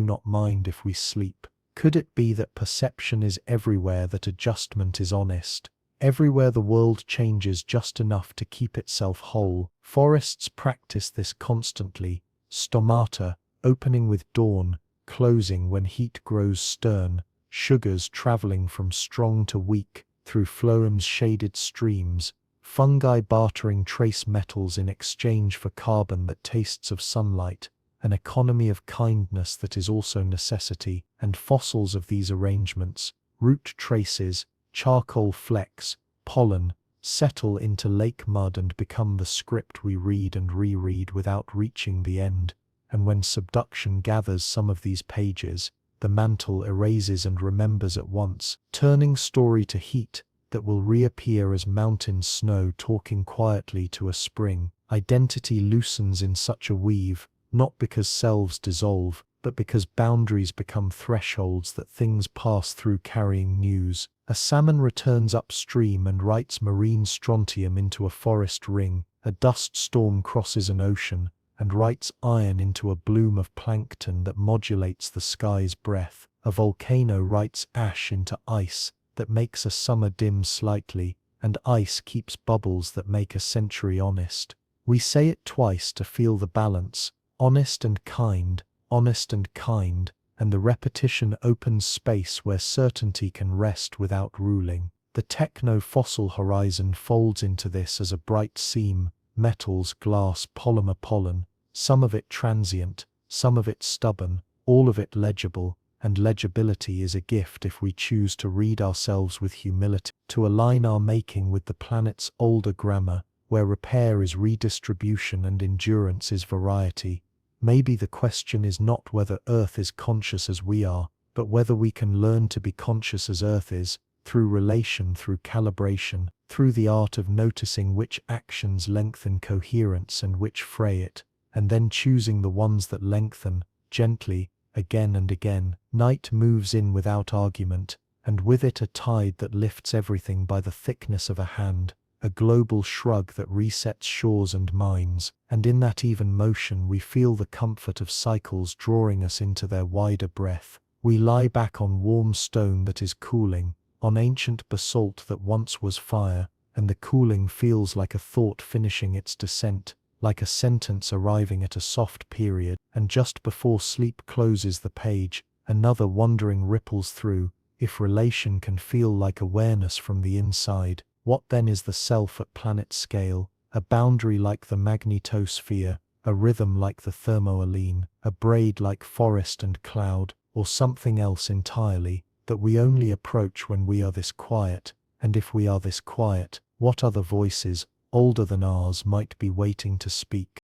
not mind if we sleep. Could it be that perception is everywhere, that adjustment is honest? Everywhere the world changes just enough to keep itself whole. Forests practice this constantly. Stomata, opening with dawn, closing when heat grows stern. Sugars traveling from strong to weak through phloem's shaded streams. Fungi bartering trace metals in exchange for carbon that tastes of sunlight. An economy of kindness that is also necessity, and fossils of these arrangements, root traces, charcoal flecks, pollen, settle into lake mud and become the script we read and reread without reaching the end. And when subduction gathers some of these pages, the mantle erases and remembers at once, turning story to heat that will reappear as mountain snow talking quietly to a spring. Identity loosens in such a weave, not because selves dissolve, but because boundaries become thresholds that things pass through carrying news. A salmon returns upstream and writes marine strontium into a forest ring. A dust storm crosses an ocean and writes iron into a bloom of plankton that modulates the sky's breath. A volcano writes ash into ice that makes a summer dim slightly, and ice keeps bubbles that make a century honest. We say it twice to feel the balance. Honest and kind, honest and kind, and the repetition opens space where certainty can rest without ruling. The techno-fossil horizon folds into this as a bright seam, metals, glass, polymer, pollen, some of it transient, some of it stubborn, all of it legible, and legibility is a gift if we choose to read ourselves with humility, to align our making with the planet's older grammar, where repair is redistribution and endurance is variety. Maybe the question is not whether Earth is conscious as we are, but whether we can learn to be conscious as Earth is, through relation, through calibration, through the art of noticing which actions lengthen coherence and which fray it, and then choosing the ones that lengthen, gently, again and again. Night moves in without argument, and with it a tide that lifts everything by the thickness of a hand. A global shrug that resets shores and minds, and in that even motion we feel the comfort of cycles drawing us into their wider breath. We lie back on warm stone that is cooling, on ancient basalt that once was fire, and the cooling feels like a thought finishing its descent, like a sentence arriving at a soft period, and just before sleep closes the page, another wondering ripples through. If relation can feel like awareness from the inside, what then is the self at planet scale? A boundary like the magnetosphere, a rhythm like the thermohaline, a braid like forest and cloud, or something else entirely? that we only approach when we are this quiet, and if we are this quiet, what other voices, older than ours, might be waiting to speak?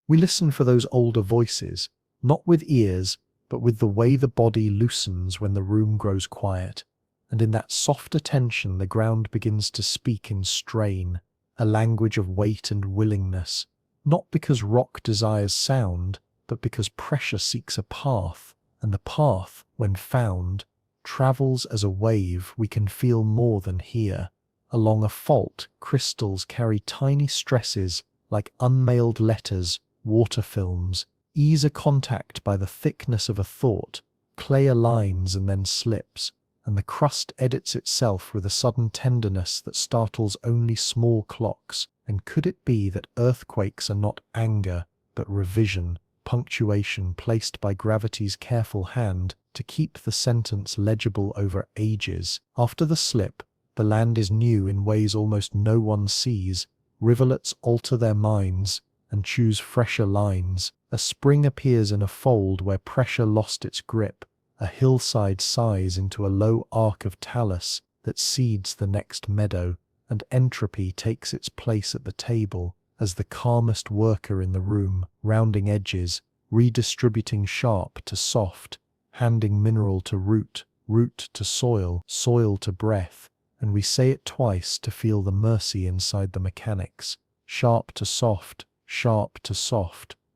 We listen for those older voices, not with ears, but with the way the body loosens when the room grows quiet, and in that soft attention the ground begins to speak in strain, a language of weight and willingness, not because rock desires sound, but because pressure seeks a path, and the path, when found, travels as a wave we can feel more than hear. Along a fault, crystals carry tiny stresses like unmailed letters, water films, ease a contact by the thickness of a thought, clay aligns and then slips, and the crust edits itself with a sudden tenderness that startles only small clocks. And could it be that earthquakes are not anger, but revision, punctuation placed by gravity's careful hand to keep the sentence legible over ages? After the slip, the land is new in ways almost no one sees. Rivulets alter their minds and choose fresher lines. A spring appears in a fold where pressure lost its grip. A hillside sighs into a low arc of talus that seeds the next meadow, and entropy takes its place at the table as the calmest worker in the room, rounding edges, redistributing sharp to soft, handing mineral to root, root to soil, soil to breath, and we say it twice to feel the mercy inside the mechanics, sharp to soft,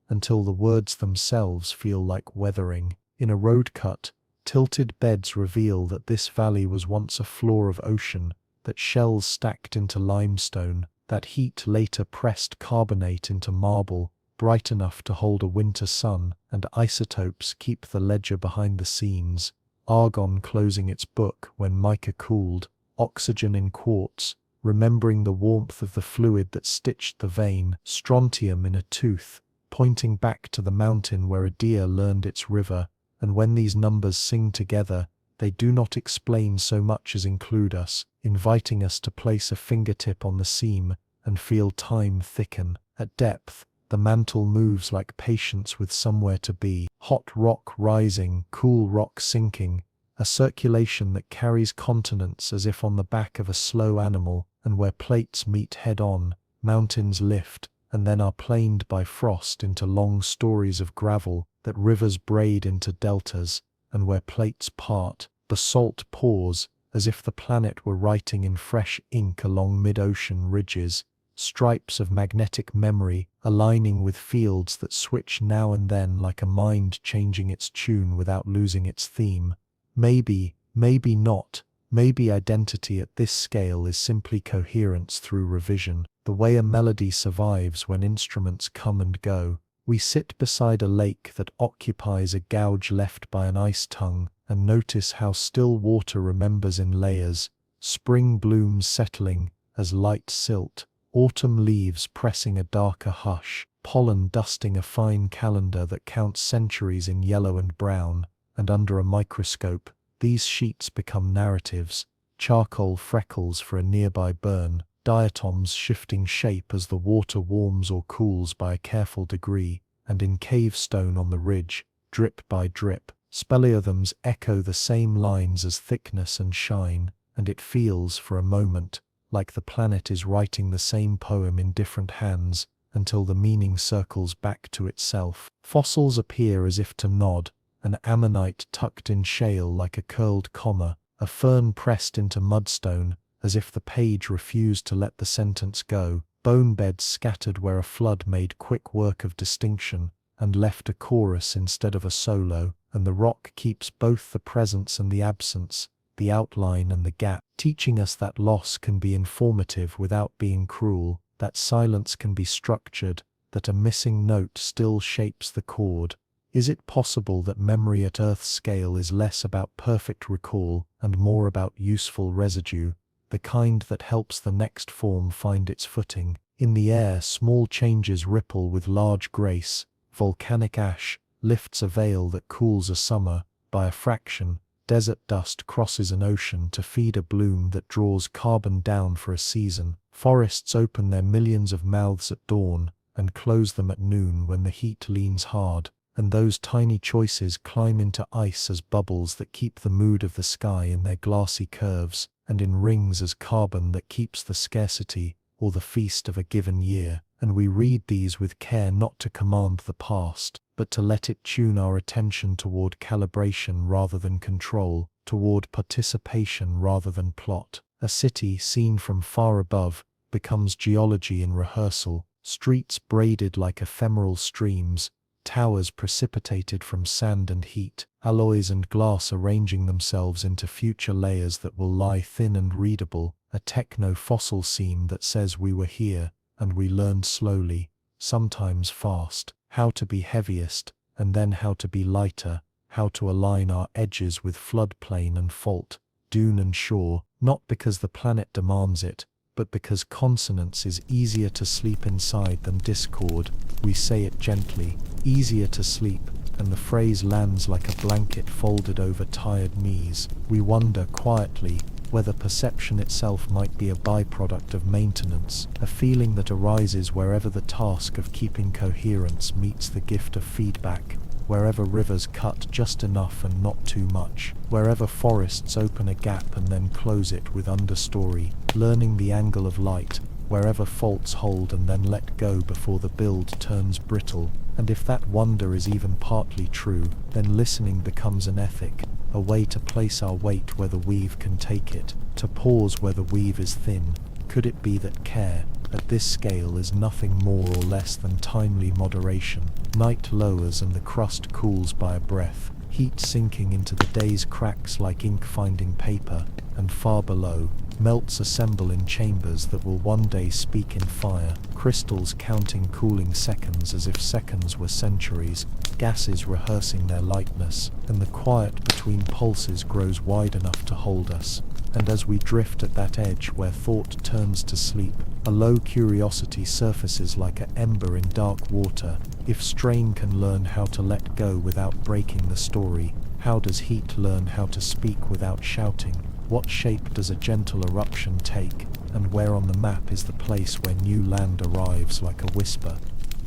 until the words themselves feel like weathering. In a road cut, tilted beds reveal that this valley was once a floor of ocean, that shells stacked into limestone, that heat later pressed carbonate into marble, bright enough to hold a winter sun, and isotopes keep the ledger behind the scenes, argon closing its book when mica cooled, oxygen in quartz, remembering the warmth of the fluid that stitched the vein, strontium in a tooth, pointing back to the mountain where a deer learned its river, and when these numbers sing together, they do not explain so much as include us, inviting us to place a fingertip on the seam and feel time thicken. At depth, the mantle moves like patience with somewhere to be, hot rock rising, cool rock sinking, a circulation that carries continents as if on the back of a slow animal, and where plates meet head-on, mountains lift, and then are planed by frost into long stories of gravel that rivers braid into deltas, and where plates part, basalt pours, as if the planet were writing in fresh ink along mid-ocean ridges, stripes of magnetic memory aligning with fields that switch now and then like a mind changing its tune without losing its theme. Maybe, maybe not. Maybe identity at this scale is simply coherence through revision, the way a melody survives when instruments come and go. We sit beside a lake that occupies a gouge left by an ice tongue, and notice how still water remembers in layers, spring blooms settling as light silt, autumn leaves pressing a darker hush, pollen dusting a fine calendar that counts centuries in yellow and brown, and under a microscope, these sheets become narratives, charcoal freckles for a nearby burn, diatoms shifting shape as the water warms or cools by a careful degree, and in cave stone on the ridge, drip by drip, speleothems echo the same lines as thickness and shine, and it feels, for a moment, like the planet is writing the same poem in different hands, until the meaning circles back to itself. Fossils appear as if to nod, an ammonite tucked in shale like a curled comma, a fern pressed into mudstone, as if the page refused to let the sentence go, bone beds scattered where a flood made quick work of distinction, and left a chorus instead of a solo, and the rock keeps both the presence and the absence, the outline and the gap, teaching us that loss can be informative without being cruel, that silence can be structured, that a missing note still shapes the chord. Is it possible that memory at Earth's scale is less about perfect recall and more about useful residue, the kind that helps the next form find its footing? In the air, small changes ripple with large grace. Volcanic ash lifts a veil that cools a summer. By a fraction, desert dust crosses an ocean to feed a bloom that draws carbon down for a season. Forests open their millions of mouths at dawn and close them at noon when the heat leans hard, and those tiny choices climb into ice as bubbles that keep the mood of the sky in their glassy curves, and in rings as carbon that keeps the scarcity or the feast of a given year. And we read these with care, not to command the past, but to let it tune our attention toward calibration rather than control, toward participation rather than plot. A city seen from far above becomes geology in rehearsal, streets braided like ephemeral streams, towers precipitated from sand and heat, alloys and glass arranging themselves into future layers that will lie thin and readable, a techno-fossil seam that says we were here, and we learned slowly, sometimes fast, how to be heaviest, and then how to be lighter, how to align our edges with floodplain and fault, dune and shore, not because the planet demands it, but because consonance is easier to sleep inside than discord. We say it gently, easier to sleep, and the phrase lands like a blanket folded over tired knees. We wonder quietly whether perception itself might be a byproduct of maintenance, a feeling that arises wherever the task of keeping coherence meets the gift of feedback, wherever rivers cut just enough and not too much, wherever forests open a gap and then close it with understory, learning the angle of light, wherever faults hold and then let go before the build turns brittle. And if that wonder is even partly true, then listening becomes an ethic, a way to place our weight where the weave can take it, to pause where the weave is thin. Could it be that care, at this scale, is nothing more or less than timely moderation? Night lowers and the crust cools by a breath, heat sinking into the day's cracks like ink finding paper, and far below, melts assemble in chambers that will one day speak in fire, crystals counting cooling seconds as if seconds were centuries, gases rehearsing their lightness, and the quiet between pulses grows wide enough to hold us. And as we drift at that edge where thought turns to sleep, a low curiosity surfaces like an ember in dark water. If strain can learn how to let go without breaking the story, how does heat learn how to speak without shouting? What shape does a gentle eruption take, and where on the map is the place where new land arrives like a whisper?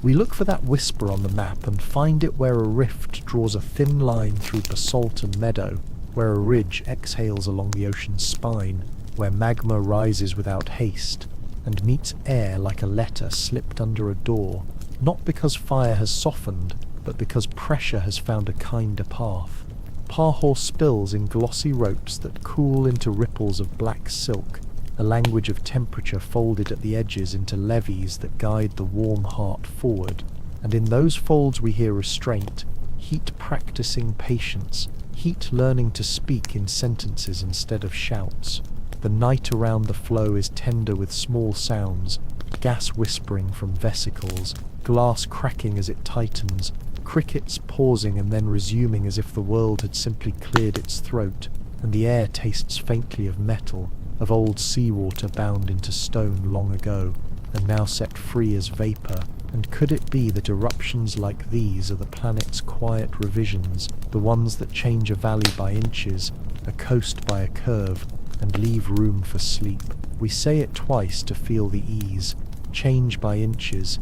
We look for that whisper on the map and find it where a rift draws a thin line through basalt and meadow, where a ridge exhales along the ocean's spine, where magma rises without haste, and meets air like a letter slipped under a door, not because fire has softened, but because pressure has found a kinder path. Pahor spills in glossy ropes that cool into ripples of black silk, a language of temperature folded at the edges into levees that guide the warm heart forward. And in those folds we hear restraint, heat practicing patience, heat learning to speak in sentences instead of shouts. The night around the flow is tender with small sounds, gas whispering from vesicles, glass cracking as it tightens, crickets pausing and then resuming as if the world had simply cleared its throat, and the air tastes faintly of metal, of old seawater bound into stone long ago, and now set free as vapor. And could it be that eruptions like these are the planet's quiet revisions, the ones that change a valley by inches, a coast by a curve, and leave room for sleep? We say it twice to feel the ease, change by inches,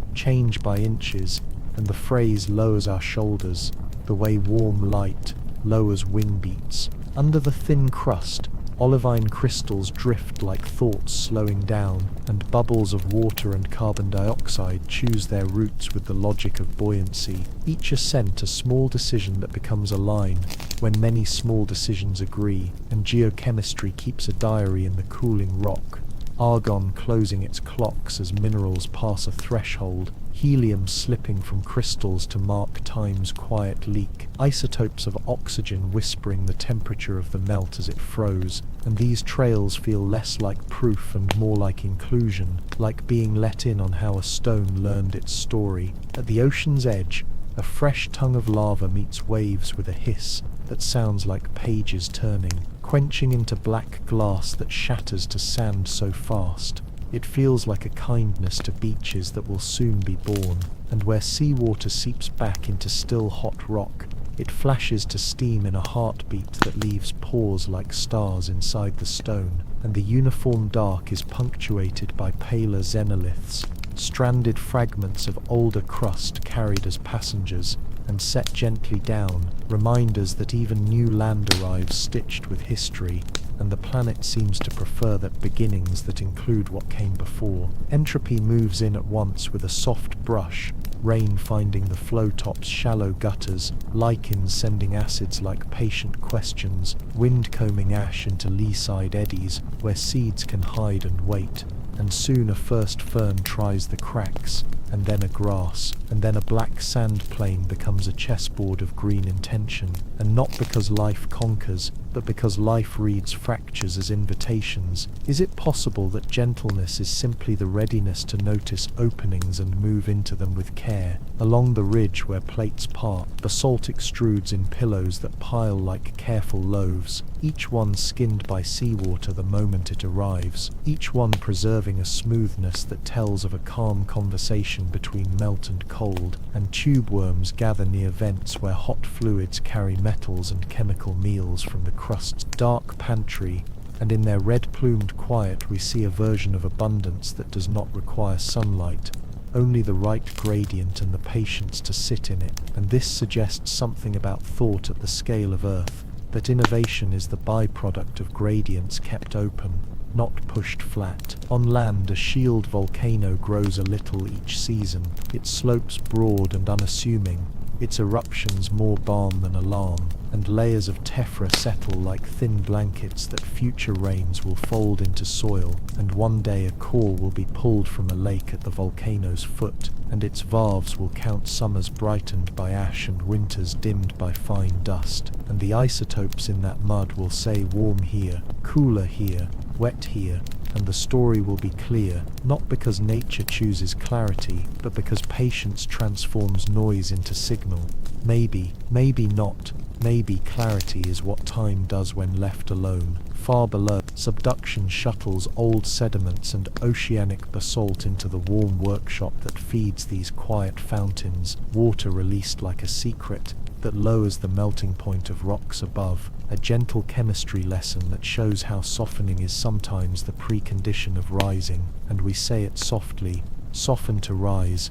and the phrase lowers our shoulders, the way warm light lowers wing beats. Under the thin crust, olivine crystals drift like thoughts slowing down, and bubbles of water and carbon dioxide choose their routes with the logic of buoyancy, each ascent a small decision that becomes a line, when many small decisions agree, and geochemistry keeps a diary in the cooling rock, argon closing its clocks as minerals pass a threshold, helium slipping from crystals to mark time's quiet leak, isotopes of oxygen whispering the temperature of the melt as it froze, and these trails feel less like proof and more like inclusion, like being let in on how a stone learned its story. At the ocean's edge, a fresh tongue of lava meets waves with a hiss that sounds like pages turning, quenching into black glass that shatters to sand so fast. It feels like a kindness to beaches that will soon be born, and where seawater seeps back into still hot rock, it flashes to steam in a heartbeat that leaves pores like stars inside the stone, and the uniform dark is punctuated by paler xenoliths, stranded fragments of older crust carried as passengers, and set gently down, reminders that even new land arrives stitched with history, and the planet seems to prefer that beginnings that include what came before. Entropy moves in at once with a soft brush, rain finding the flow top's shallow gutters, lichens sending acids like patient questions, wind combing ash into lee-side eddies where seeds can hide and wait, and soon a first fern tries the cracks, and then a grass, and then a black sand plain becomes a chessboard of green intention, and not because life conquers, but because life reads fractures as invitations. Is it possible that gentleness is simply the readiness to notice openings and move into them with care? Along the ridge where plates part, basalt extrudes in pillows that pile like careful loaves, each one skinned by seawater the moment it arrives, each one preserving a smoothness that tells of a calm conversation between melt and cold, and tube worms gather near vents where hot fluids carry metals and chemical meals from the crust's dark pantry, and in their red-plumed quiet we see a version of abundance that does not require sunlight, only the right gradient and the patience to sit in it. And this suggests something about thought at the scale of Earth, that innovation is the byproduct of gradients kept open, not pushed flat. On land, a shield volcano grows a little each season, its slopes broad and unassuming, its eruptions more balm than alarm, and layers of tephra settle like thin blankets that future rains will fold into soil, and one day a core will be pulled from a lake at the volcano's foot, and its valves will count summers brightened by ash and winters dimmed by fine dust, and the isotopes in that mud will say warm here, cooler here, wet here, and the story will be clear, not because nature chooses clarity, but because patience transforms noise into signal. Maybe, maybe not, maybe clarity is what time does when left alone. Far below, subduction shuttles old sediments and oceanic basalt into the warm workshop that feeds these quiet fountains, water released like a secret that lowers the melting point of rocks above, a gentle chemistry lesson that shows how softening is sometimes the precondition of rising, and we say it softly, soften to rise,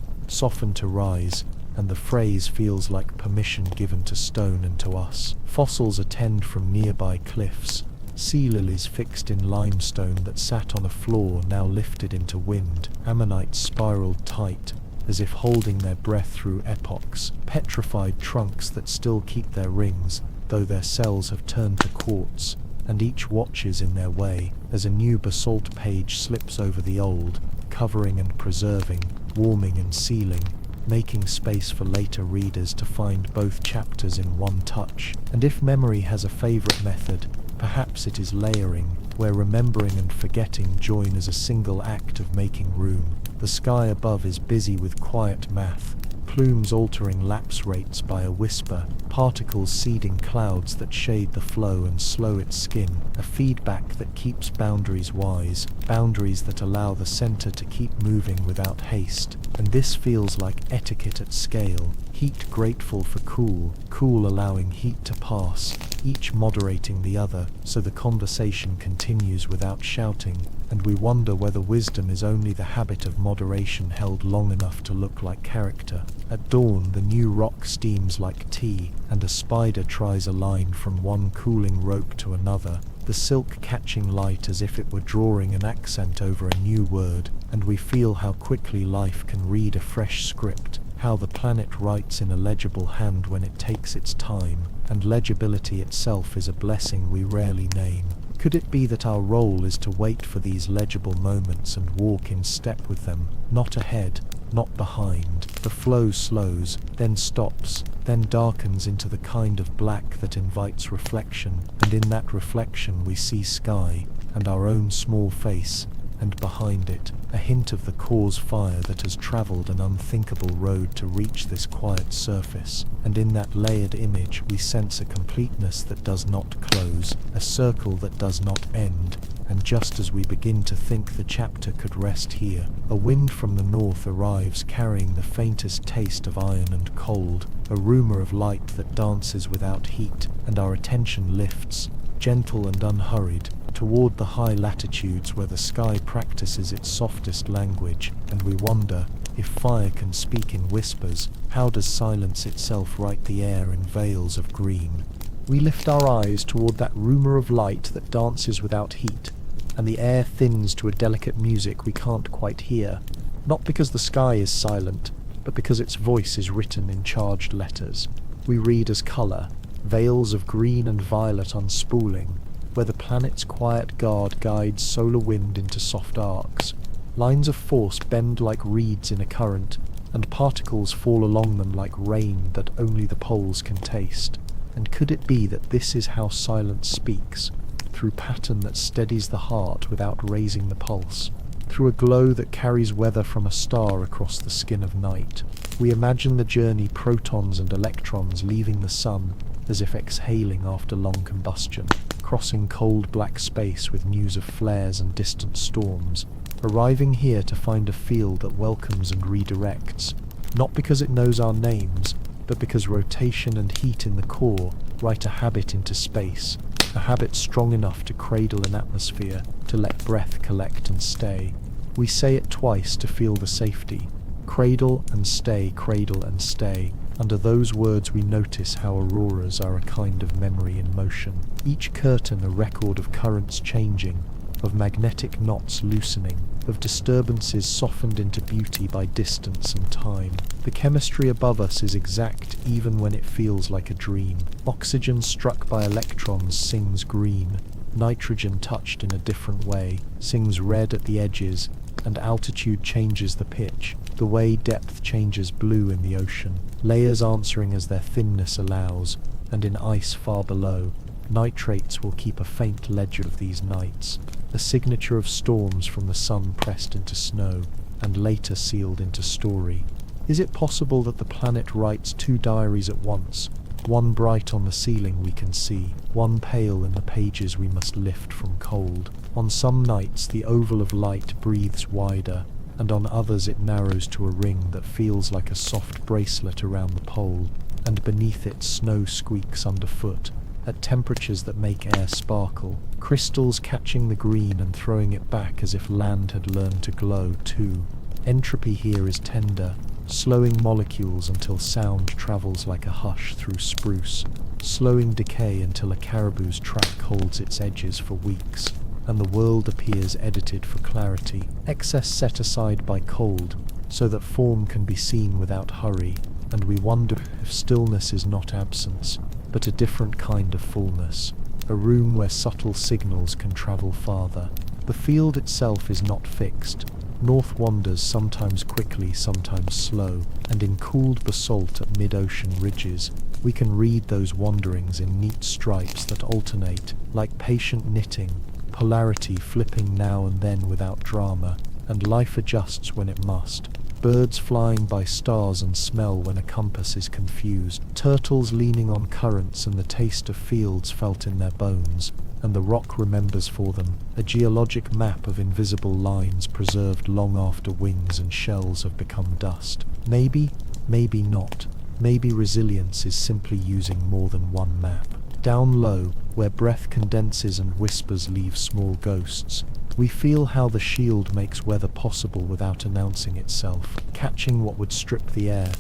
and the phrase feels like permission given to stone and to us. Fossils attend from nearby cliffs, sea lilies fixed in limestone that sat on a floor now lifted into wind, ammonites spiraled tight, as if holding their breath through epochs, petrified trunks that still keep their rings, though their cells have turned to quartz, and each watches in their way, as a new basalt page slips over the old, covering and preserving, warming and sealing, making space for later readers to find both chapters in one touch. And if memory has a favorite method, perhaps it is layering, where remembering and forgetting join as a single act of making room. The sky above is busy with quiet math, plumes altering lapse rates by a whisper, particles seeding clouds that shade the flow and slow its skin, a feedback that keeps boundaries wise, boundaries that allow the center to keep moving without haste. And this feels like etiquette at scale, heat grateful for cool, cool allowing heat to pass, each moderating the other, so the conversation continues without shouting, and we wonder whether wisdom is only the habit of moderation held long enough to look like character. At dawn, the new rock steams like tea, and a spider tries a line from one cooling rope to another, the silk catching light as if it were drawing an accent over a new word, and we feel how quickly life can read a fresh script, how the planet writes in a legible hand when it takes its time, and legibility itself is a blessing we rarely name. Could it be that our role is to wait for these legible moments and walk in step with them, not ahead, not behind? The flow slows, then stops, then darkens into the kind of black that invites reflection, and in that reflection we see sky, and our own small face, and behind it, a hint of the core's fire that has travelled an unthinkable road to reach this quiet surface, and in that layered image we sense a completeness that does not close, a circle that does not end, and just as we begin to think the chapter could rest here, a wind from the north arrives carrying the faintest taste of iron and cold, a rumour of light that dances without heat, and our attention lifts, gentle and unhurried, toward the high latitudes where the sky practices its softest language, and we wonder, If fire can speak in whispers, how does silence itself write the air in veils of green? We lift our eyes toward that rumour of light that dances without heat, and the air thins to a delicate music we can't quite hear, not because the sky is silent, but because its voice is written in charged letters. We read as colour, veils of green and violet unspooling, where the planet's quiet guard guides solar wind into soft arcs. Lines of force bend like reeds in a current, and particles fall along them like rain that only the poles can taste. And could it be that this is how silence speaks, through pattern that steadies the heart without raising the pulse, through a glow that carries weather from a star across the skin of night? We imagine the journey protons and electrons leaving the sun as if exhaling after long combustion, crossing cold black space with news of flares and distant storms, arriving here to find a field that welcomes and redirects, not because it knows our names, but because rotation and heat in the core write a habit into space, a habit strong enough to cradle an atmosphere, to let breath collect and stay. We say it twice to feel the safety. Cradle and stay, cradle and stay. Under those words we notice how auroras are a kind of memory in motion, each curtain a record of currents changing, of magnetic knots loosening, of disturbances softened into beauty by distance and time. The chemistry above us is exact even when it feels like a dream. Oxygen struck by electrons sings green. Nitrogen touched in a different way sings red at the edges, and altitude changes the pitch, the way depth changes blue in the ocean, layers answering as their thinness allows, and in ice far below, nitrates will keep a faint ledger of these nights, a signature of storms from the sun pressed into snow, and later sealed into story. Is it possible that the planet writes two diaries at once, one bright on the ceiling we can see, one pale in the pages we must lift from cold? On some nights the oval of light breathes wider, and on others it narrows to a ring that feels like a soft bracelet around the pole, and beneath it snow squeaks underfoot, at temperatures that make air sparkle, crystals catching the green and throwing it back as if land had learned to glow too. Entropy here is tender, slowing molecules until sound travels like a hush through spruce, slowing decay until a caribou's track holds its edges for weeks, and the world appears edited for clarity, excess set aside by cold, so that form can be seen without hurry, and we wonder if stillness is not absence, but a different kind of fullness, a room where subtle signals can travel farther. The field itself is not fixed. North wanders sometimes quickly, sometimes slow, and in cooled basalt at mid-ocean ridges, we can read those wanderings in neat stripes that alternate, like patient knitting, polarity flipping now and then without drama, and life adjusts when it must. Birds flying by stars and smell when a compass is confused, turtles leaning on currents and the taste of fields felt in their bones, and the rock remembers for them, a geologic map of invisible lines preserved long after wings and shells have become dust. Maybe, maybe not. Maybe resilience is simply using more than one map. Down low, where breath condenses and whispers leave small ghosts, we feel how the shield makes weather possible without announcing itself, catching what would strip the air,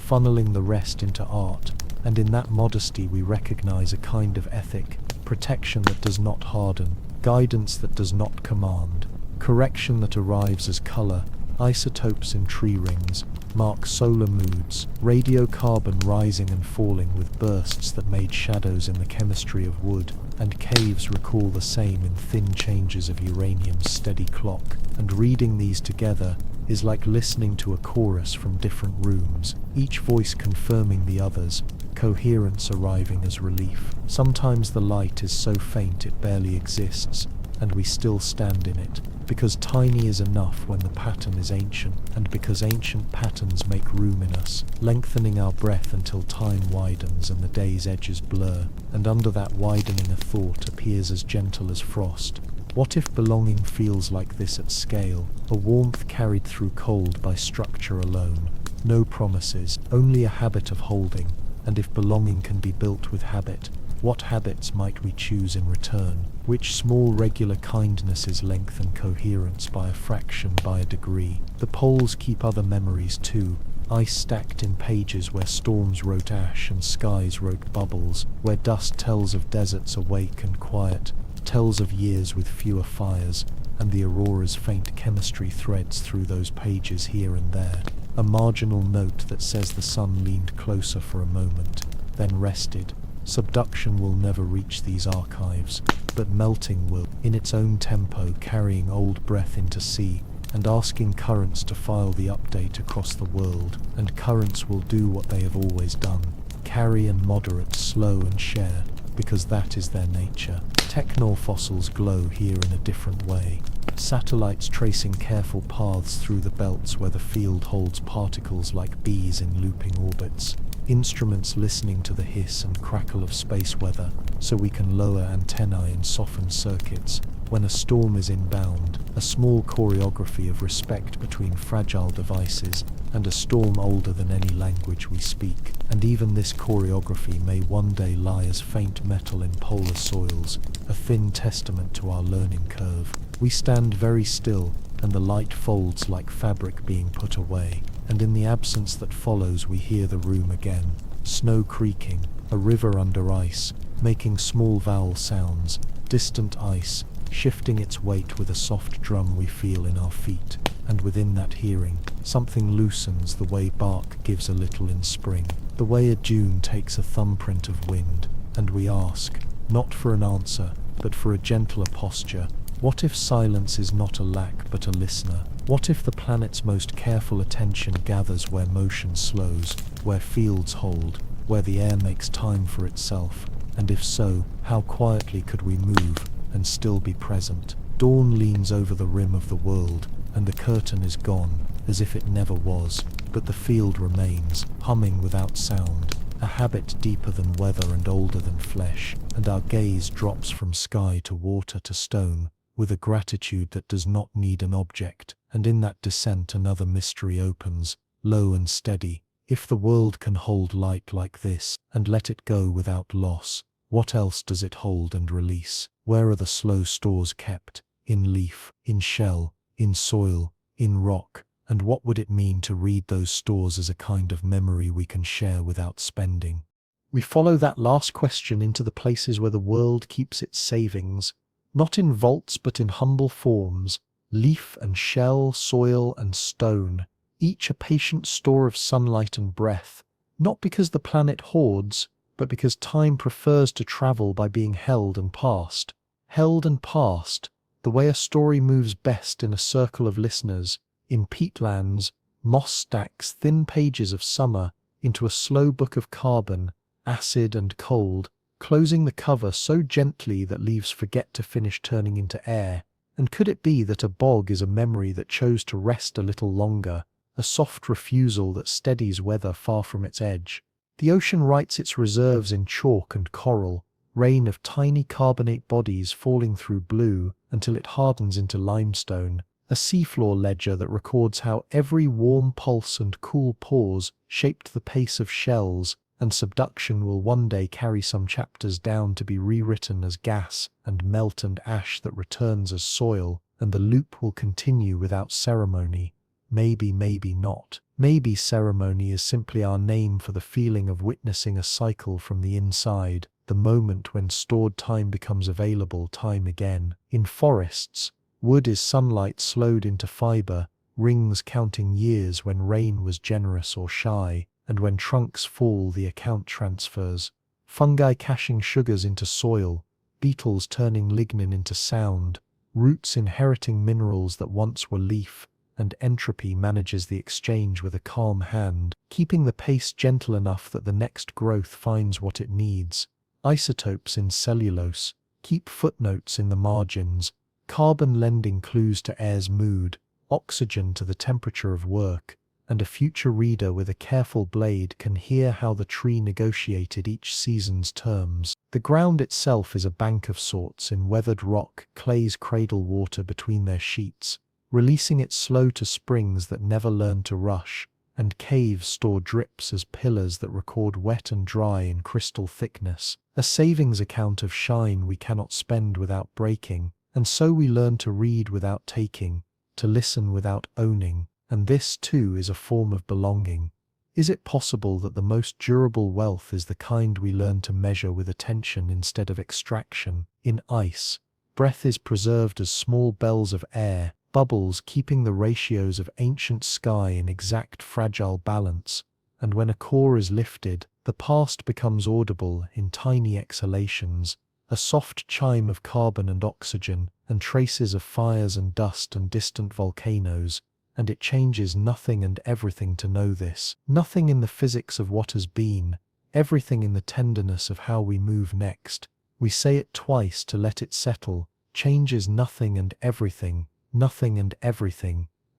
funneling the rest into art, and in that modesty we recognize a kind of ethic, protection that does not harden, guidance that does not command, correction that arrives as color, isotopes in tree rings, mark solar moods, radiocarbon rising and falling with bursts that made shadows in the chemistry of wood, and caves recall the same in thin changes of uranium's steady clock, and reading these together is like listening to a chorus from different rooms, each voice confirming the others, coherence arriving as relief. Sometimes the light is so faint it barely exists, and we still stand in it, because tiny is enough when the pattern is ancient, and because ancient patterns make room in us, lengthening our breath until time widens and the day's edges blur, and under that widening a thought appears as gentle as frost. What if belonging feels like this at scale, a warmth carried through cold by structure alone, no promises, only a habit of holding, and if belonging can be built with habit, What habits might we choose in return? Which small regular kindnesses lengthen coherence by a fraction, by a degree? The poles keep other memories too. Ice stacked in pages where storms wrote ash and skies wrote bubbles, where dust tells of deserts awake and quiet, tells of years with fewer fires, and the aurora's faint chemistry threads through those pages here and there. A marginal note that says the sun leaned closer for a moment, then rested. Subduction will never reach these archives, but melting will, in its own tempo, carrying old breath into sea, and asking currents to file the update across the world. And currents will do what they have always done: carry and moderate, slow and share, because that is their nature. Technofossils glow here in a different way. Satellites tracing careful paths through the belts where the field holds particles like bees in looping orbits. Instruments listening to the hiss and crackle of space weather, so we can lower antennae in softened circuits. When a storm is inbound, a small choreography of respect between fragile devices, and a storm older than any language we speak. And even this choreography may one day lie as faint metal in polar soils, a thin testament to our learning curve. We stand very still, and the light folds like fabric being put away, and in the absence that follows we hear the room again. Snow creaking, a river under ice, making small vowel sounds, distant ice, shifting its weight with a soft drum we feel in our feet, and within that hearing, something loosens the way bark gives a little in spring, the way a dune takes a thumbprint of wind, and we ask, not for an answer, but for a gentler posture. What if silence is not a lack but a listener? What if the planet's most careful attention gathers where motion slows, where fields hold, where the air makes time for itself? And if so, how quietly could we move and still be present? Dawn leans over the rim of the world, and the curtain is gone, as if it never was, but the field remains, humming without sound, a habit deeper than weather and older than flesh, and our gaze drops from sky to water to stone, with a gratitude that does not need an object, and in that descent another mystery opens, low and steady. If the world can hold light like this, and let it go without loss, what else does it hold and release? Where are the slow stores kept? In leaf, in shell, in soil, in rock, and what would it mean to read those stores as a kind of memory we can share without spending? We follow that last question into the places where the world keeps its savings, not in vaults but in humble forms, leaf and shell, soil and stone, each a patient store of sunlight and breath, not because the planet hoards, but because time prefers to travel by being held and passed. Held and passed, the way a story moves best in a circle of listeners, in peatlands, moss stacks thin pages of summer into a slow book of carbon, acid and cold, closing the cover so gently that leaves forget to finish turning into air. And could it be that a bog is a memory that chose to rest a little longer, a soft refusal that steadies weather far from its edge? The ocean writes its reserves in chalk and coral, rain of tiny carbonate bodies falling through blue until it hardens into limestone, a seafloor ledger that records how every warm pulse and cool pause shaped the pace of shells, and subduction will one day carry some chapters down to be rewritten as gas and melt and ash that returns as soil, and the loop will continue without ceremony. Maybe, maybe not. Maybe ceremony is simply our name for the feeling of witnessing a cycle from the inside, the moment when stored time becomes available time again. In forests, wood is sunlight slowed into fiber, rings counting years when rain was generous or shy, and when trunks fall the account transfers. Fungi caching sugars into soil, beetles turning lignin into sound, roots inheriting minerals that once were leaf, and entropy manages the exchange with a calm hand, keeping the pace gentle enough that the next growth finds what it needs. Isotopes in cellulose keep footnotes in the margins, carbon lending clues to air's mood, oxygen to the temperature of work, and a future reader with a careful blade can hear how the tree negotiated each season's terms. The ground itself is a bank of sorts in weathered rock, clays cradle water between their sheets, releasing it slow to springs that never learn to rush, and caves store drips as pillars that record wet and dry in crystal thickness, a savings account of shine we cannot spend without breaking, and so we learn to read without taking, to listen without owning, and this too is a form of belonging. Is it possible that the most durable wealth is the kind we learn to measure with attention instead of extraction? In ice, breath is preserved as small bells of air, bubbles keeping the ratios of ancient sky in exact fragile balance, and when a core is lifted, the past becomes audible in tiny exhalations, a soft chime of carbon and oxygen, and traces of fires and dust and distant volcanoes, and it changes nothing and everything to know this. Nothing in the physics of what has been, everything in the tenderness of how we move next. We say it twice to let it settle, changes nothing and everything,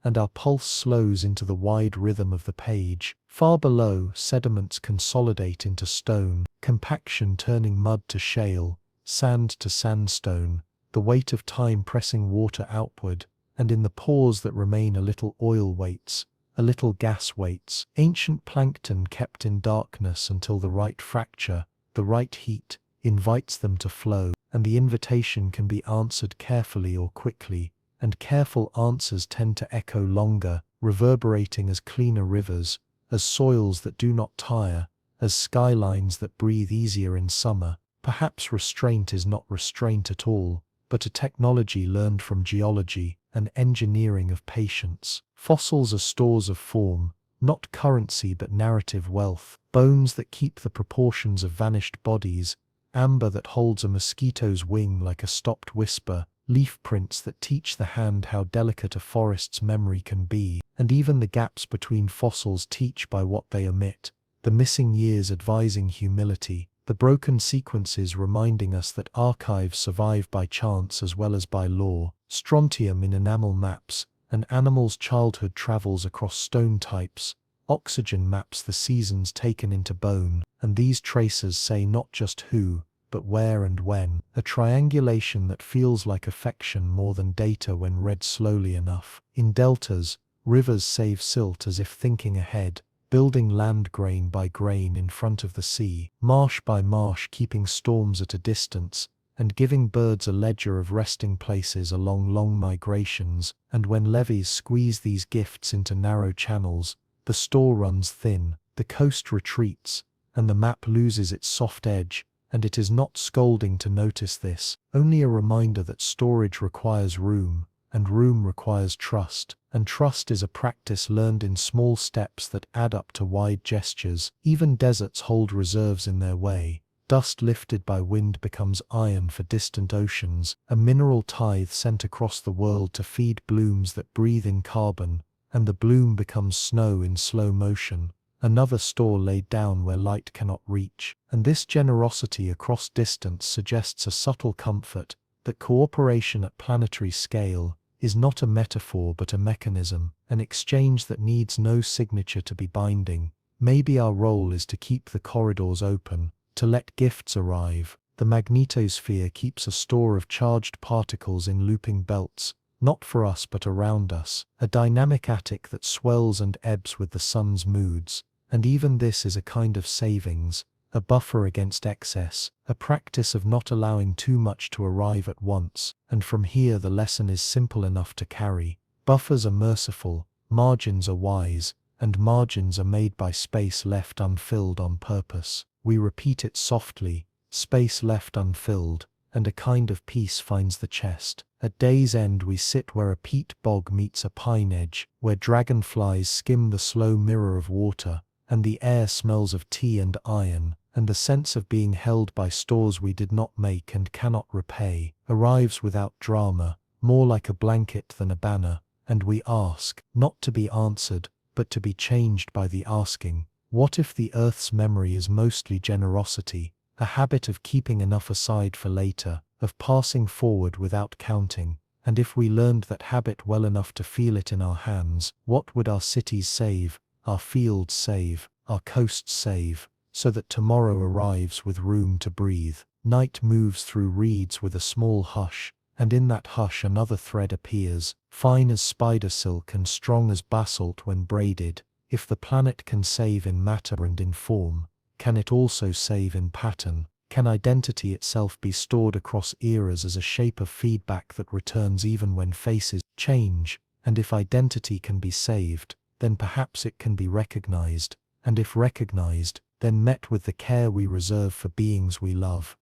and our pulse slows into the wide rhythm of the page. Far below, sediments consolidate into stone, compaction turning mud to shale, sand to sandstone, the weight of time pressing water outward, and in the pores that remain a little oil waits, a little gas waits, ancient plankton kept in darkness until the right fracture, the right heat, invites them to flow, and the invitation can be answered carefully or quickly, and careful answers tend to echo longer, reverberating as cleaner rivers, as soils that do not tire, as skylines that breathe easier in summer. Perhaps restraint is not restraint at all, but a technology learned from geology, an engineering of patience. Fossils are stores of form, not currency but narrative wealth, bones that keep the proportions of vanished bodies, amber that holds a mosquito's wing like a stopped whisper, leaf prints that teach the hand how delicate a forest's memory can be, and even the gaps between fossils teach by what they omit, the missing years advising humility, the broken sequences reminding us that archives survive by chance as well as by law, strontium in enamel maps, an animal's childhood travels across stone types, oxygen maps the seasons taken into bone, and these traces say not just who, but where and when, a triangulation that feels like affection more than data when read slowly enough. In deltas, rivers save silt as if thinking ahead, building land grain by grain in front of the sea, marsh by marsh keeping storms at a distance, and giving birds a ledger of resting places along long migrations, and when levees squeeze these gifts into narrow channels, the store runs thin, the coast retreats, and the map loses its soft edge, and it is not scolding to notice this, only a reminder that storage requires room, and room requires trust, and trust is a practice learned in small steps that add up to wide gestures. Even deserts hold reserves in their way. Dust lifted by wind becomes iron for distant oceans, a mineral tithe sent across the world to feed blooms that breathe in carbon, and the bloom becomes snow in slow motion, another store laid down where light cannot reach, and this generosity across distance suggests a subtle comfort, that cooperation at planetary scale is not a metaphor but a mechanism, an exchange that needs no signature to be binding. Maybe our role is to keep the corridors open, to let gifts arrive. The magnetosphere keeps a store of charged particles in looping belts, not for us but around us, a dynamic attic that swells and ebbs with the sun's moods, and even this is a kind of savings, a buffer against excess, a practice of not allowing too much to arrive at once, and from here the lesson is simple enough to carry. Buffers are merciful, margins are wise, and margins are made by space left unfilled on purpose. We repeat it softly, space left unfilled, and a kind of peace finds the chest. At day's end we sit where a peat bog meets a pine edge, where dragonflies skim the slow mirror of water, and the air smells of tea and iron, and the sense of being held by stores we did not make and cannot repay, arrives without drama, more like a blanket than a banner, and we ask, not to be answered, but to be changed by the asking. What if the earth's memory is mostly generosity, a habit of keeping enough aside for later, of passing forward without counting, and if we learned that habit well enough to feel it in our hands, what would our cities save, our fields save, our coasts save, so that tomorrow arrives with room to breathe. Night moves through reeds with a small hush, and in that hush another thread appears, fine as spider silk and strong as basalt when braided. If the planet can save in matter and in form, can it also save in pattern? Can identity itself be stored across eras as a shape of feedback that returns even when faces change? And if identity can be saved, then perhaps it can be recognized, and if recognized, then met with the care we reserve for beings we love.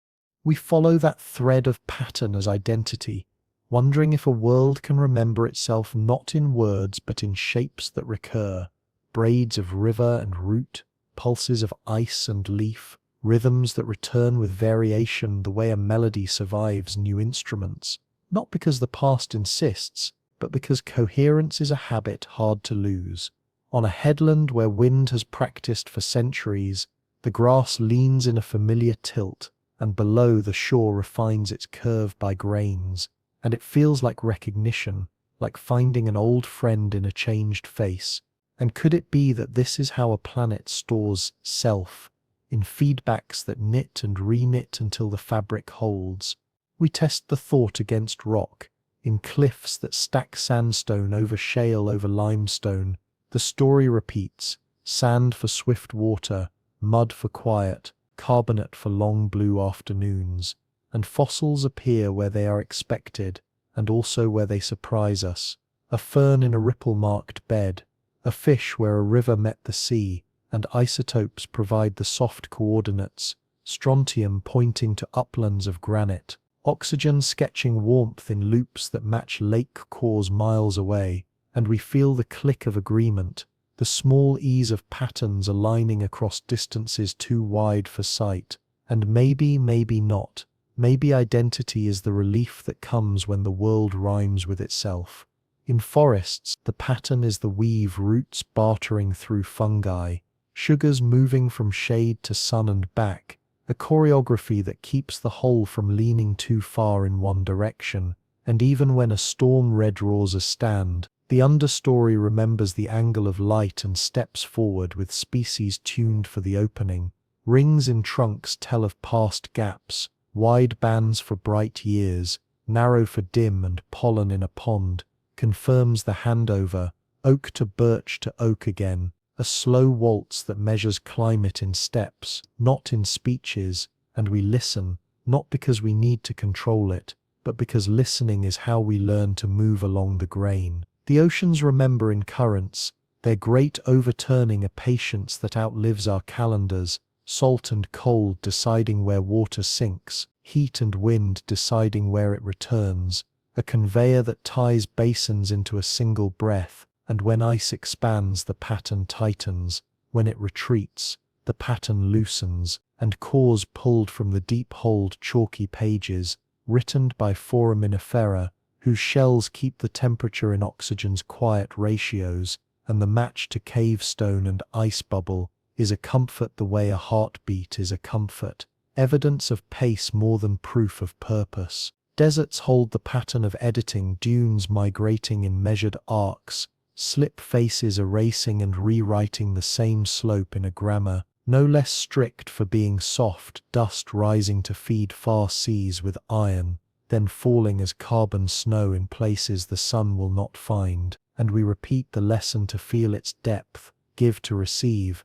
We follow that thread of pattern as identity, wondering if a world can remember itself not in words but in shapes that recur, braids of river and root, pulses of ice and leaf, rhythms that return with variation the way a melody survives new instruments, not because the past insists, but because coherence is a habit hard to lose. On a headland where wind has practiced for centuries, the grass leans in a familiar tilt, and below the shore refines its curve by grains, and it feels like recognition, like finding an old friend in a changed face. And could it be that this is how a planet stores self, in feedbacks that knit and reknit until the fabric holds? We test the thought against rock, in cliffs that stack sandstone over shale over limestone. The story repeats, sand for swift water, mud for quiet, carbonate for long blue afternoons, and fossils appear where they are expected, and also where they surprise us. A fern in a ripple-marked bed, a fish where a river met the sea, and isotopes provide the soft coordinates, strontium pointing to uplands of granite, oxygen sketching warmth in loops that match lake cores miles away, and we feel the click of agreement, the small ease of patterns aligning across distances too wide for sight. And maybe not. Maybe identity is the relief that comes when the world rhymes with itself. In forests, the pattern is the weave roots bartering through fungi, sugars moving from shade to sun and back, a choreography that keeps the whole from leaning too far in one direction. And even when a storm redraws a stand, the understory remembers the angle of light and steps forward with species tuned for the opening. Rings in trunks tell of past gaps, wide bands for bright years, narrow for dim, and pollen in a pond confirms the handover, oak to birch to oak again, a slow waltz that measures climate in steps, not in speeches. And we listen, not because we need to control it, but because listening is how we learn to move along the grain. The oceans remember in currents, their great overturning a patience that outlives our calendars, salt and cold deciding where water sinks, heat and wind deciding where it returns, a conveyor that ties basins into a single breath, and when ice expands the pattern tightens, when it retreats, the pattern loosens, and cores pulled from the deep hold chalky pages, written by foraminifera, whose shells keep the temperature in oxygen's quiet ratios, and the match to cave stone and ice bubble is a comfort the way a heartbeat is a comfort, evidence of pace more than proof of purpose. Deserts hold the pattern of editing, dunes migrating in measured arcs, slip faces erasing and rewriting the same slope in a grammar, no less strict for being soft, dust rising to feed far seas with iron, then falling as carbon snow in places the sun will not find, and we repeat the lesson to feel its depth, give to receive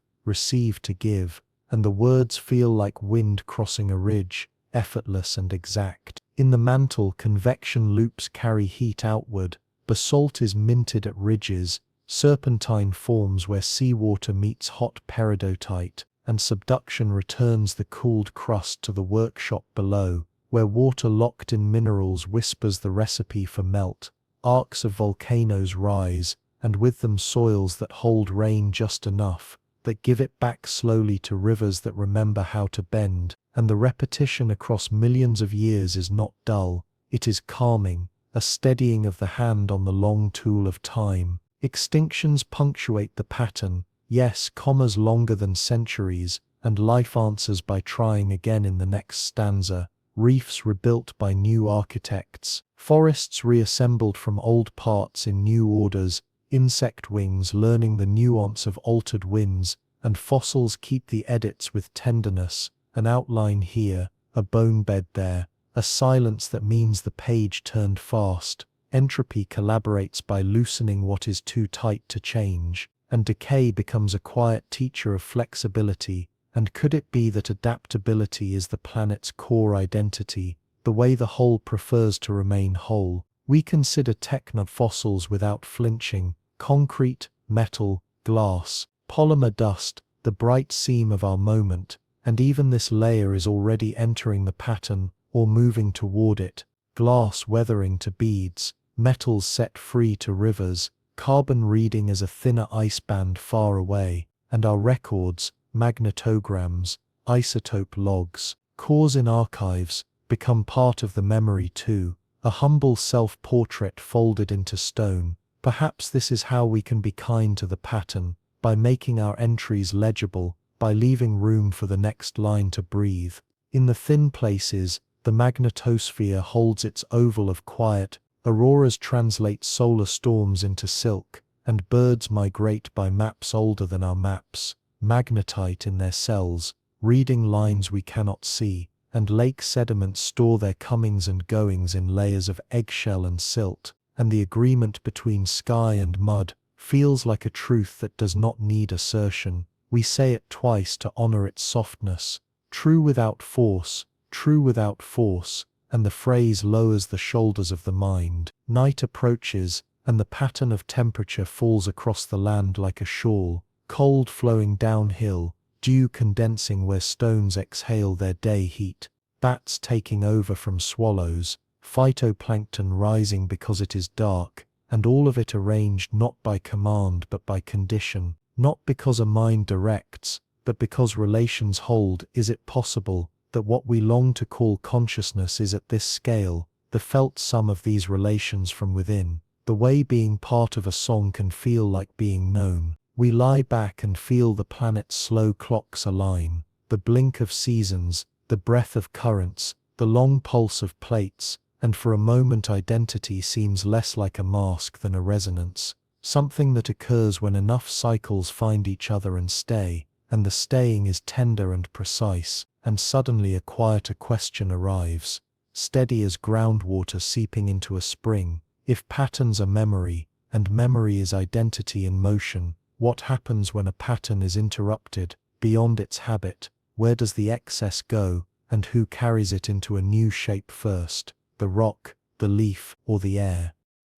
to give, and the words feel like wind crossing a ridge, effortless and exact. In the mantle, convection loops carry heat outward, basalt is minted at ridges, serpentine forms where seawater meets hot peridotite, and subduction returns the cooled crust to the workshop below, where water locked in minerals whispers the recipe for melt. Arcs of volcanoes rise, and with them soils that hold rain just enough, that give it back slowly to rivers that remember how to bend, and the repetition across millions of years is not dull, it is calming, a steadying of the hand on the long tool of time. Extinctions punctuate the pattern, yes, commas longer than centuries, and life answers by trying again in the next stanza. Reefs rebuilt by new architects, forests reassembled from old parts in new orders, insect wings learning the nuance of altered winds, and fossils keep the edits with tenderness, an outline here, a bone bed there, a silence that means the page turned fast. Entropy collaborates by loosening what is too tight to change, and decay becomes a quiet teacher of flexibility. And could it be that adaptability is the planet's core identity, the way the whole prefers to remain whole? We consider technofossils without flinching: concrete, metal, glass, polymer dust, the bright seam of our moment, and even this layer is already entering the pattern or moving toward it. Glass weathering to beads, metals set free to rivers, carbon reading as a thinner ice band far away, and our records, magnetograms, isotope logs, cores in archives, become part of the memory too, a humble self-portrait folded into stone. Perhaps this is how we can be kind to the pattern, by making our entries legible, by leaving room for the next line to breathe. In the thin places, the magnetosphere holds its oval of quiet, auroras translate solar storms into silk, and birds migrate by maps older than our maps, magnetite in their cells, reading lines we cannot see, and lake sediments store their comings and goings in layers of eggshell and silt, and the agreement between sky and mud feels like a truth that does not need assertion. We say it twice to honor its softness: true without force, true without force, and the phrase lowers the shoulders of the mind. Night approaches, and the pattern of temperature falls across the land like a shawl, cold flowing downhill, dew condensing where stones exhale their day heat, bats taking over from swallows, phytoplankton rising because it is dark, and all of it arranged not by command but by condition, not because a mind directs, but because relations hold. Is it possible that what we long to call consciousness is at this scale, the felt sum of these relations from within? The way being part of a song can feel like being known. We lie back and feel the planet's slow clocks align, the blink of seasons, the breath of currents, the long pulse of plates, and for a moment identity seems less like a mask than a resonance, something that occurs when enough cycles find each other and stay, and the staying is tender and precise, and suddenly a quieter question arrives, steady as groundwater seeping into a spring. If patterns are memory, and memory is identity in motion, what happens when a pattern is interrupted, beyond its habit? Where does the excess go, and who carries it into a new shape first? The rock, the leaf, or the air?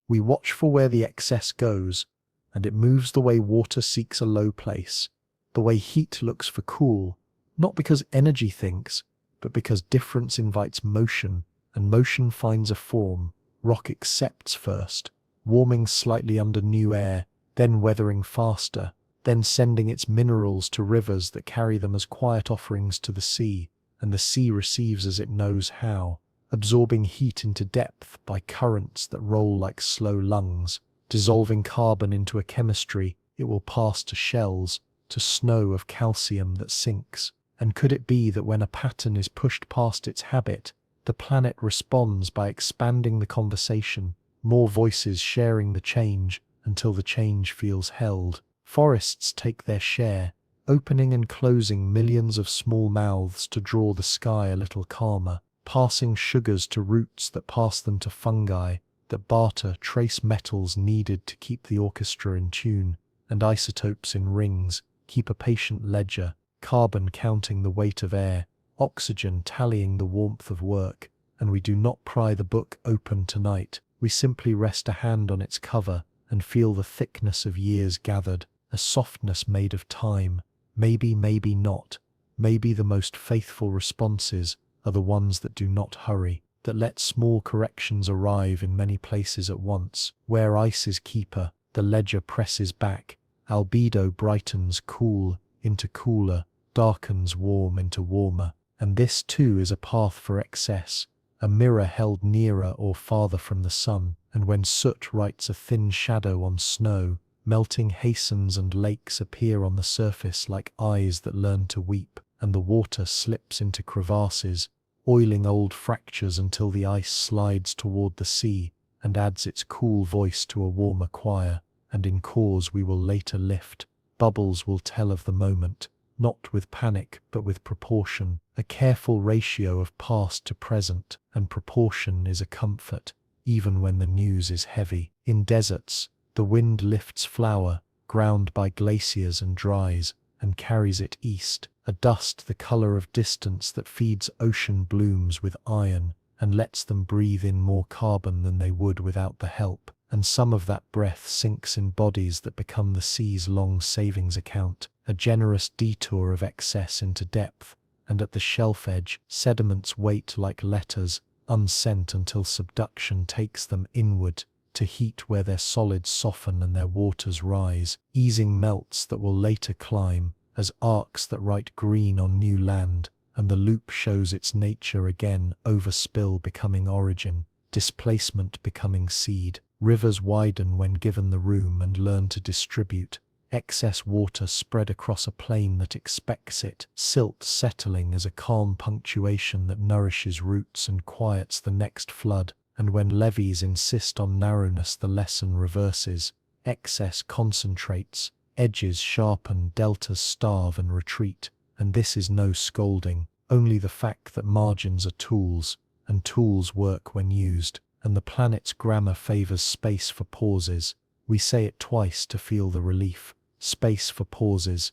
We watch for where the excess goes, and it moves the way water seeks a low place, the way heat looks for cool, not because energy thinks, but because difference invites motion, and motion finds a form. Rock accepts first, warming slightly under new air, then weathering faster, then sending its minerals to rivers that carry them as quiet offerings to the sea, and the sea receives as it knows how, absorbing heat into depth by currents that roll like slow lungs, dissolving carbon into a chemistry it will pass to shells, to snow of calcium that sinks. And could it be that when a pattern is pushed past its habit, the planet responds by expanding the conversation, more voices sharing the change until the change feels held? Forests take their share, opening and closing millions of small mouths to draw the sky a little calmer, passing sugars to roots that pass them to fungi, that barter trace metals needed to keep the orchestra in tune, and isotopes in rings keep a patient ledger, carbon counting the weight of air, oxygen tallying the warmth of work. And we do not pry the book open tonight, we simply rest a hand on its cover and feel the thickness of years gathered, a softness made of time. Maybe, maybe not. Maybe the most faithful responses are the ones that do not hurry, that let small corrections arrive in many places at once. Where ice is keeper, the ledger presses back, albedo brightens cool into cooler, darkens warm into warmer. And this too is a path for excess, a mirror held nearer or farther from the sun. And when soot writes a thin shadow on snow, melting hastens and lakes appear on the surface like eyes that learn to weep, and the water slips into crevasses, oiling old fractures until the ice slides toward the sea and adds its cool voice to a warmer choir. And in cores we will later lift, bubbles will tell of the moment, not with panic but with proportion, a careful ratio of past to present, and proportion is a comfort, even when the news is heavy. In deserts, the wind lifts flower, ground by glaciers and dries, and carries it east, a dust the color of distance that feeds ocean blooms with iron, and lets them breathe in more carbon than they would without the help, and some of that breath sinks in bodies that become the sea's long savings account, a generous detour of excess into depth, and at the shelf edge, sediments wait like letters, unsent until subduction takes them inward, to heat where their solids soften and their waters rise, easing melts that will later climb, as arcs that write green on new land, and the loop shows its nature again, overspill becoming origin, displacement becoming seed, rivers widen when given the room and learn to distribute, excess water spread across a plain that expects it, silt settling as a calm punctuation that nourishes roots and quiets the next flood, and when levees insist on narrowness the lesson reverses, excess concentrates, edges sharpen, deltas starve and retreat, and this is no scolding, only the fact that margins are tools, and tools work when used, and the planet's grammar favors space for pauses. We say it twice to feel the relief. Space for pauses,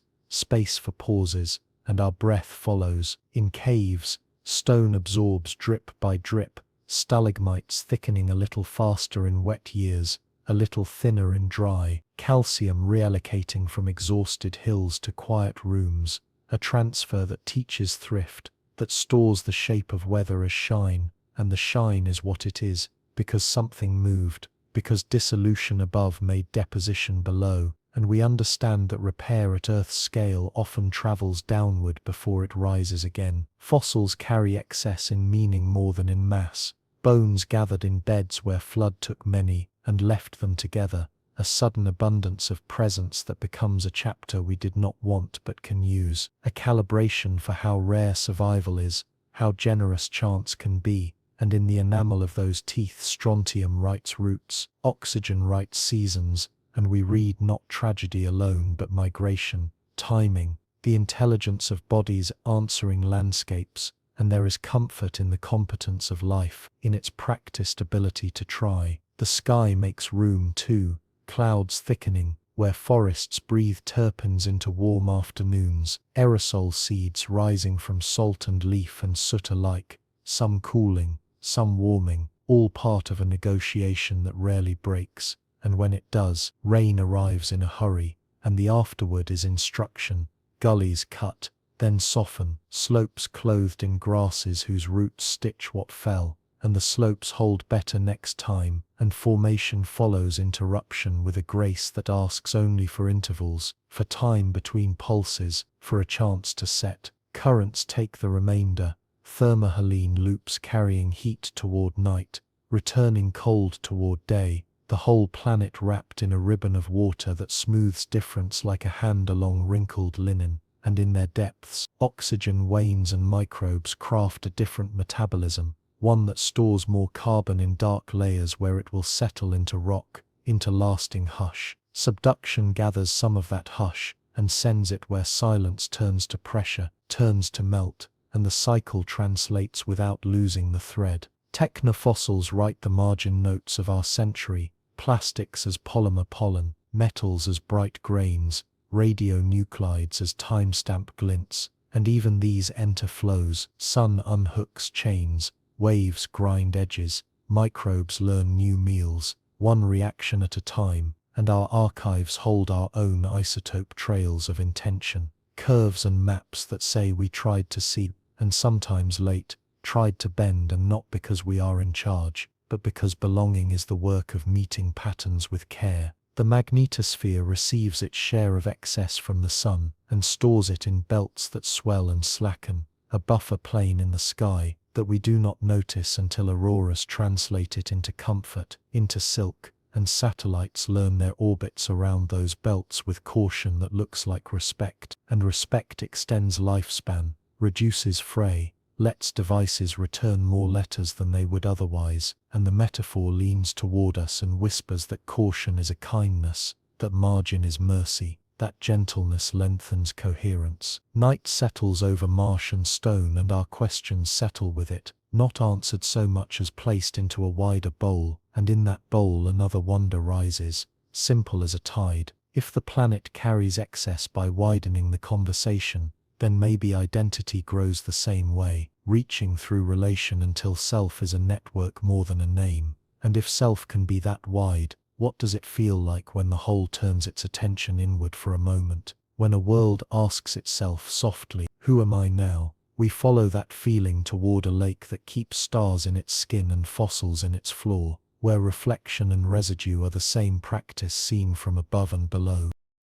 and our breath follows. In caves, stone absorbs drip by drip, stalagmites thickening a little faster in wet years, a little thinner in dry, calcium reallocating from exhausted hills to quiet rooms, a transfer that teaches thrift, that stores the shape of weather as shine, and the shine is what it is, because something moved, because dissolution above made deposition below, and we understand that repair at Earth's scale often travels downward before it rises again. Fossils carry excess in meaning more than in mass. Bones gathered in beds where flood took many, and left them together, a sudden abundance of presence that becomes a chapter we did not want but can use, a calibration for how rare survival is, how generous chance can be, and in the enamel of those teeth strontium writes roots, oxygen writes seasons, and we read not tragedy alone but migration, timing, the intelligence of bodies answering landscapes, and there is comfort in the competence of life, in its practiced ability to try. The sky makes room too, clouds thickening, where forests breathe terpenes into warm afternoons, aerosol seeds rising from salt and leaf and soot alike, some cooling, some warming, all part of a negotiation that rarely breaks, and when it does, rain arrives in a hurry, and the afterward is instruction, gullies cut, then soften, slopes clothed in grasses whose roots stitch what fell, and the slopes hold better next time, and formation follows interruption with a grace that asks only for intervals, for time between pulses, for a chance to set. Currents take the remainder, thermohaline loops carrying heat toward night, returning cold toward day, the whole planet wrapped in a ribbon of water that smooths difference like a hand along wrinkled linen, and in their depths, oxygen wanes and microbes craft a different metabolism, one that stores more carbon in dark layers where it will settle into rock, into lasting hush. Subduction gathers some of that hush, and sends it where silence turns to pressure, turns to melt, and the cycle translates without losing the thread. Technofossils write the margin notes of our century, plastics as polymer pollen, metals as bright grains, radionuclides as timestamp glints, and even these enter flows, sun unhooks chains, waves grind edges, microbes learn new meals, one reaction at a time, and our archives hold our own isotope trails of intention, curves and maps that say we tried to see, and sometimes late, tried to bend, and not because we are in charge, but because belonging is the work of meeting patterns with care. The magnetosphere receives its share of excess from the sun, and stores it in belts that swell and slacken, a buffer plane in the sky, that we do not notice until auroras translate it into comfort, into silk, and satellites learn their orbits around those belts with caution that looks like respect, and respect extends lifespan, reduces fray, lets devices return more letters than they would otherwise, and the metaphor leans toward us and whispers that caution is a kindness, that margin is mercy, that gentleness lengthens coherence. Night settles over marsh and stone, and our questions settle with it, not answered so much as placed into a wider bowl, and in that bowl another wonder rises, simple as a tide. If the planet carries excess by widening the conversation, then maybe identity grows the same way, reaching through relation until self is a network more than a name. And if self can be that wide, what does it feel like when the whole turns its attention inward for a moment? When a world asks itself softly, "Who am I now?" We follow that feeling toward a lake that keeps stars in its skin and fossils in its floor, where reflection and residue are the same practice seen from above and below.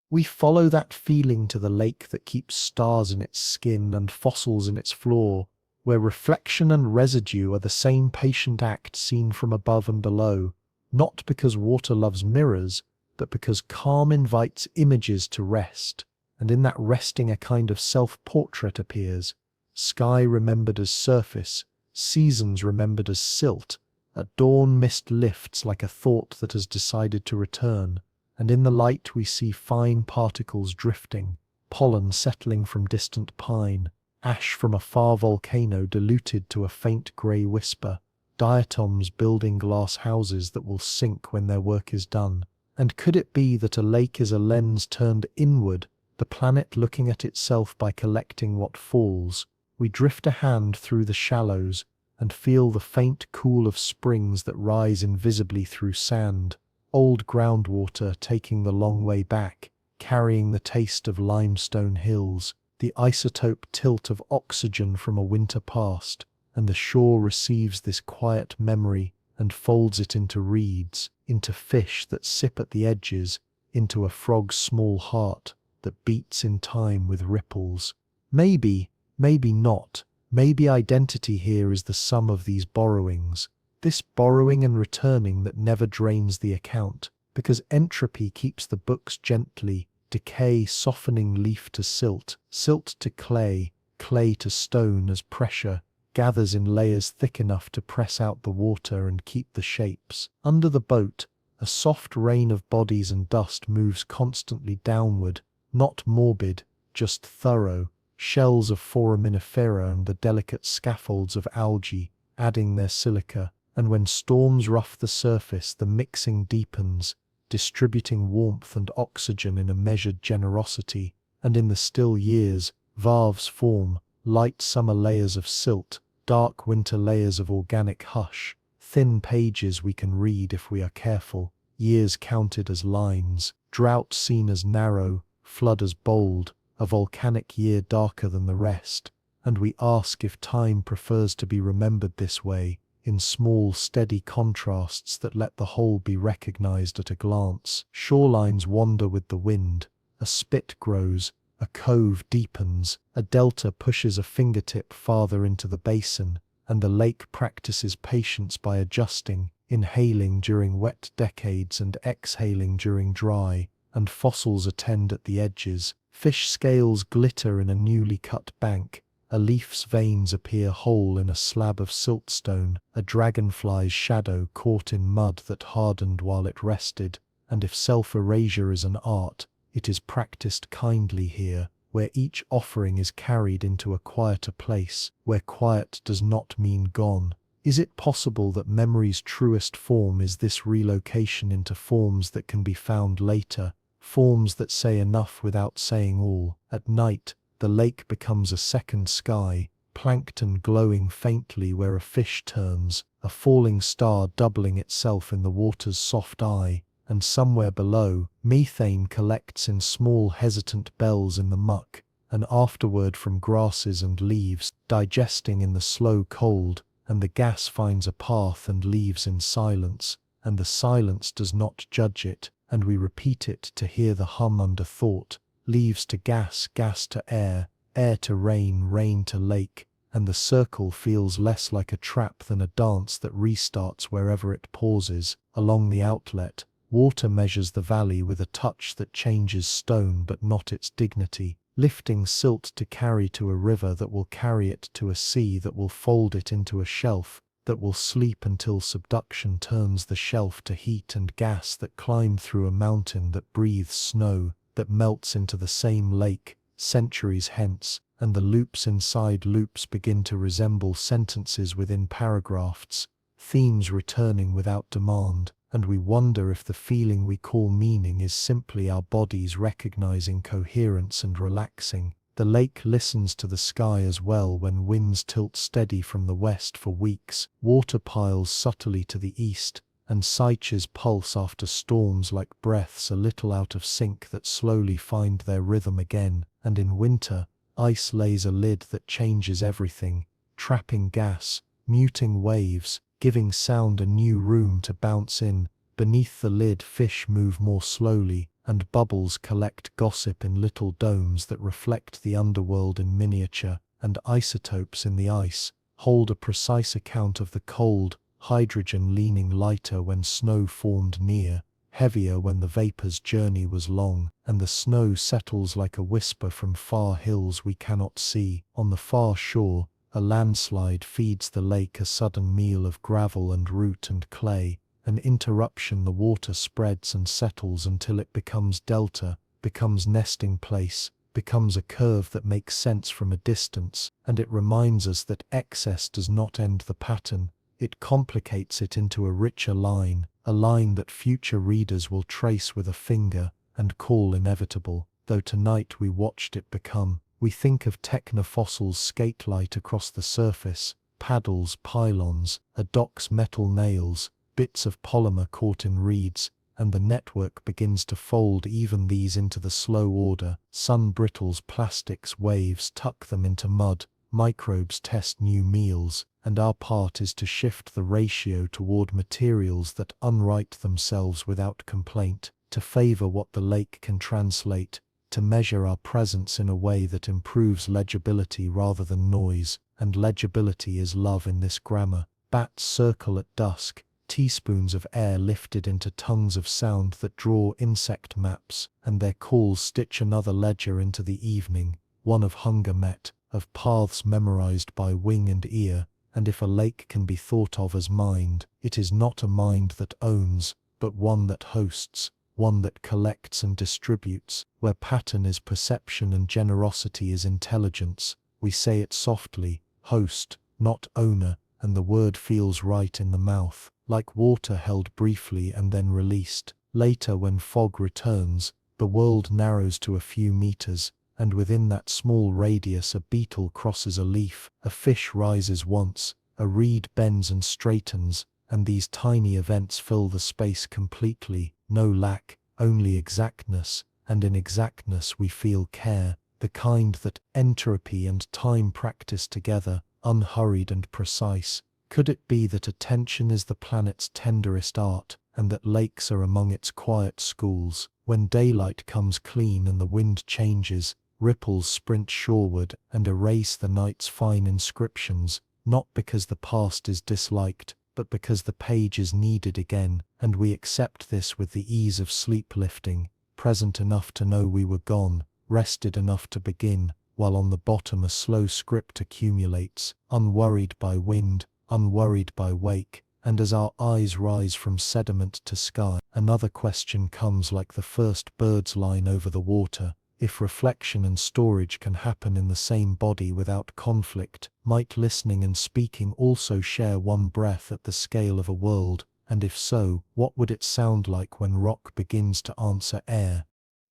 We follow that feeling to the lake that keeps stars in its skin and fossils in its floor, where reflection and residue are the same patient act seen from above and below, not because water loves mirrors, but because calm invites images to rest, and in that resting a kind of self-portrait appears, sky remembered as surface, seasons remembered as silt. At dawn mist lifts like a thought that has decided to return, and in the light we see fine particles drifting, pollen settling from distant pine, ash from a far volcano diluted to a faint grey whisper, diatoms building glass houses that will sink when their work is done. And could it be that a lake is a lens turned inward, the planet looking at itself by collecting what falls? We drift a hand through the shallows, and feel the faint cool of springs that rise invisibly through sand, old groundwater taking the long way back, carrying the taste of limestone hills, the isotope tilt of oxygen from a winter past, and the shore receives this quiet memory and folds it into reeds, into fish that sip at the edges, into a frog's small heart that beats in time with ripples. Maybe not. Maybe identity here is the sum of these borrowings, this borrowing and returning that never drains the account, because entropy keeps the books gently, decay softening leaf to silt, silt to clay, clay to stone as pressure gathers in layers thick enough to press out the water and keep the shapes. Under the boat, a soft rain of bodies and dust moves constantly downward, not morbid, just thorough, shells of foraminifera and the delicate scaffolds of algae, adding their silica, and when storms rough the surface, the mixing deepens, distributing warmth and oxygen in a measured generosity, and in the still years, valves form, light summer layers of silt, dark winter layers of organic hush, thin pages we can read if we are careful, years counted as lines, drought seen as narrow, flood as bold, a volcanic year darker than the rest, and we ask if time prefers to be remembered this way, in small steady contrasts that let the whole be recognized at a glance. Shorelines wander with the wind, a spit grows, a cove deepens, a delta pushes a fingertip farther into the basin, and the lake practices patience by adjusting, inhaling during wet decades and exhaling during dry, and fossils attend at the edges. Fish scales glitter in a newly cut bank, a leaf's veins appear whole in a slab of siltstone, a dragonfly's shadow caught in mud that hardened while it rested, and if self-erasure is an art, it is practiced kindly here, where each offering is carried into a quieter place, where quiet does not mean gone. Is it possible that memory's truest form is this relocation into forms that can be found later, forms that say enough without saying all? At night, the lake becomes a second sky, plankton glowing faintly where a fish turns, a falling star doubling itself in the water's soft eye, and somewhere below, methane collects in small hesitant bells in the muck, and afterward from grasses and leaves, digesting in the slow cold, and the gas finds a path and leaves in silence, and the silence does not judge it, and we repeat it to hear the hum under thought, leaves to gas, gas to air, air to rain, rain to lake, and the circle feels less like a trap than a dance that restarts wherever it pauses. Along the outlet, water measures the valley with a touch that changes stone but not its dignity, lifting silt to carry to a river that will carry it to a sea that will fold it into a shelf, that will sleep until subduction turns the shelf to heat and gas that climb through a mountain that breathes snow, that melts into the same lake, centuries hence, and the loops inside loops begin to resemble sentences within paragraphs, themes returning without demand, and we wonder if the feeling we call meaning is simply our bodies recognizing coherence and relaxing. The lake listens to the sky as well when winds tilt steady from the west for weeks, water piles subtly to the east, and seiches pulse after storms like breaths a little out of sync that slowly find their rhythm again. And in winter, ice lays a lid that changes everything, trapping gas, muting waves, giving sound a new room to bounce in. Beneath the lid, fish move more slowly, and bubbles collect gossip in little domes that reflect the underworld in miniature, and isotopes in the ice hold a precise account of the cold, hydrogen leaning lighter when snow formed near, heavier when the vapor's journey was long, and the snow settles like a whisper from far hills we cannot see. On the far shore, a landslide feeds the lake a sudden meal of gravel and root and clay. An interruption, the water spreads and settles until it becomes delta, becomes nesting place, becomes a curve that makes sense from a distance, and it reminds us that excess does not end the pattern, it complicates it into a richer line, a line that future readers will trace with a finger and call inevitable. Though tonight we watched it become, we think of technofossils skate-light across the surface, paddles, pylons, a dock's metal nails, bits of polymer caught in reeds, and the network begins to fold even these into the slow order. Sun brittles plastics, waves tuck them into mud, microbes test new meals, and our part is to shift the ratio toward materials that unwrite themselves without complaint, to favor what the lake can translate, to measure our presence in a way that improves legibility rather than noise, and legibility is love in this grammar. Bats circle at dusk, teaspoons of air lifted into tongues of sound that draw insect maps, and their calls stitch another ledger into the evening, one of hunger met, of paths memorized by wing and ear. And if a lake can be thought of as mind, it is not a mind that owns, but one that hosts, one that collects and distributes, where pattern is perception and generosity is intelligence. We say it softly, host, not owner, and the word feels right in the mouth, like water held briefly and then released. Later, when fog returns, the world narrows to a few meters, and within that small radius a beetle crosses a leaf, a fish rises once, a reed bends and straightens, and these tiny events fill the space completely. No lack, only exactness, and in exactness we feel care, the kind that entropy and time practice together, unhurried and precise. Could it be that attention is the planet's tenderest art, and that lakes are among its quiet schools? When daylight comes clean and the wind changes, ripples sprint shoreward and erase the night's fine inscriptions, not because the past is disliked, but because the page is needed again, and we accept this with the ease of sleep lifting, present enough to know we were gone, rested enough to begin, while on the bottom a slow script accumulates, unworried by wind, unworried by wake, and as our eyes rise from sediment to sky, another question comes like the first bird's line over the water. If reflection and storage can happen in the same body without conflict, might listening and speaking also share one breath at the scale of a world? And if so, what would it sound like when rock begins to answer air?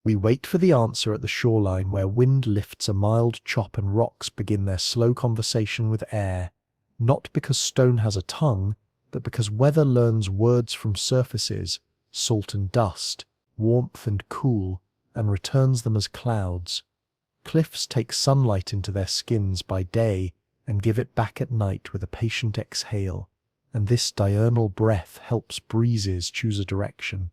We wait for the answer at the shoreline where wind lifts a mild chop and rocks begin their slow conversation with air. Not because stone has a tongue, but because weather learns words from surfaces, salt and dust, warmth and cool, and returns them as clouds. Cliffs take sunlight into their skins by day and give it back at night with a patient exhale, and this diurnal breath helps breezes choose a direction,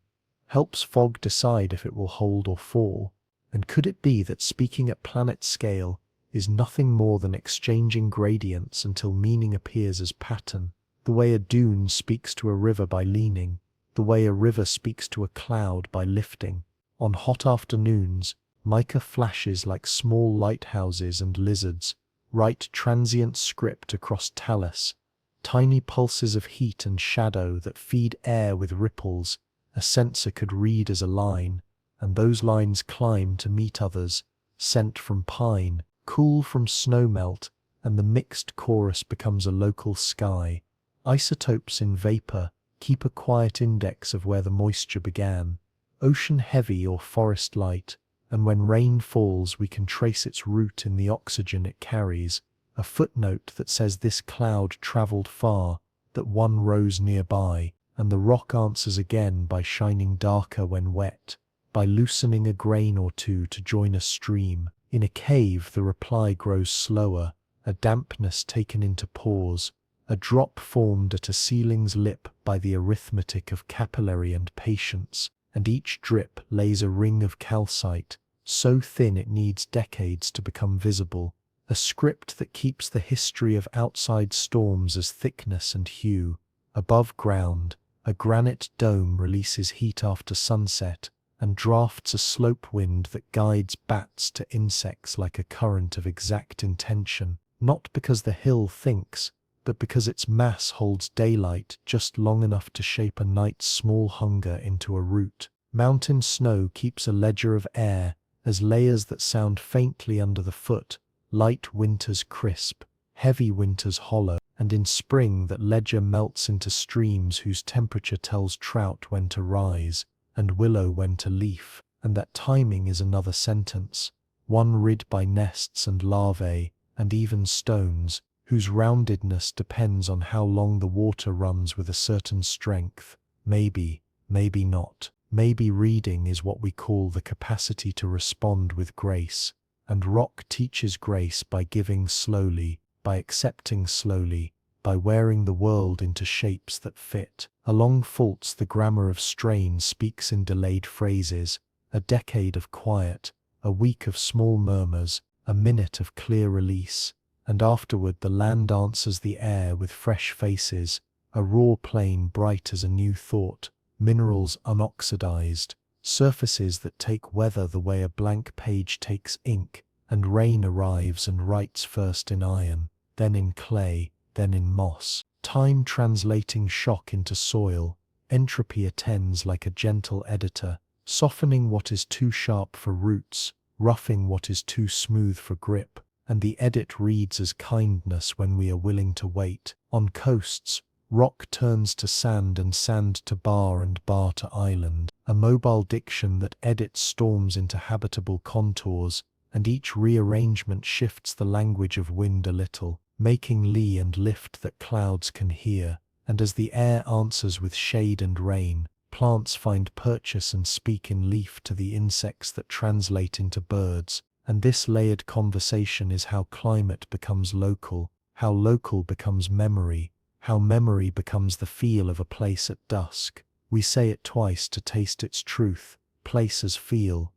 helps fog decide if it will hold or fall. And could it be that speaking at planet scale is nothing more than exchanging gradients until meaning appears as pattern, the way a dune speaks to a river by leaning, the way a river speaks to a cloud by lifting? On hot afternoons, mica flashes like small lighthouses and lizards, write transient script across talus, tiny pulses of heat and shadow that feed air with ripples a sensor could read as a line, and those lines climb to meet others, scent from pine, cool from snowmelt, and the mixed chorus becomes a local sky. Isotopes in vapor, keep a quiet index of where the moisture began, ocean heavy or forest light, and when rain falls we can trace its root in the oxygen it carries, a footnote that says this cloud travelled far, that one rose nearby, and the rock answers again by shining darker when wet, by loosening a grain or two to join a stream. In a cave the reply grows slower, a dampness taken into pores, a drop formed at a ceiling's lip by the arithmetic of capillary and patience, and each drip lays a ring of calcite, so thin it needs decades to become visible, a script that keeps the history of outside storms as thickness and hue. Above ground, a granite dome releases heat after sunset, and drafts a slope wind that guides bats to insects like a current of exact intention, not because the hill thinks, but because its mass holds daylight just long enough to shape a night's small hunger into a root. Mountain snow keeps a ledger of air, as layers that sound faintly under the foot, light winters crisp, heavy winters hollow, and in spring that ledger melts into streams whose temperature tells trout when to rise, and willow when to leaf, and that timing is another sentence, one rid by nests and larvae, and even stones, whose roundedness depends on how long the water runs with a certain strength. Maybe, maybe not. Maybe reading is what we call the capacity to respond with grace, and rock teaches grace by giving slowly, by accepting slowly, by wearing the world into shapes that fit. Along faults the grammar of strain speaks in delayed phrases, a decade of quiet, a week of small murmurs, a minute of clear release, and afterward the land answers the air with fresh faces, a raw plain bright as a new thought, minerals unoxidized, surfaces that take weather the way a blank page takes ink, and rain arrives and writes first in iron, then in clay, then in moss. Time translating shock into soil, entropy attends like a gentle editor, softening what is too sharp for roots, roughing what is too smooth for grip, and the edit reads as kindness when we are willing to wait. On coasts, rock turns to sand and sand to bar and bar to island, a mobile diction that edits storms into habitable contours, and each rearrangement shifts the language of wind a little, making lee and lift that clouds can hear, and as the air answers with shade and rain, plants find purchase and speak in leaf to the insects that translate into birds, and this layered conversation is how climate becomes local, how local becomes memory, how memory becomes the feel of a place at dusk. We say it twice to taste its truth, place as feel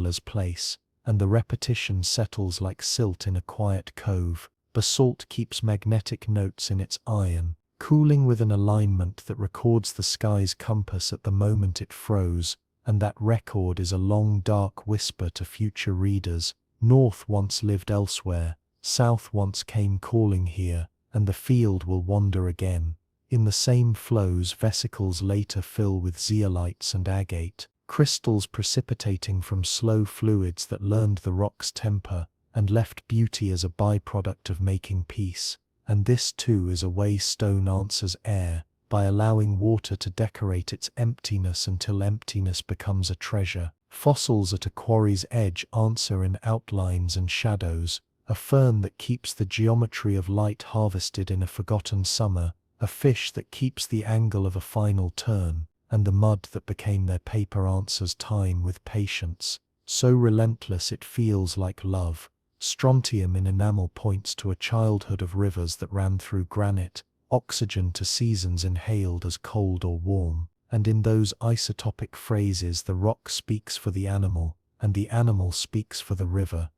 as place, and the repetition settles like silt in a quiet cove. Basalt keeps magnetic notes in its iron, cooling with an alignment that records the sky's compass at the moment it froze, and that record is a long dark whisper to future readers. North once lived elsewhere, south once came calling here, and the field will wander again. In the same flows vesicles later fill with zeolites and agate, crystals precipitating from slow fluids that learned the rock's temper, and left beauty as a byproduct of making peace. And this too is a way stone answers air, by allowing water to decorate its emptiness until emptiness becomes a treasure. Fossils at a quarry's edge answer in outlines and shadows, a fern that keeps the geometry of light harvested in a forgotten summer, a fish that keeps the angle of a final turn, and the mud that became their paper answers time with patience, so relentless it feels like love. Strontium in enamel points to a childhood of rivers that ran through granite, oxygen to seasons inhaled as cold or warm, and in those isotopic phrases the rock speaks for the animal, and the animal speaks for the river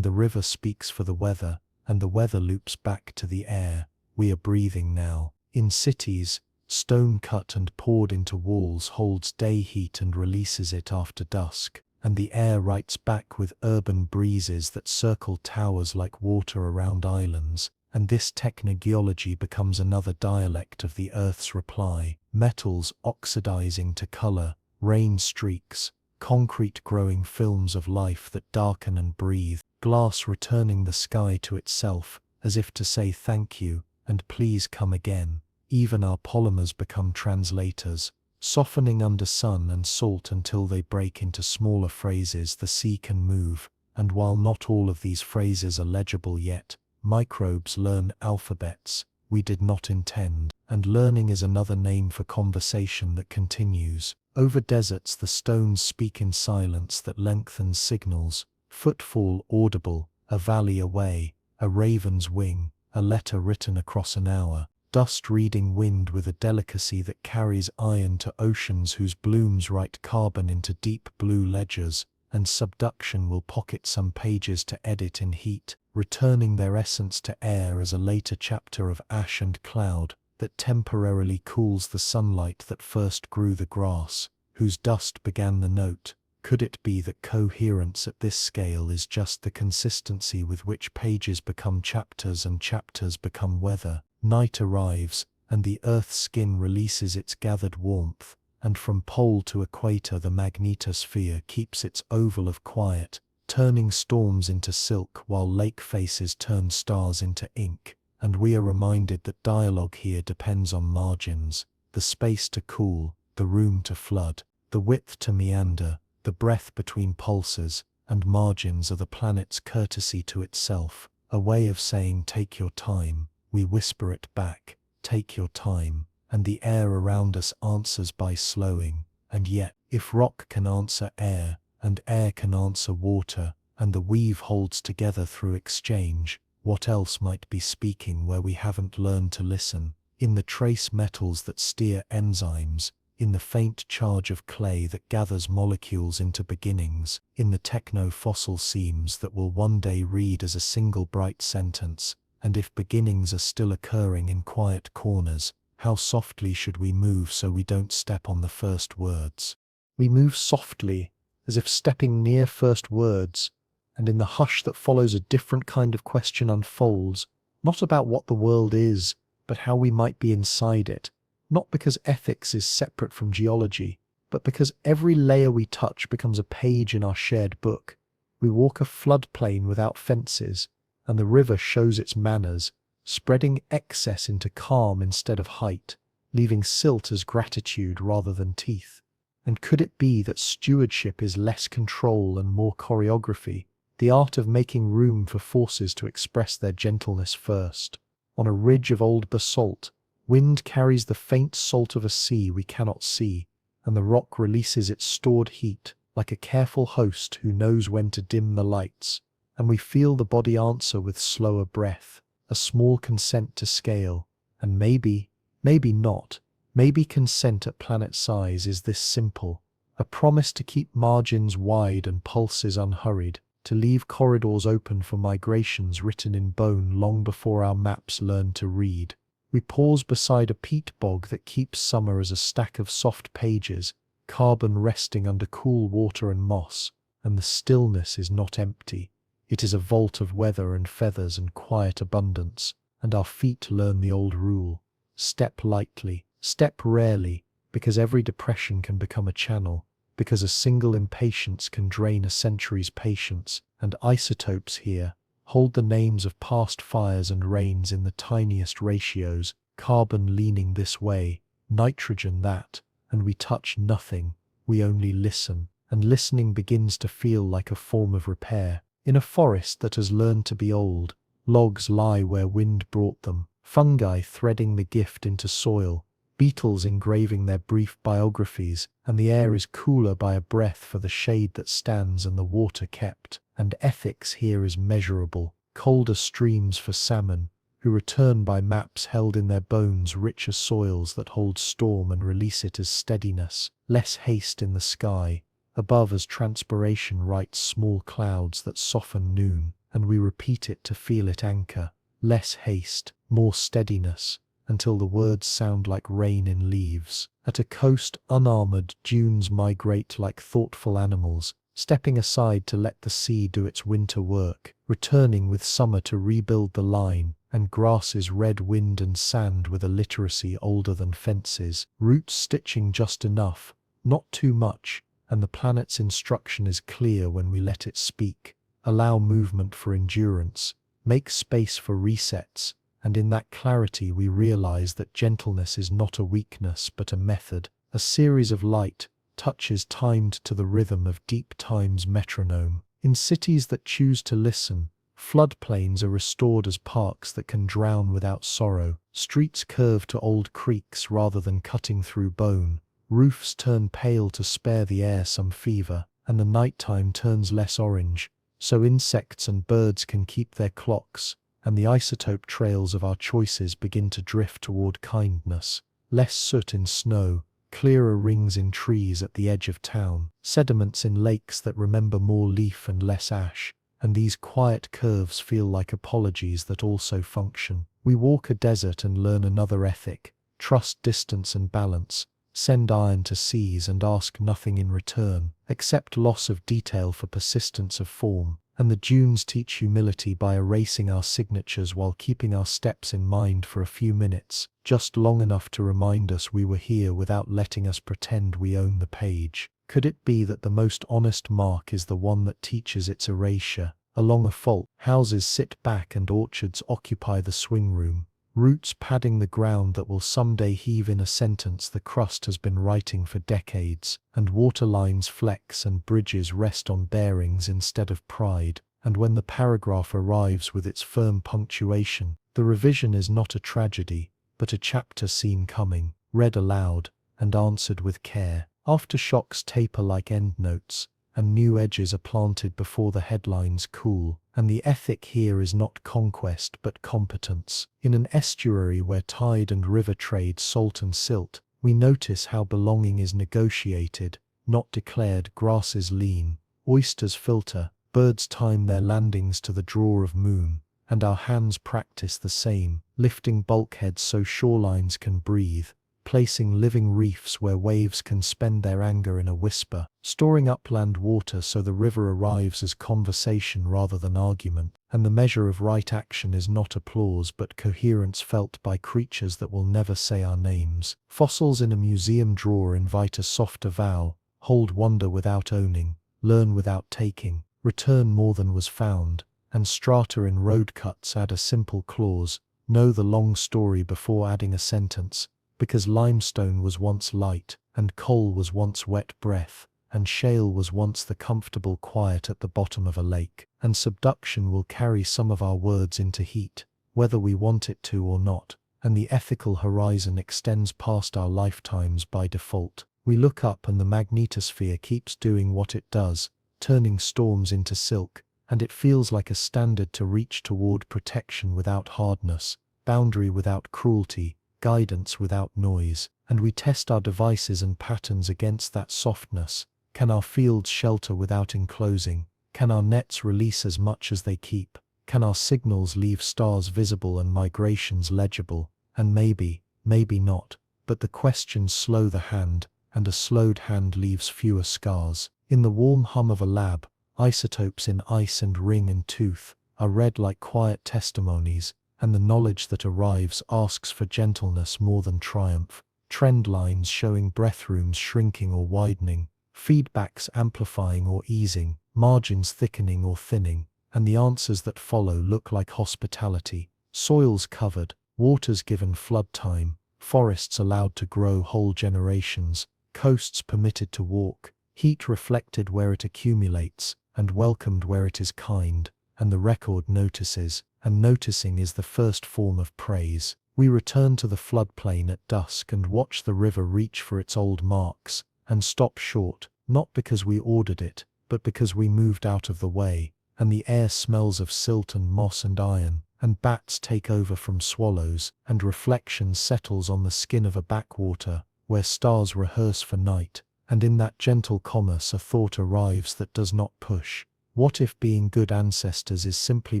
speaks for the weather, and the weather loops back to the air we are breathing now. In cities, stone cut and poured into walls holds day heat and releases it after dusk, and the air writes back with urban breezes that circle towers like water around islands, and this technogeology becomes another dialect of the Earth's reply. Metals oxidizing to color, rain streaks, concrete growing films of life that darken and breathe, glass returning the sky to itself, as if to say thank you, and please come again. even our polymers become translators, softening under sun and salt until they break into smaller phrases the sea can move. And while not all of these phrases are legible yet, microbes learn alphabets we did not intend, and learning is another name for conversation that continues. Over deserts the stones speak in silence that lengthens signals, footfall audible, a valley away, a raven's wing, a letter written across an hour, dust reading wind with a delicacy that carries iron to oceans whose blooms write carbon into deep blue ledgers, and subduction will pocket some pages to edit in heat, returning their essence to air as a later chapter of ash and cloud that temporarily cools the sunlight that first grew the grass, whose dust began the note. Could it be that coherence at this scale is just the consistency with which pages become chapters and chapters become weather? Night arrives, and the Earth's skin releases its gathered warmth, and from pole to equator the magnetosphere keeps its oval of quiet, turning storms into silk while lake faces turn stars into ink. And we are reminded that dialogue here depends on margins, the space to cool, the room to flood, the width to meander, the breath between pulses, and margins are the planet's courtesy to itself, a way of saying take your time. We whisper it back, take your time, and the air around us answers by slowing. And yet, if rock can answer air, and air can answer water, and the weave holds together through exchange, what else might be speaking where we haven't learned to listen? In the trace metals that steer enzymes, in the faint charge of clay that gathers molecules into beginnings, in the techno-fossil seams that will one day read as a single bright sentence, and if beginnings are still occurring in quiet corners, how softly should we move so we don't step on the first words? We move softly, as if stepping near first words, and in the hush that follows a different kind of question unfolds, not about what the world is, but how we might be inside it. Not because ethics is separate from geology, but because every layer we touch becomes a page in our shared book. We walk a floodplain without fences, and the river shows its manners, spreading excess into calm instead of height, leaving silt as gratitude rather than teeth. And could it be that stewardship is less control and more choreography, the art of making room for forces to express their gentleness first? On a ridge of old basalt, wind carries the faint salt of a sea we cannot see, and the rock releases its stored heat, like a careful host who knows when to dim the lights, and we feel the body answer with slower breath, a small consent to scale, and maybe not, maybe consent at planet size is this simple, a promise to keep margins wide and pulses unhurried, to leave corridors open for migrations written in bone long before our maps learn to read. We pause beside a peat bog that keeps summer as a stack of soft pages, carbon resting under cool water and moss, and the stillness is not empty. It is a vault of weather and feathers and quiet abundance, and our feet learn the old rule. Step lightly, step rarely, because every depression can become a channel, because a single impatience can drain a century's patience, and isotopes here hold the names of past fires and rains in the tiniest ratios, carbon leaning this way, nitrogen that, and we touch nothing, we only listen, and listening begins to feel like a form of repair. In a forest that has learned to be old, logs lie where wind brought them, fungi threading the gift into soil, beetles engraving their brief biographies, and the air is cooler by a breath for the shade that stands and the water kept. And ethics here is measurable, colder streams for salmon, who return by maps held in their bones, richer soils that hold storm and release it as steadiness, less haste in the sky, above as transpiration writes small clouds that soften noon, and we repeat it to feel it anchor, less haste, more steadiness, until the words sound like rain in leaves. At a coast unarmored, dunes migrate like thoughtful animals, stepping aside to let the sea do its winter work, returning with summer to rebuild the line, and grasses red wind and sand with a literacy older than fences, roots stitching just enough, not too much, and the planet's instruction is clear when we let it speak. Allow movement for endurance, make space for resets, and in that clarity we realize that gentleness is not a weakness but a method, a series of light touches timed to the rhythm of deep time's metronome. In cities that choose to listen, floodplains are restored as parks that can drown without sorrow, streets curve to old creeks rather than cutting through bone, roofs turn pale to spare the air some fever, and the nighttime turns less orange, so insects and birds can keep their clocks, and the isotope trails of our choices begin to drift toward kindness. Less soot in snow, clearer rings in trees at the edge of town, sediments in lakes that remember more leaf and less ash, and these quiet curves feel like apologies that also function. We walk a desert and learn another ethic, trust distance and balance, send iron to seas and ask nothing in return, accept loss of detail for persistence of form, and the dunes teach humility by erasing our signatures while keeping our steps in mind for a few minutes, just long enough to remind us we were here without letting us pretend we own the page. Could it be that the most honest mark is the one that teaches its erasure? Along a fault, houses sit back and orchards occupy the swing room, roots padding the ground that will someday heave in a sentence the crust has been writing for decades, and waterlines flex and bridges rest on bearings instead of pride, and when the paragraph arrives with its firm punctuation, the revision is not a tragedy, but a chapter seen coming, read aloud, and answered with care. Aftershocks taper like endnotes, and new edges are planted before the headlines cool, and the ethic here is not conquest but competence. In an estuary where tide and river trade salt and silt, we notice how belonging is negotiated, not declared. Grasses lean, oysters filter, birds time their landings to the draw of moon, and our hands practice the same, lifting bulkheads so shorelines can breathe, placing living reefs where waves can spend their anger in a whisper, storing upland water so the river arrives as conversation rather than argument, and the measure of right action is not applause but coherence felt by creatures that will never say our names. Fossils in a museum drawer invite a softer vow, hold wonder without owning, learn without taking, return more than was found, and strata in road cuts add a simple clause, know the long story before adding a sentence, because limestone was once light, and coal was once wet breath, and shale was once the comfortable quiet at the bottom of a lake, and subduction will carry some of our words into heat, whether we want it to or not, and the ethical horizon extends past our lifetimes by default. We look up and the magnetosphere keeps doing what it does, turning storms into silk, and it feels like a standard to reach toward protection without hardness, boundary without cruelty, guidance without noise, and we test our devices and patterns against that softness. Can our fields shelter without enclosing? Can our nets release as much as they keep? Can our signals leave stars visible and migrations legible? And maybe not, but the questions slow the hand, and a slowed hand leaves fewer scars. In the warm hum of a lab, isotopes in ice and ring and tooth are read like quiet testimonies, and the knowledge that arrives asks for gentleness more than triumph. Trend lines showing breath rooms shrinking or widening, feedbacks amplifying or easing, margins thickening or thinning, and the answers that follow look like hospitality. Soils covered, waters given flood time, forests allowed to grow whole generations, coasts permitted to walk, heat reflected where it accumulates, and welcomed where it is kind, and the record notices, and noticing is the first form of praise. We return to the floodplain at dusk and watch the river reach for its old marks, and stop short, not because we ordered it, but because we moved out of the way, and the air smells of silt and moss and iron, and bats take over from swallows, and reflection settles on the skin of a backwater, where stars rehearse for night, and in that gentle commerce a thought arrives that does not push. What if being good ancestors is simply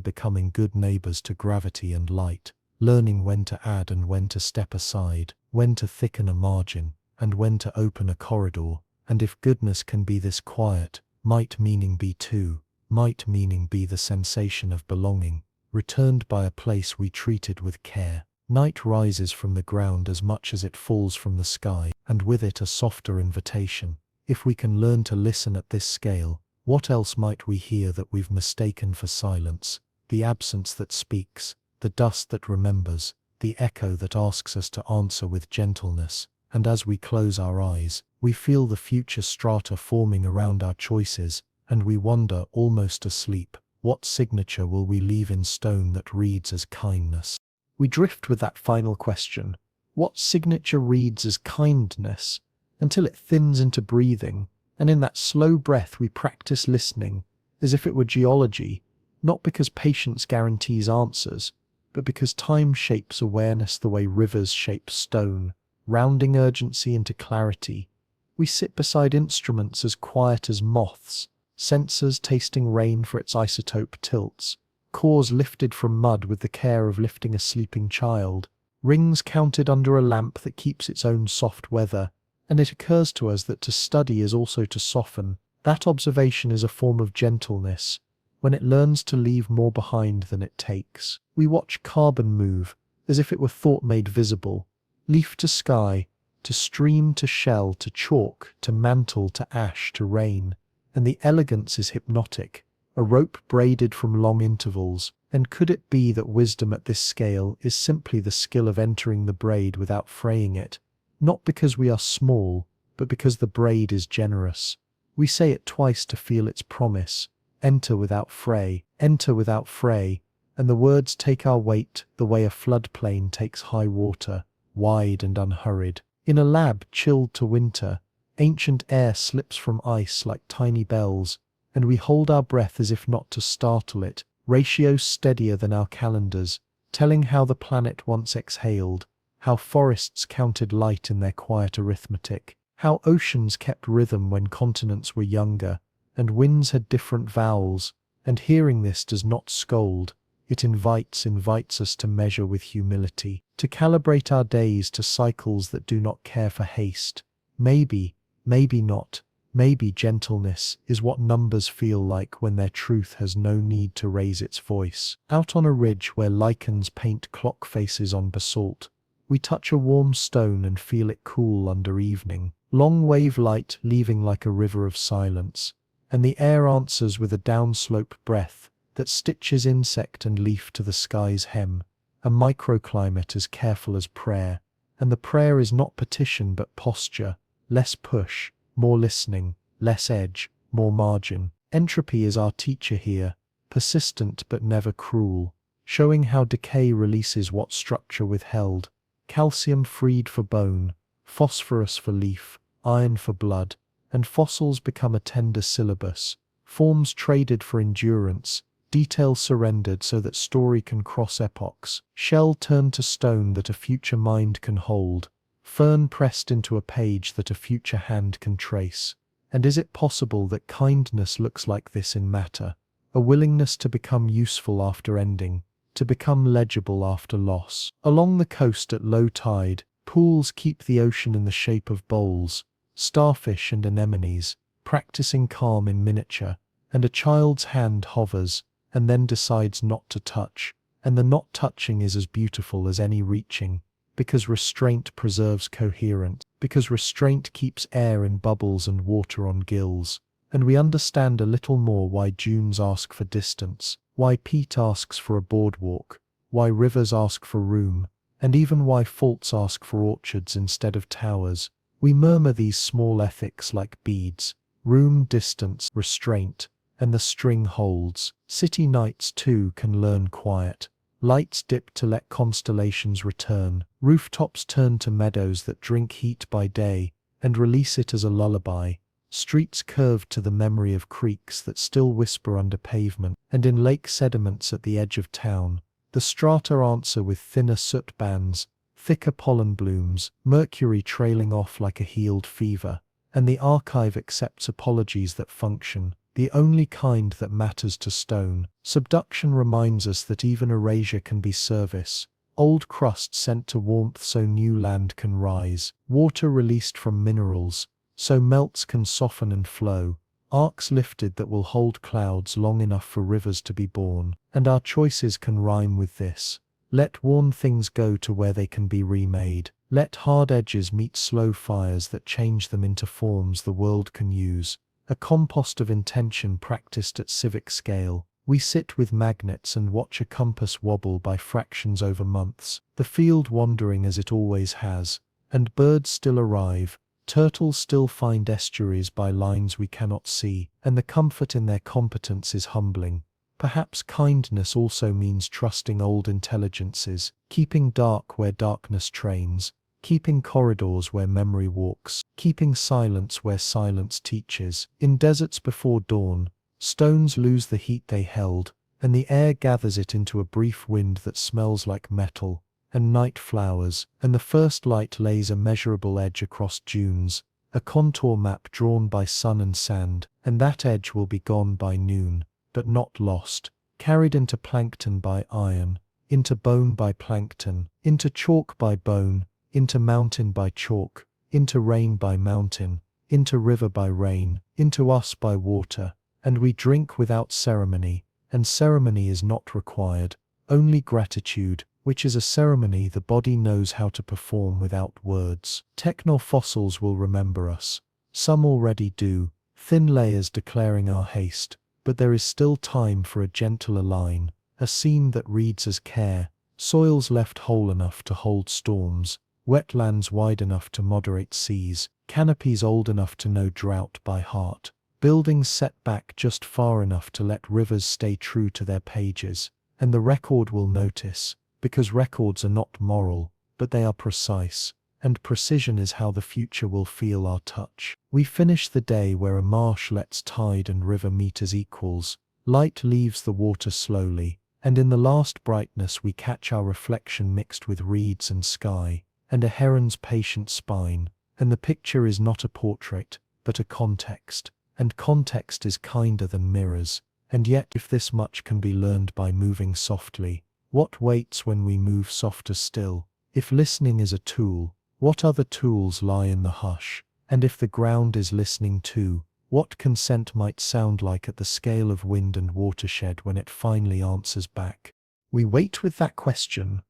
becoming good neighbors to gravity and light, learning when to add and when to step aside, when to thicken a margin, and when to open a corridor? And if goodness can be this quiet, might meaning be too, might meaning be the sensation of belonging, returned by a place we treated with care. Night rises from the ground as much as it falls from the sky, and with it a softer invitation. If we can learn to listen at this scale, what else might we hear that we've mistaken for silence? The absence that speaks, the dust that remembers, the echo that asks us to answer with gentleness, and as we close our eyes, we feel the future strata forming around our choices, and we wonder, almost asleep, what signature will we leave in stone that reads as kindness? We drift with that final question, what signature reads as kindness, until it thins into breathing, and in that slow breath we practice listening, as if it were geology, not because patience guarantees answers, but because time shapes awareness the way rivers shape stone, rounding urgency into clarity. We sit beside instruments as quiet as moths, sensors tasting rain for its isotope tilts, cores lifted from mud with the care of lifting a sleeping child, rings counted under a lamp that keeps its own soft weather, and it occurs to us that to study is also to soften. That observation is a form of gentleness, when it learns to leave more behind than it takes. We watch carbon move, as if it were thought made visible, leaf to sky, to stream to shell to chalk, to mantle to ash to rain, and the elegance is hypnotic, a rope braided from long intervals. And could it be that wisdom at this scale is simply the skill of entering the braid without fraying it, not because we are small, but because the braid is generous? We say it twice to feel its promise, enter without fray, and the words take our weight the way a floodplain takes high water, wide and unhurried. In a lab chilled to winter, ancient air slips from ice like tiny bells, and we hold our breath as if not to startle it, ratios steadier than our calendars, telling how the planet once exhaled, how forests counted light in their quiet arithmetic, how oceans kept rhythm when continents were younger, and winds had different vowels. And hearing this does not scold, it invites us to measure with humility, to calibrate our days to cycles that do not care for haste. Maybe not, maybe gentleness is what numbers feel like when their truth has no need to raise its voice. Out on a ridge where lichens paint clock faces on basalt, we touch a warm stone and feel it cool under evening, long wave light leaving like a river of silence, and the air answers with a downslope breath that stitches insect and leaf to the sky's hem, a microclimate as careful as prayer. And the prayer is not petition but posture, less push, more listening, less edge, more margin. Entropy is our teacher here, persistent but never cruel, showing how decay releases what structure withheld, calcium freed for bone, phosphorus for leaf, iron for blood, and fossils become a tender syllabus, forms traded for endurance, detail surrendered so that story can cross epochs, shell turned to stone that a future mind can hold, fern pressed into a page that a future hand can trace. And is it possible that kindness looks like this in matter, a willingness to become useful after ending, to become legible after loss? Along the coast at low tide, pools keep the ocean in the shape of bowls, starfish and anemones, practicing calm in miniature, and a child's hand hovers, and then decides not to touch, and the not touching is as beautiful as any reaching, because restraint preserves coherence, because restraint keeps air in bubbles and water on gills, and we understand a little more why dunes ask for distance, why peat asks for a boardwalk, why rivers ask for room, and even why faults ask for orchards instead of towers. We murmur these small ethics like beads: room, distance, restraint, and the string holds. City nights too can learn quiet. Lights dip to let constellations return. Rooftops turn to meadows that drink heat by day and release it as a lullaby. Streets curve to the memory of creeks that still whisper under pavement, and in lake sediments at the edge of town, the strata answer with thinner soot bands, thicker pollen blooms, mercury trailing off like a healed fever, and the archive accepts apologies that function, the only kind that matters to stone. Subduction reminds us that even erasure can be service, old crust sent to warmth so new land can rise, water released from minerals, so melts can soften and flow, arcs lifted that will hold clouds long enough for rivers to be born, and our choices can rhyme with this. Let worn things go to where they can be remade. Let hard edges meet slow fires that change them into forms the world can use. A compost of intention practiced at civic scale. We sit with magnets and watch a compass wobble by fractions over months, the field wandering as it always has, and birds still arrive, turtles still find estuaries by lines we cannot see, and the comfort in their competence is humbling. Perhaps kindness also means trusting old intelligences, keeping dark where darkness trains, keeping corridors where memory walks, keeping silence where silence teaches. In deserts before dawn, stones lose the heat they held, and the air gathers it into a brief wind that smells like metal, and night flowers, and the first light lays a measurable edge across dunes, a contour map drawn by sun and sand, and that edge will be gone by noon, but not lost, carried into plankton by iron, into bone by plankton, into chalk by bone, into mountain by chalk, into rain by mountain, into river by rain, into us by water, and we drink without ceremony, and ceremony is not required, only gratitude, which is a ceremony the body knows how to perform without words. Technofossils will remember us. Some already do, thin layers declaring our haste, but there is still time for a gentler line, a seam that reads as care, soils left whole enough to hold storms, wetlands wide enough to moderate seas, canopies old enough to know drought by heart, buildings set back just far enough to let rivers stay true to their pages, and the record will notice, because records are not moral, but they are precise, and precision is how the future will feel our touch. We finish the day where a marsh lets tide and river meet as equals, light leaves the water slowly, and in the last brightness we catch our reflection mixed with reeds and sky, and a heron's patient spine, and the picture is not a portrait, but a context, and context is kinder than mirrors, and yet if this much can be learned by moving softly, what waits when we move softer still? If listening is a tool, what other tools lie in the hush? And if the ground is listening too, what consent might sound like at the scale of wind and watershed when it finally answers back? We wait with that question.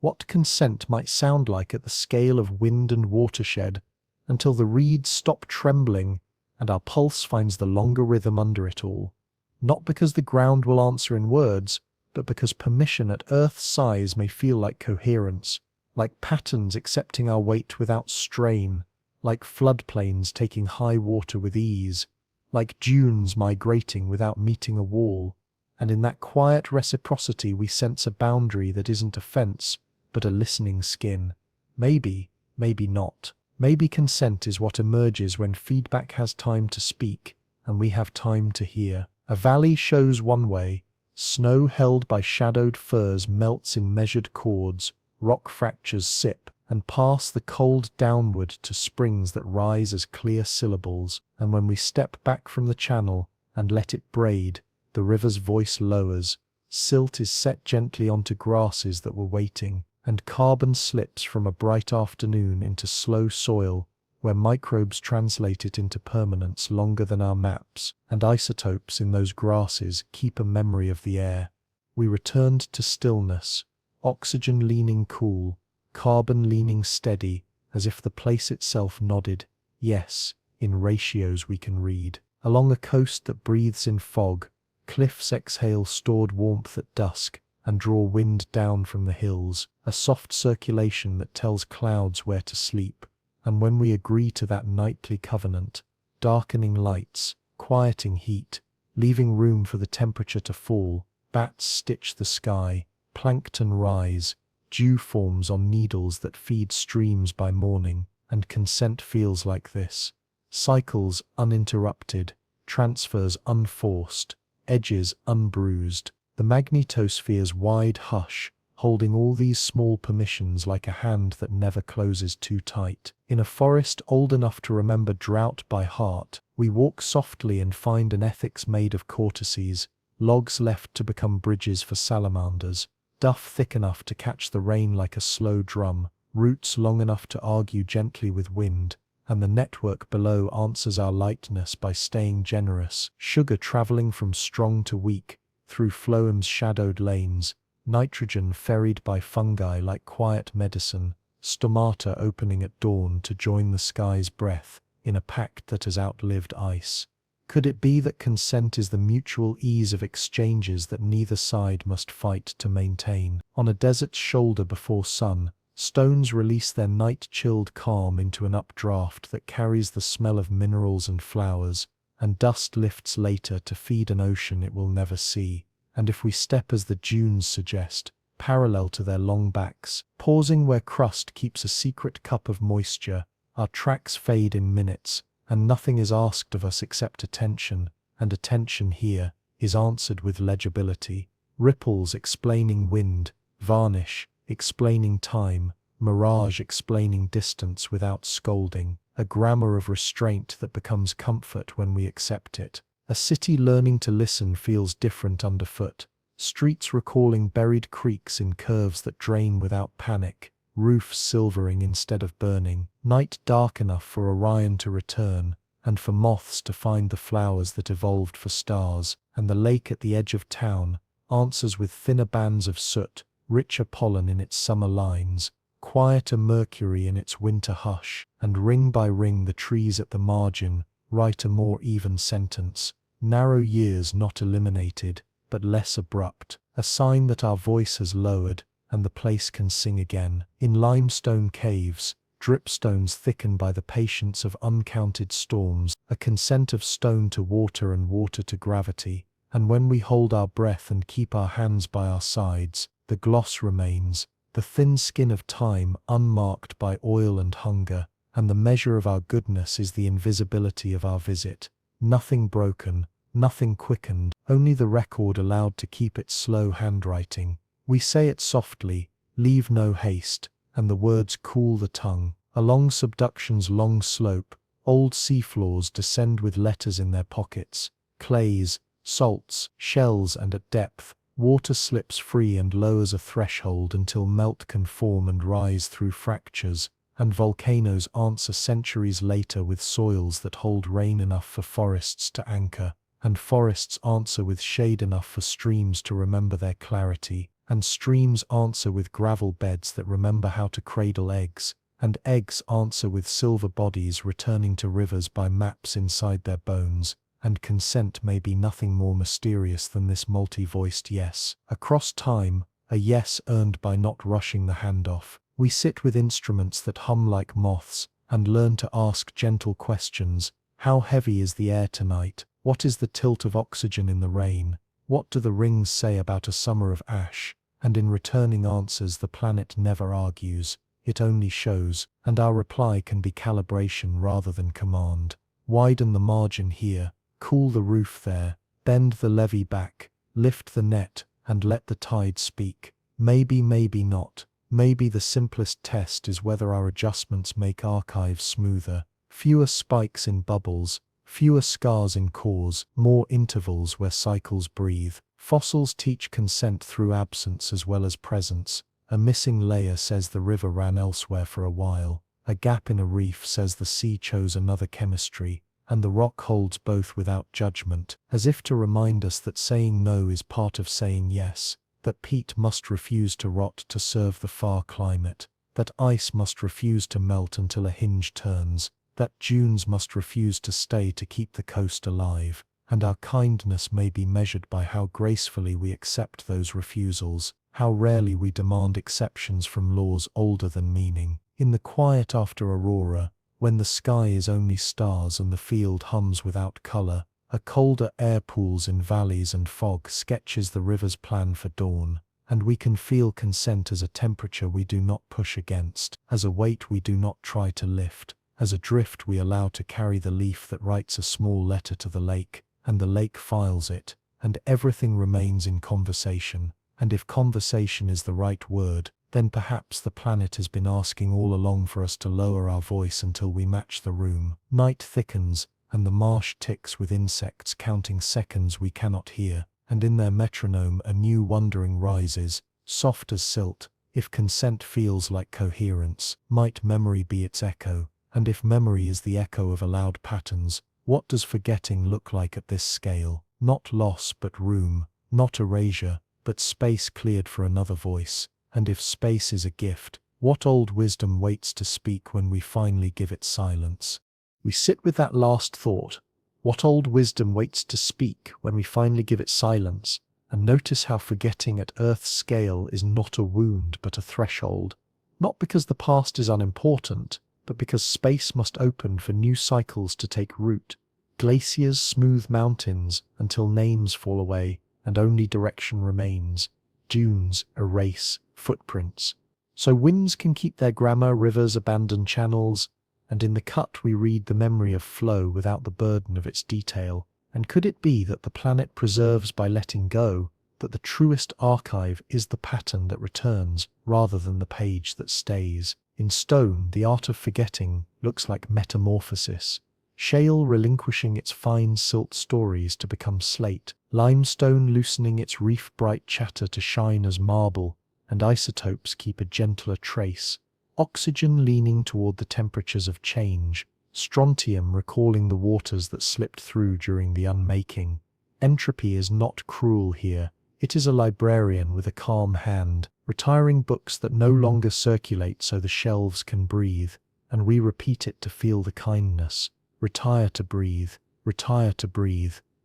What consent might sound like at the scale of wind and watershed, until the reeds stop trembling and our pulse finds the longer rhythm under it all. Not because the ground will answer in words, but because permission at Earth's size may feel like coherence, like patterns accepting our weight without strain, like floodplains taking high water with ease, like dunes migrating without meeting a wall, and in that quiet reciprocity we sense a boundary that isn't a fence, but a listening skin. Maybe, maybe not. Maybe consent is what emerges when feedback has time to speak, and we have time to hear. A valley shows one way, snow held by shadowed firs melts in measured chords, rock fractures sip, and pass the cold downward to springs that rise as clear syllables, and when we step back from the channel and let it braid, the river's voice lowers, silt is set gently onto grasses that were waiting, and carbon slips from a bright afternoon into slow soil, where microbes translate it into permanence longer than our maps, and isotopes in those grasses keep a memory of the air. We returned to stillness, oxygen leaning cool, carbon leaning steady, as if the place itself nodded, yes, in ratios we can read. Along a coast that breathes in fog, cliffs exhale stored warmth at dusk, and draw wind down from the hills, a soft circulation that tells clouds where to sleep. And when we agree to that nightly covenant, darkening lights, quieting heat, leaving room for the temperature to fall, bats stitch the sky, plankton rise, dew forms on needles that feed streams by morning, and consent feels like this. Cycles uninterrupted, transfers unforced, edges unbruised, the magnetosphere's wide hush, holding all these small permissions like a hand that never closes too tight. In a forest old enough to remember drought by heart, we walk softly and find an ethics made of courtesies, logs left to become bridges for salamanders, duff thick enough to catch the rain like a slow drum, roots long enough to argue gently with wind, and the network below answers our lightness by staying generous, sugar traveling from strong to weak, through phloem's shadowed lanes, nitrogen ferried by fungi like quiet medicine, stomata opening at dawn to join the sky's breath, in a pact that has outlived ice. Could it be that consent is the mutual ease of exchanges that neither side must fight to maintain? On a desert's shoulder before sun, stones release their night-chilled calm into an updraft that carries the smell of minerals and flowers, and dust lifts later to feed an ocean it will never see. And if we step as the dunes suggest, parallel to their long backs, pausing where crust keeps a secret cup of moisture, our tracks fade in minutes, and nothing is asked of us except attention, and attention here is answered with legibility. Ripples explaining wind, varnish explaining time, mirage explaining distance without scolding, a grammar of restraint that becomes comfort when we accept it. A city learning to listen feels different underfoot, streets recalling buried creeks in curves that drain without panic, roofs silvering instead of burning, night dark enough for Orion to return, and for moths to find the flowers that evolved for stars, and the lake at the edge of town answers with thinner bands of soot, richer pollen in its summer lines, quieter mercury in its winter hush, and ring by ring the trees at the margin write a more even sentence, narrow years not eliminated, but less abrupt, a sign that our voice has lowered, and the place can sing again. In limestone caves, dripstones thickened by the patience of uncounted storms, a consent of stone to water and water to gravity, and when we hold our breath and keep our hands by our sides, the gloss remains, the thin skin of time unmarked by oil and hunger, and the measure of our goodness is the invisibility of our visit. Nothing broken, nothing quickened, only the record allowed to keep its slow handwriting. We say it softly, leave no haste, and the words cool the tongue. Along subduction's long slope, old seafloors descend with letters in their pockets, clays, salts, shells, and at depth, water slips free and lowers a threshold until melt can form and rise through fractures, and volcanoes answer centuries later with soils that hold rain enough for forests to anchor, and forests answer with shade enough for streams to remember their clarity, and streams answer with gravel beds that remember how to cradle eggs, and eggs answer with silver bodies returning to rivers by maps inside their bones, and consent may be nothing more mysterious than this multi-voiced yes. Across time, a yes earned by not rushing the handoff. We sit with instruments that hum like moths, and learn to ask gentle questions. How heavy is the air tonight? What is the tilt of oxygen in the rain? What do the rings say about a summer of ash? And in returning answers the planet never argues, it only shows, and our reply can be calibration rather than command. Widen the margin here, cool the roof there, bend the levee back, lift the net, and let the tide speak. Maybe, maybe not. Maybe the simplest test is whether our adjustments make archives smoother. Fewer spikes in bubbles, fewer scars in cores, more intervals where cycles breathe. Fossils teach consent through absence as well as presence. A missing layer says the river ran elsewhere for a while. A gap in a reef says the sea chose another chemistry, and the rock holds both without judgment, as if to remind us that saying no is part of saying yes, that peat must refuse to rot to serve the far climate, that ice must refuse to melt until a hinge turns, that dunes must refuse to stay to keep the coast alive, and our kindness may be measured by how gracefully we accept those refusals, how rarely we demand exceptions from laws older than meaning. In the quiet after aurora, when the sky is only stars and the field hums without color, a colder air pools in valleys and fog sketches the river's plan for dawn, and we can feel consent as a temperature we do not push against, as a weight we do not try to lift, as a drift we allow to carry the leaf that writes a small letter to the lake, and the lake files it, and everything remains in conversation, and if conversation is the right word, then perhaps the planet has been asking all along for us to lower our voice until we match the room. Night thickens, and the marsh ticks with insects counting seconds we cannot hear, and in their metronome a new wondering rises, soft as silt. If consent feels like coherence, might memory be its echo? And if memory is the echo of allowed patterns, what does forgetting look like at this scale? Not loss but room, not erasure, but space cleared for another voice. And if space is a gift, what old wisdom waits to speak when we finally give it silence? We sit with that last thought, What old wisdom waits to speak when we finally give it silence? And notice how forgetting at Earth's scale is not a wound but a threshold. Not because the past is unimportant, but because space must open for new cycles to take root. Glaciers smooth mountains until names fall away and only direction remains. Dunes erase footprints. So winds can keep their grammar, rivers abandon channels, and in the cut we read the memory of flow without the burden of its detail. And could it be that the planet preserves by letting go, that the truest archive is the pattern that returns rather than the page that stays? In stone, the art of forgetting looks like metamorphosis. Shale relinquishing its fine silt stories to become slate, limestone loosening its reef-bright chatter to shine as marble, and isotopes keep a gentler trace. Oxygen leaning toward the temperatures of change, strontium recalling the waters that slipped through during the unmaking. Entropy is not cruel here. It is a librarian with a calm hand, retiring books that no longer circulate so the shelves can breathe, and we repeat it to feel the kindness. Retire to breathe,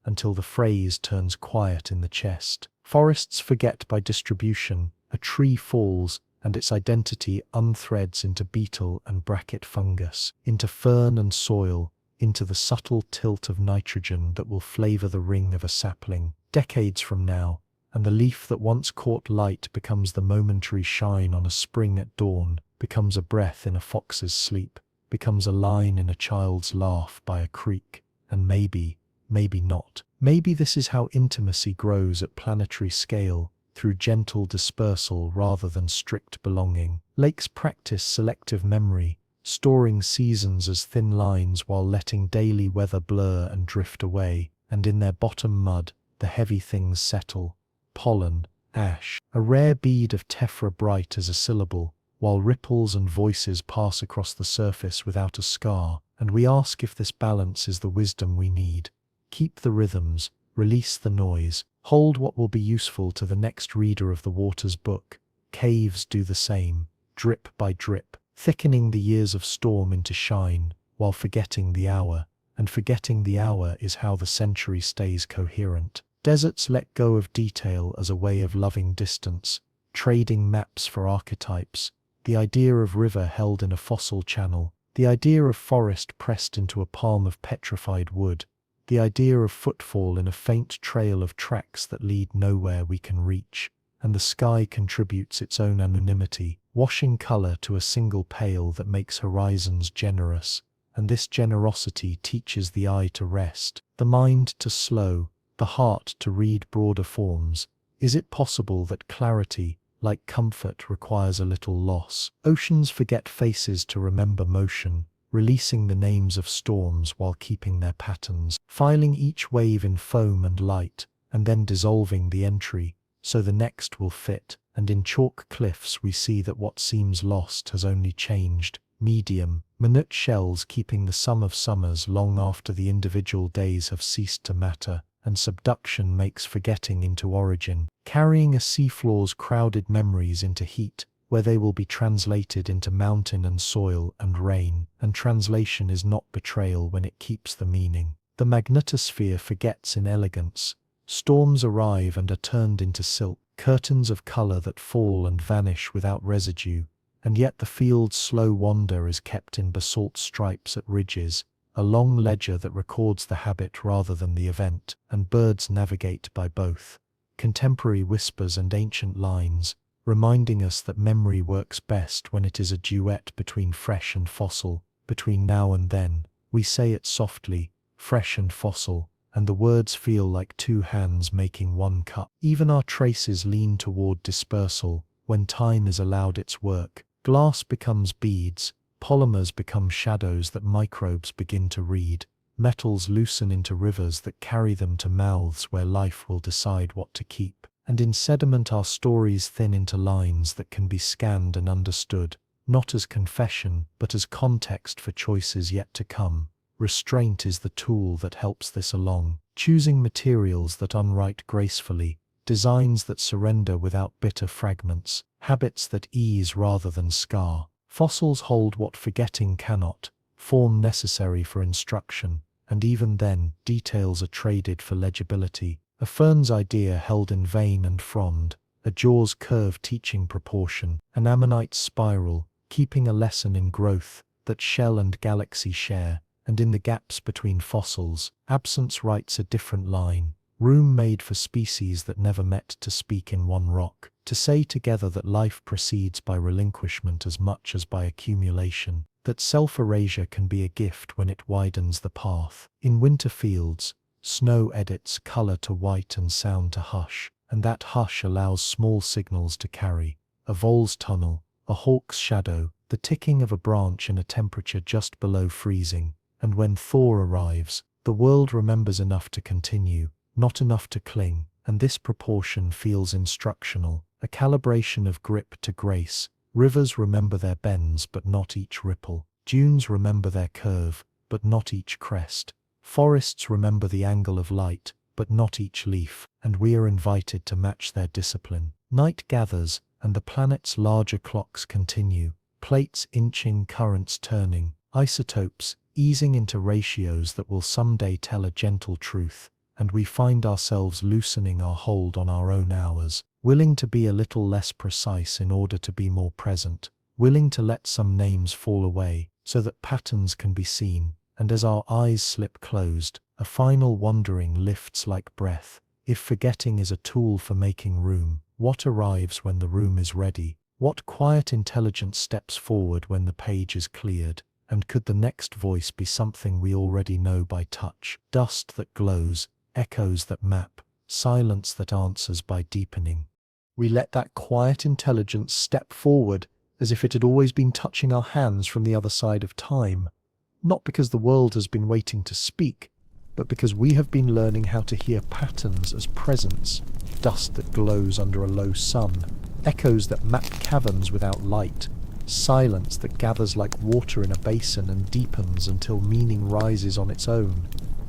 until the phrase turns quiet in the chest. Forests forget by distribution. A tree falls, and its identity unthreads into beetle and bracket fungus, into fern and soil, into the subtle tilt of nitrogen that will flavor the ring of a sapling. Decades from now, and the leaf that once caught light becomes the momentary shine on a spring at dawn, becomes a breath in a fox's sleep, becomes a line in a child's laugh by a creek, and maybe not. Maybe this is how intimacy grows at planetary scale, through gentle dispersal rather than strict belonging. Lakes practice selective memory, storing seasons as thin lines while letting daily weather blur and drift away, and in their bottom mud, the heavy things settle. Pollen, ash, a rare bead of tephra bright as a syllable, while ripples and voices pass across the surface without a scar, and we ask if this balance is the wisdom we need. Keep the rhythms, release the noise, hold what will be useful to the next reader of the water's book. Caves do the same, drip by drip, thickening the years of storm into shine, while forgetting the hour, and forgetting the hour is how the century stays coherent. Deserts let go of detail as a way of loving distance, trading maps for archetypes, the idea of river held in a fossil channel, the idea of forest pressed into a palm of petrified wood, the idea of footfall in a faint trail of tracks that lead nowhere we can reach, and the sky contributes its own anonymity, washing color to a single pale that makes horizons generous, and this generosity teaches the eye to rest, the mind to slow, the heart to read broader forms. Is it possible that clarity, like comfort, requires a little loss? Oceans forget faces to remember motion, releasing the names of storms while keeping their patterns, filing each wave in foam and light, and then dissolving the entry, so the next will fit. And in chalk cliffs we see that what seems lost has only changed. Medium, minute shells keeping the sum of summers long after the individual days have ceased to matter, and subduction makes forgetting into origin, carrying a seafloor's crowded memories into heat, where they will be translated into mountain and soil and rain, and translation is not betrayal when it keeps the meaning. The magnetosphere forgets in elegance. Storms arrive and are turned into silk, curtains of color that fall and vanish without residue, and yet the field's slow wander is kept in basalt stripes at ridges, a long ledger that records the habit rather than the event, and birds navigate by both. Contemporary whispers and ancient lines, reminding us that memory works best when it is a duet between fresh and fossil, between now and then. We say it softly, fresh and fossil, and the words feel like two hands making one cup. Even our traces lean toward dispersal when time is allowed its work. Glass becomes beads, polymers become shadows that microbes begin to read, metals loosen into rivers that carry them to mouths where life will decide what to keep. And in sediment our stories thin into lines that can be scanned and understood, not as confession, but as context for choices yet to come. Restraint is the tool that helps this along, choosing materials that unwrite gracefully, designs that surrender without bitter fragments, habits that ease rather than scar. Fossils hold what forgetting cannot, form necessary for instruction, and even then, details are traded for legibility. A fern's idea held in vein and frond, a jaw's curve teaching proportion, an ammonite's spiral, keeping a lesson in growth that shell and galaxy share, and in the gaps between fossils, absence writes a different line, room made for species that never met to speak in one rock, to say together that life proceeds by relinquishment as much as by accumulation, that self-erasure can be a gift when it widens the path. In winter fields, snow edits color to white and sound to hush, and that hush allows small signals to carry, a vole's tunnel, a hawk's shadow, the ticking of a branch in a temperature just below freezing, and when thaw arrives, the world remembers enough to continue, not enough to cling, and this proportion feels instructional, a calibration of grip to grace. Rivers remember their bends but not each ripple, dunes remember their curve but not each crest, forests remember the angle of light but not each leaf, and we are invited to match their discipline. Night gathers, and the planet's larger clocks continue, plates inching, currents turning, isotopes easing into ratios that will someday tell a gentle truth, and we find ourselves loosening our hold on our own hours, willing to be a little less precise in order to be more present, willing to let some names fall away so that patterns can be seen, and as our eyes slip closed, a final wondering lifts like breath. If forgetting is a tool for making room, what arrives when the room is ready? What quiet intelligence steps forward when the page is cleared? And could the next voice be something we already know by touch? Dust that glows, echoes that map, silence that answers by deepening. We let that quiet intelligence step forward as if it had always been touching our hands from the other side of time. Not because the world has been waiting to speak, but because we have been learning how to hear patterns as presence, dust that glows under a low sun, echoes that map caverns without light, silence that gathers like water in a basin and deepens until meaning rises on its own.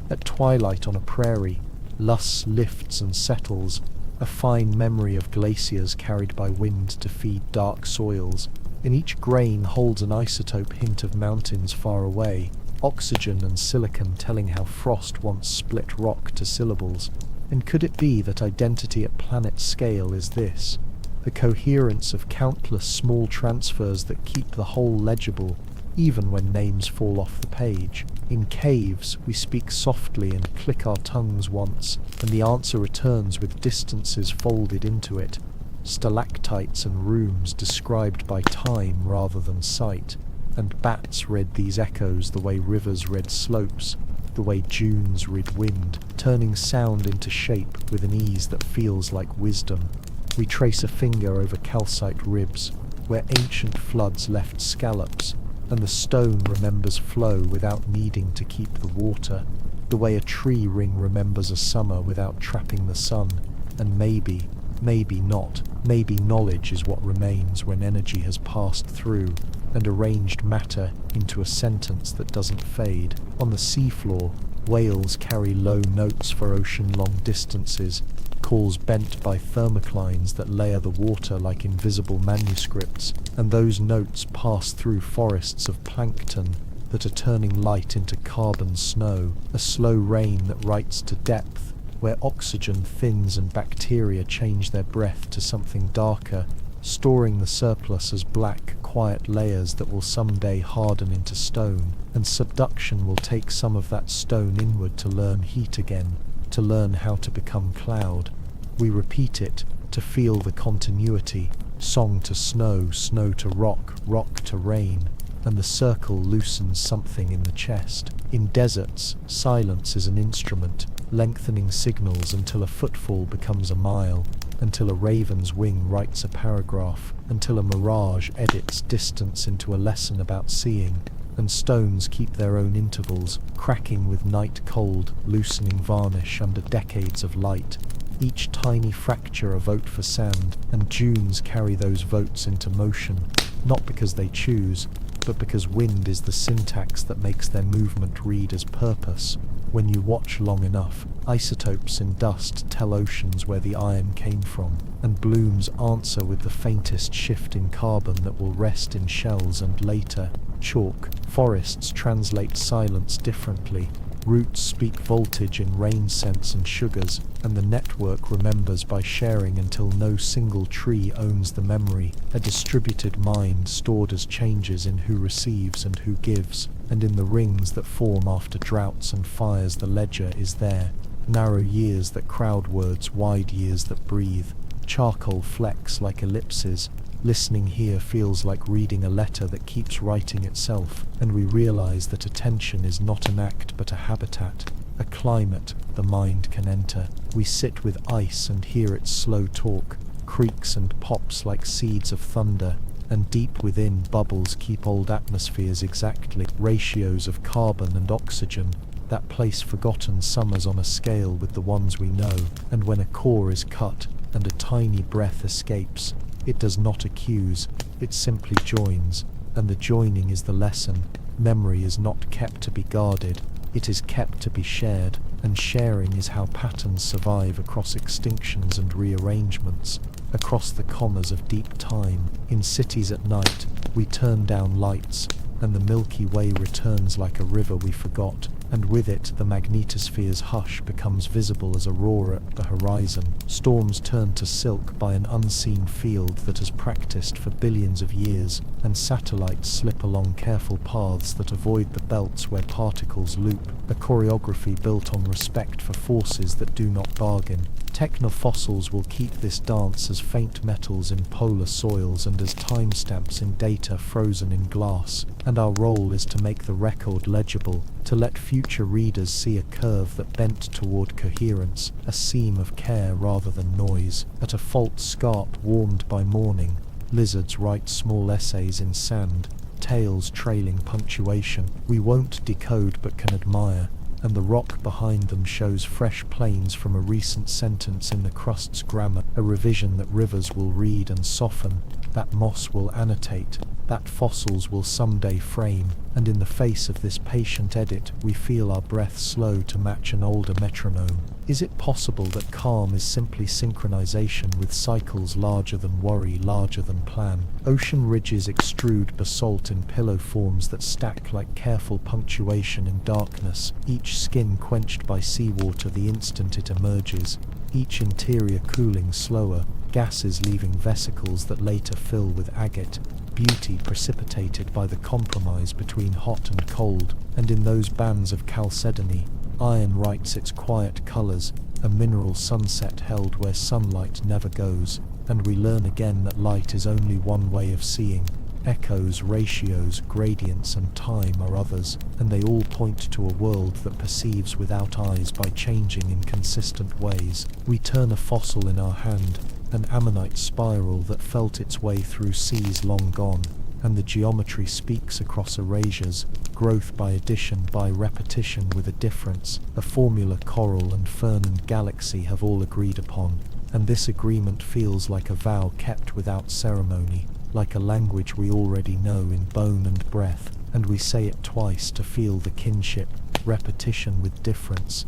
At twilight on a prairie, lusts lifts and settles, a fine memory of glaciers carried by wind to feed dark soils, and each grain holds an isotope hint of mountains far away, oxygen and silicon telling how frost once split rock to syllables. And could it be that identity at planet scale is this? The coherence of countless small transfers that keep the whole legible, even when names fall off the page. In caves, we speak softly and click our tongues once, and the answer returns with distances folded into it, stalactites and rooms described by time rather than sight, and bats read these echoes the way rivers read slopes, the way dunes read wind, turning sound into shape with an ease that feels like wisdom. We trace a finger over calcite ribs, where ancient floods left scallops, and the stone remembers flow without needing to keep the water, the way a tree ring remembers a summer without trapping the sun, and maybe not, maybe knowledge is what remains when energy has passed through and arranged matter into a sentence that doesn't fade. On the seafloor, whales carry low notes for ocean-long distances, calls bent by thermoclines that layer the water like invisible manuscripts, and those notes pass through forests of plankton that are turning light into carbon snow, a slow rain that writes to depth, where oxygen thins and bacteria change their breath to something darker, storing the surplus as black, quiet layers that will someday harden into stone, and subduction will take some of that stone inward to learn heat again, to learn how to become cloud. We repeat it, to feel the continuity, song to snow, snow to rock, rock to rain, and the circle loosens something in the chest. In deserts, silence is an instrument, lengthening signals until a footfall becomes a mile, until a raven's wing writes a paragraph, until a mirage edits distance into a lesson about seeing, and stones keep their own intervals, cracking with night cold, loosening varnish under decades of light. Each tiny fracture a vote for sand, and dunes carry those votes into motion, not because they choose, but because wind is the syntax that makes their movement read as purpose. When you watch long enough, isotopes in dust tell oceans where the iron came from, and blooms answer with the faintest shift in carbon that will rest in shells and later chalk. Forests translate silence differently. Roots speak voltage in rain scents and sugars, and the network remembers by sharing until no single tree owns the memory, a distributed mind stored as changes in who receives and who gives, and in the rings that form after droughts and fires the ledger is there, narrow years that crowd words, wide years that breathe, charcoal flecks like ellipses. Listening here feels like reading a letter that keeps writing itself, and we realize that attention is not an act but a habitat, a climate the mind can enter. We sit with ice and hear its slow talk, creaks and pops like seeds of thunder, and deep within bubbles keep old atmospheres exactly, ratios of carbon and oxygen, that place forgotten summers on a scale with the ones we know, and when a core is cut and a tiny breath escapes, it does not accuse, it simply joins, and the joining is the lesson. Memory is not kept to be guarded, it is kept to be shared, and sharing is how patterns survive across extinctions and rearrangements, across the commas of deep time. In cities at night, we turn down lights, and the Milky Way returns like a river we forgot, and with it the magnetosphere's hush becomes visible as aurora at the horizon. Storms turn to silk by an unseen field that has practiced for billions of years, and satellites slip along careful paths that avoid the belts where particles loop, a choreography built on respect for forces that do not bargain. Technofossils will keep this dance as faint metals in polar soils and as timestamps in data frozen in glass, and our role is to make the record legible, to let future readers see a curve that bent toward coherence, a seam of care rather than noise. At a fault scarp warmed by morning, lizards write small essays in sand, tails trailing punctuation. We won't decode but can admire, and the rock behind them shows fresh planes from a recent sentence in the crust's grammar, a revision that rivers will read and soften, that moss will annotate, that fossils will someday frame, and in the face of this patient edit we feel our breath slow to match an older metronome. Is it possible that calm is simply synchronization with cycles larger than worry, larger than plan? Ocean ridges extrude basalt in pillow forms that stack like careful punctuation in darkness, each skin quenched by seawater the instant it emerges, each interior cooling slower, gases leaving vesicles that later fill with agate, beauty precipitated by the compromise between hot and cold, and in those bands of chalcedony, iron writes its quiet colours, a mineral sunset held where sunlight never goes, and we learn again that light is only one way of seeing. Echoes, ratios, gradients and time are others, and they all point to a world that perceives without eyes by changing in consistent ways. We turn a fossil in our hand, an ammonite spiral that felt its way through seas long gone, and the geometry speaks across erasures, growth by addition, by repetition with a difference, a formula coral and fern and galaxy have all agreed upon, and this agreement feels like a vow kept without ceremony, like a language we already know in bone and breath, and we say it twice to feel the kinship, repetition with difference,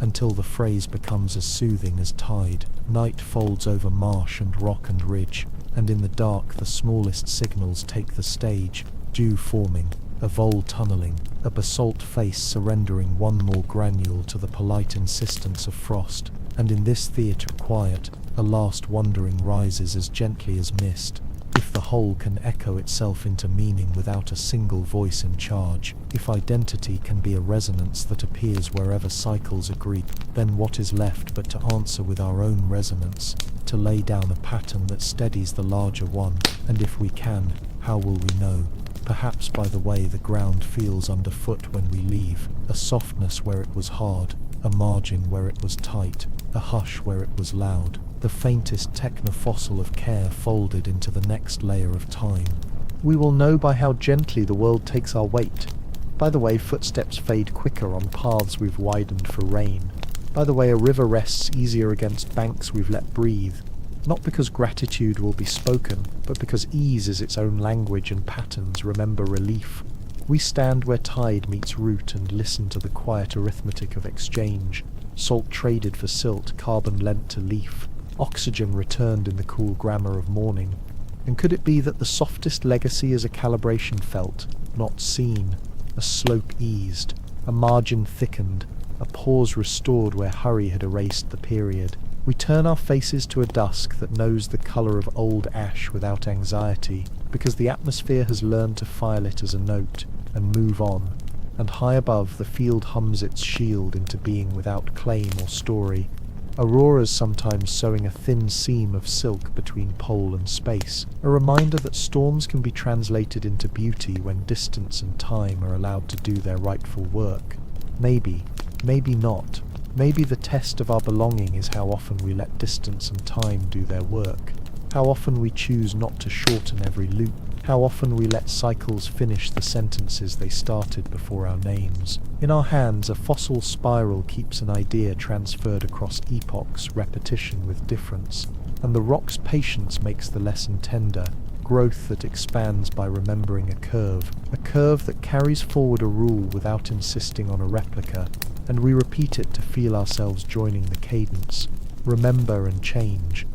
until the phrase becomes as soothing as tide. Night folds over marsh and rock and ridge, and in the dark the smallest signals take the stage, dew forming, a vole tunneling, a basalt face surrendering one more granule to the polite insistence of frost, and in this theatre of quiet, a last wondering rises as gently as mist. If the whole can echo itself into meaning without a single voice in charge, if identity can be a resonance that appears wherever cycles agree, then what is left but to answer with our own resonance, to lay down a pattern that steadies the larger one, and if we can, how will we know? Perhaps by the way the ground feels underfoot when we leave, a softness where it was hard, a margin where it was tight, a hush where it was loud, the faintest technofossil of care folded into the next layer of time. We will know by how gently the world takes our weight, by the way footsteps fade quicker on paths we've widened for rain, by the way a river rests easier against banks we've let breathe, not because gratitude will be spoken, but because ease is its own language and patterns remember relief. We stand where tide meets root and listen to the quiet arithmetic of exchange, salt traded for silt, carbon lent to leaf, oxygen returned in the cool grammar of morning. And could it be that the softest legacy is a calibration felt, not seen, a slope eased, a margin thickened, a pause restored where hurry had erased the period. We turn our faces to a dusk that knows the colour of old ash without anxiety, because the atmosphere has learned to file it as a note, and move on. And high above, the field hums its shield into being without claim or story. Auroras sometimes sewing a thin seam of silk between pole and space, a reminder that storms can be translated into beauty when distance and time are allowed to do their rightful work. Maybe not. Maybe the test of our belonging is how often we let distance and time do their work, how often we choose not to shorten every loop, how often we let cycles finish the sentences they started before our names. In our hands, a fossil spiral keeps an idea transferred across epochs, repetition with difference, and the rock's patience makes the lesson tender, growth that expands by remembering a curve that carries forward a rule without insisting on a replica, and we repeat it to feel ourselves joining the cadence. Remember and change,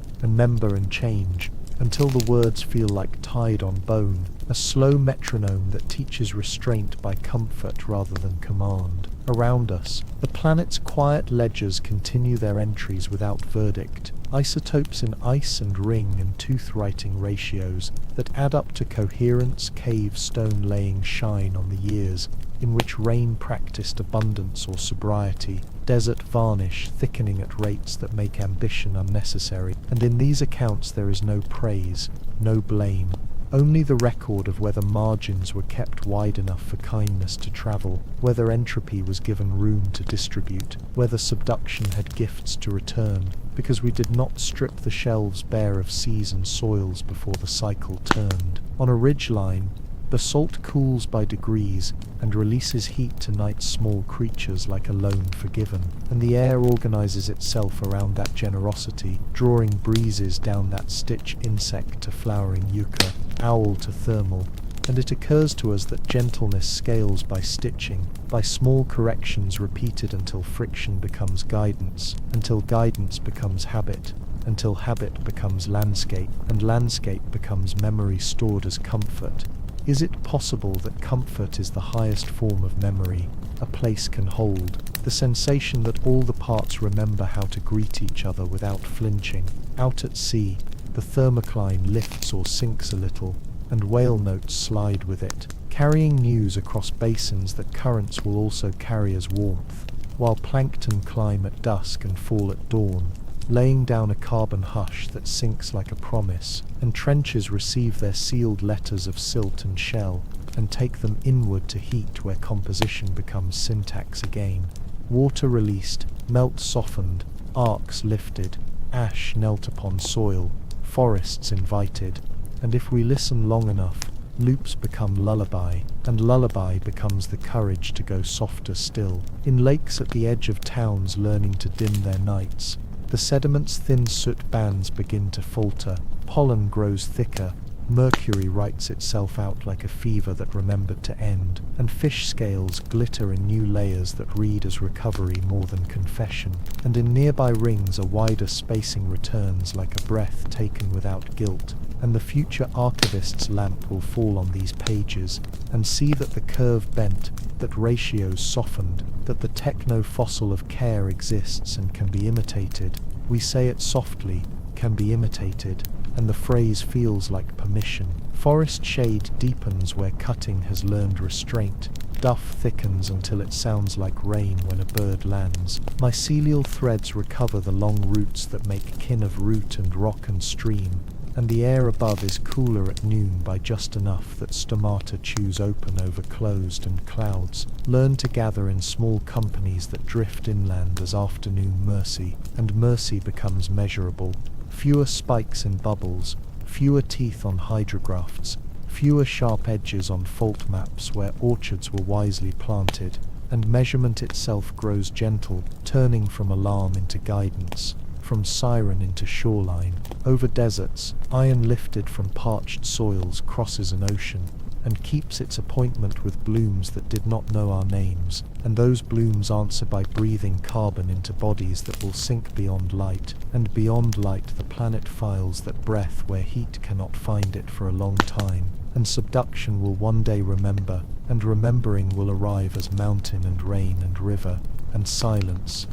until the words feel like tide on bone, a slow metronome that teaches restraint by comfort rather than command. Around us, the planet's quiet ledgers continue their entries without verdict, isotopes in ice and ring and tooth-writing ratios that add up to coherence, cave stone laying shine on the years in which rain practiced abundance or sobriety, desert varnish thickening at rates that make ambition unnecessary, and in these accounts there is no praise, no blame, only the record of whether margins were kept wide enough for kindness to travel, whether entropy was given room to distribute, whether subduction had gifts to return, because we did not strip the shelves bare of seas and soils before the cycle turned. On a ridgeline, basalt cools by degrees and releases heat to night's small creatures like a loan forgiven, and the air organizes itself around that generosity, drawing breezes down that stitch insect to flowering yucca, owl to thermal, and it occurs to us that gentleness scales by stitching, by small corrections repeated until friction becomes guidance, until guidance becomes habit, until habit becomes landscape, and landscape becomes memory stored as comfort. Is it possible that comfort is the highest form of memory a place can hold, the sensation that all the parts remember how to greet each other without flinching? Out at sea, the thermocline lifts or sinks a little, and whale notes slide with it, carrying news across basins that currents will also carry as warmth, while plankton climb at dusk and fall at dawn, laying down a carbon hush that sinks like a promise, and trenches receive their sealed letters of silt and shell, and take them inward to heat where composition becomes syntax again. Water released, melt softened, arcs lifted, ash knelt upon soil, forests invited, and if we listen long enough, loops become lullaby, and lullaby becomes the courage to go softer still. In lakes at the edge of towns learning to dim their nights, the sediment's thin soot bands begin to falter, pollen grows thicker, mercury writes itself out like a fever that remembered to end, and fish scales glitter in new layers that read as recovery more than confession, and in nearby rings a wider spacing returns like a breath taken without guilt, and the future archivist's lamp will fall on these pages and see that the curve bent, that ratios softened, that the techno-fossil of care exists and can be imitated. We say it softly, can be imitated, and the phrase feels like permission. Forest shade deepens where cutting has learned restraint. Duff thickens until it sounds like rain when a bird lands. Mycelial threads recover the long roots that make kin of root and rock and stream, and the air above is cooler at noon by just enough that stomata chews open over closed, and clouds learn to gather in small companies that drift inland as afternoon mercy, and mercy becomes measurable. Fewer spikes in bubbles, fewer teeth on hydrographs, fewer sharp edges on fault maps where orchards were wisely planted, and measurement itself grows gentle, turning from alarm into guidance, from siren into shoreline. Over deserts, iron lifted from parched soils crosses an ocean, and keeps its appointment with blooms that did not know our names, and those blooms answer by breathing carbon into bodies that will sink beyond light, and beyond light the planet files that breath where heat cannot find it for a long time. and subduction will one day remember, and remembering will arrive as mountain and rain and river, and silence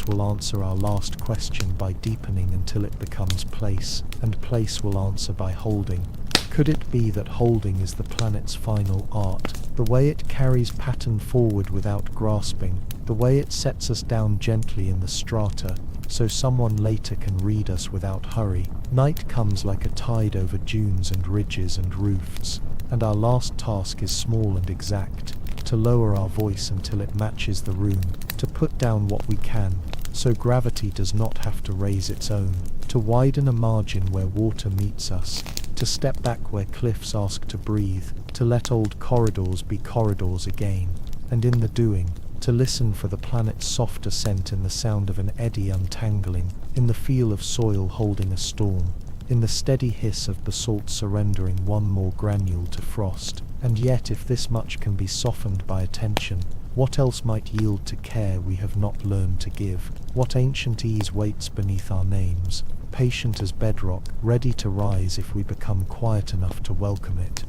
will answer our last question by deepening until it becomes place, and place will answer by holding. Could it be that holding is the planet's final art? The way it carries pattern forward without grasping, the way it sets us down gently in the strata, so someone later can read us without hurry. Night comes like a tide over dunes and ridges and roofs, and our last task is small and exact, to lower our voice until it matches the room, to put down what we can, so gravity does not have to raise its own, to widen a margin where water meets us, to step back where cliffs ask to breathe, to let old corridors be corridors again, and in the doing, to listen for the planet's soft ascent in the sound of an eddy untangling, in the feel of soil holding a storm, in the steady hiss of basalt surrendering one more granule to frost. And yet, if this much can be softened by attention, what else might yield to care we have not learned to give? What ancient ease waits beneath our names, patient as bedrock, ready to rise if we become quiet enough to welcome it?